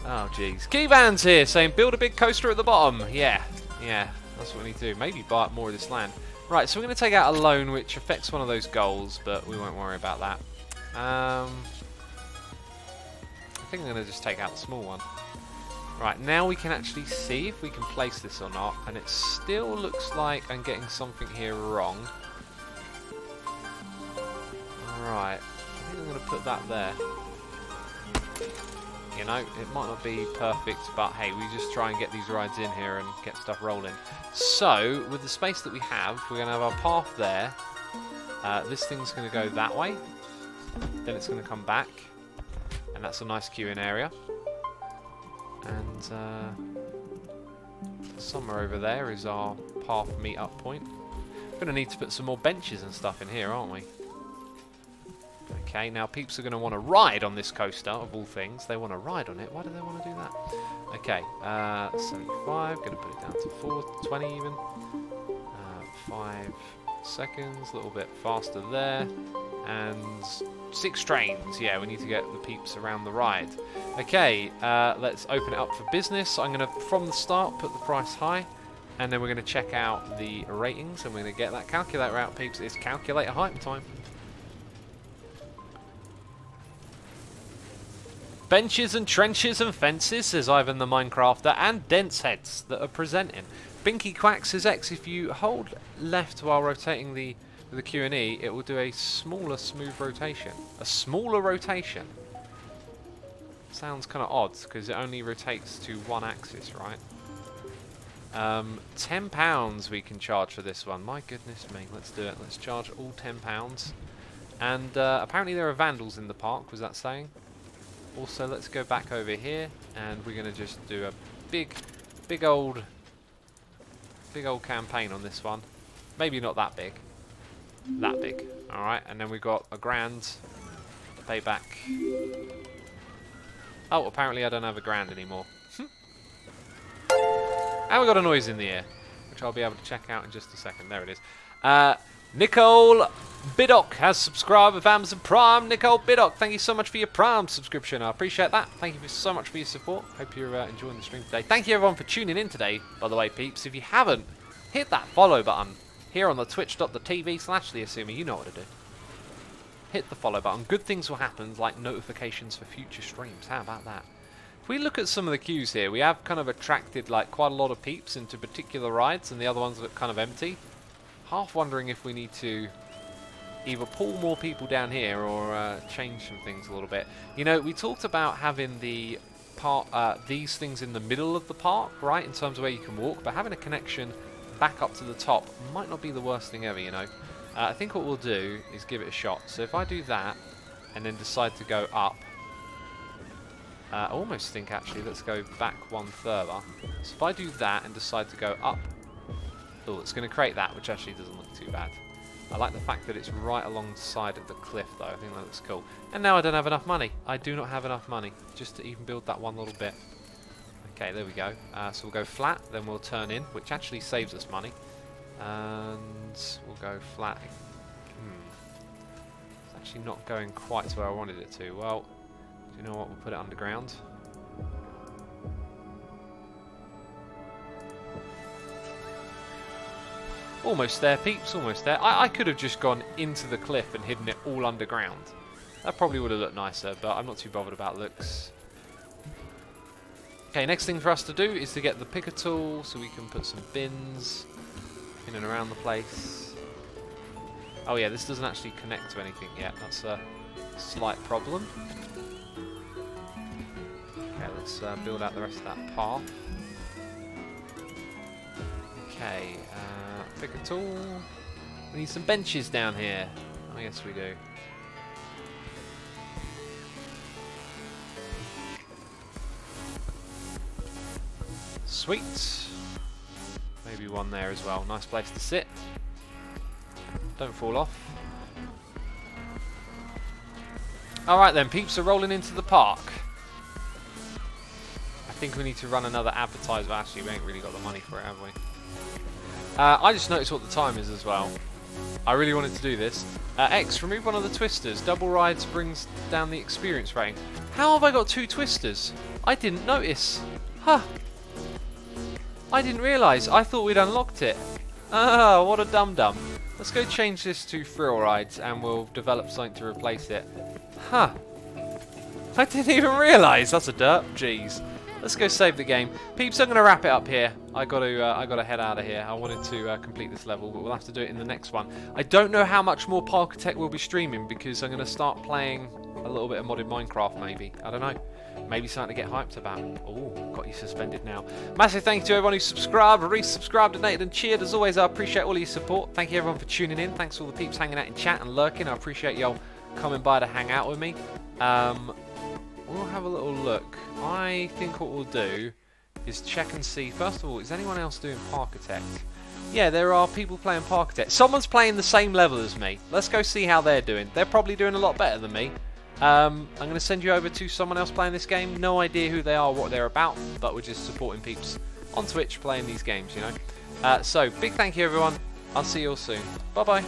Oh, jeez. Keyvan's here saying, build a big coaster at the bottom. Yeah, that's what we need to do. Maybe buy up more of this land. Right, so we're going to take out a loan, which affects one of those goals, but we won't worry about that. I think I'm going to just take out the small one. Right, now we can actually see if we can place this or not, and it still looks like I'm getting something here wrong. Right, I think I'm going to put that there. You know, it might not be perfect, but hey, we just try and get these rides in here and get stuff rolling. So, with the space that we have, we're going to have our path there. This thing's going to go that way. Then it's going to come back. And that's a nice queuing area. And somewhere over there is our path meet-up point. We're going to need to put some more benches and stuff in here, aren't we? Okay, now peeps are going to want to ride on this coaster, of all things. They want to ride on it. Why do they want to do that? Okay, 75. Going to put it down to 420 even. 5 seconds. A little bit faster there. And 6 trains. Yeah, we need to get the peeps around the ride. Okay, let's open it up for business. I'm going to, from the start, put the price high. And then we're going to check out the ratings. And we're going to get that calculator out, peeps. It's calculator hype time. Benches and trenches and fences, says Ivan the Minecrafter, and dense heads that are presenting. Binky Quack says X, if you hold left while rotating the Q&E, it will do a smaller smooth rotation. A smaller rotation? Sounds kind of odd, because it only rotates to one axis, right? £10 we can charge for this one. My goodness me, let's do it. Let's charge all £10. And apparently there are vandals in the park, was that saying? Also, let's go back over here, and we're going to just do a big old campaign on this one. Maybe not that big. That big. Alright, and then we've got a grand payback. Oh, apparently I don't have a grand anymore. And we got a noise in the air, which I'll be able to check out in just a second. There it is. Nicole Biddock has subscribed with Amazon Prime. Nicole Biddock, thank you so much for your Prime subscription. I appreciate that. Thank you so much for your support. Hope you're enjoying the stream today. Thank you everyone for tuning in today, by the way, peeps. If you haven't, hit that follow button here on the twitch.tv/theassuming. You know what to do. Hit the follow button. Good things will happen, like notifications for future streams. How about that? If we look at some of the queues here, we have kind of attracted like quite a lot of peeps into particular rides, and the other ones look kind of empty. Half wondering if we need to either pull more people down here or change some things a little bit. You know, we talked about having the these things in the middle of the park, right, in terms of where you can walk, but having a connection back up to the top might not be the worst thing ever, you know. I think what we'll do is give it a shot. So if I do that and then decide to go up, I almost think actually let's go back one further. So if I do that and decide to go up, oh, it's going to create that, which actually doesn't look too bad. I like the fact that it's right alongside of the cliff though. I think that looks cool. And now I don't have enough money. I do not have enough money just to even build that one little bit. Okay, there we go. So we'll go flat, then we'll turn in, which actually saves us money. And we'll go flat. It's actually not going quite to where I wanted it to. Well, do you know what? We'll put it underground. Almost there, peeps, almost there. I could have just gone into the cliff and hidden it all underground. That probably would have looked nicer, but I'm not too bothered about looks. Okay, next thing for us to do is to get the picker tool so we can put some bins in and around the place. Oh yeah, this doesn't actually connect to anything yet. That's a slight problem. Okay, let's build out the rest of that path. Okay, pick a tool. We need some benches down here. Oh yes we do. Sweet. Maybe one there as well. Nice place to sit. Don't fall off. Alright then, peeps are rolling into the park. I think we need to run another advertisement. Actually, we ain't really got the money for it, have we? I just noticed what the time is as well. I really wanted to do this. X, remove one of the twisters. Double rides brings down the experience rating. How have I got 2 twisters? I didn't notice. Huh. I didn't realise. I thought we'd unlocked it. Ah, what a dum-dum. Let's go change this to thrill rides and we'll develop something to replace it. Huh. I didn't even realise. That's a derp. Jeez. Let's go save the game. Peeps, I'm going to wrap it up here. I got to head out of here. I wanted to complete this level, but we'll have to do it in the next one. I don't know how much more Parkitect will be streaming because I'm going to start playing a little bit of modded Minecraft maybe. I don't know. Maybe something to get hyped about. Oh, got you suspended now. Massive thank you to everyone who subscribed, resubscribed, donated and cheered. As always, I appreciate all of your support. Thank you everyone for tuning in. Thanks to all the peeps hanging out in chat and lurking. I appreciate y'all coming by to hang out with me. We'll have a little look. I think what we'll do is check and see. First of all, is anyone else doing Parkitect? Yeah, there are people playing Parkitect. Someone's playing the same level as me. Let's go see how they're doing. They're probably doing a lot better than me. I'm going to send you over to someone else playing this game. No idea who they are or what they're about, but we're just supporting peeps on Twitch playing these games, you know. So, big thank you everyone. I'll see you all soon. Bye-bye.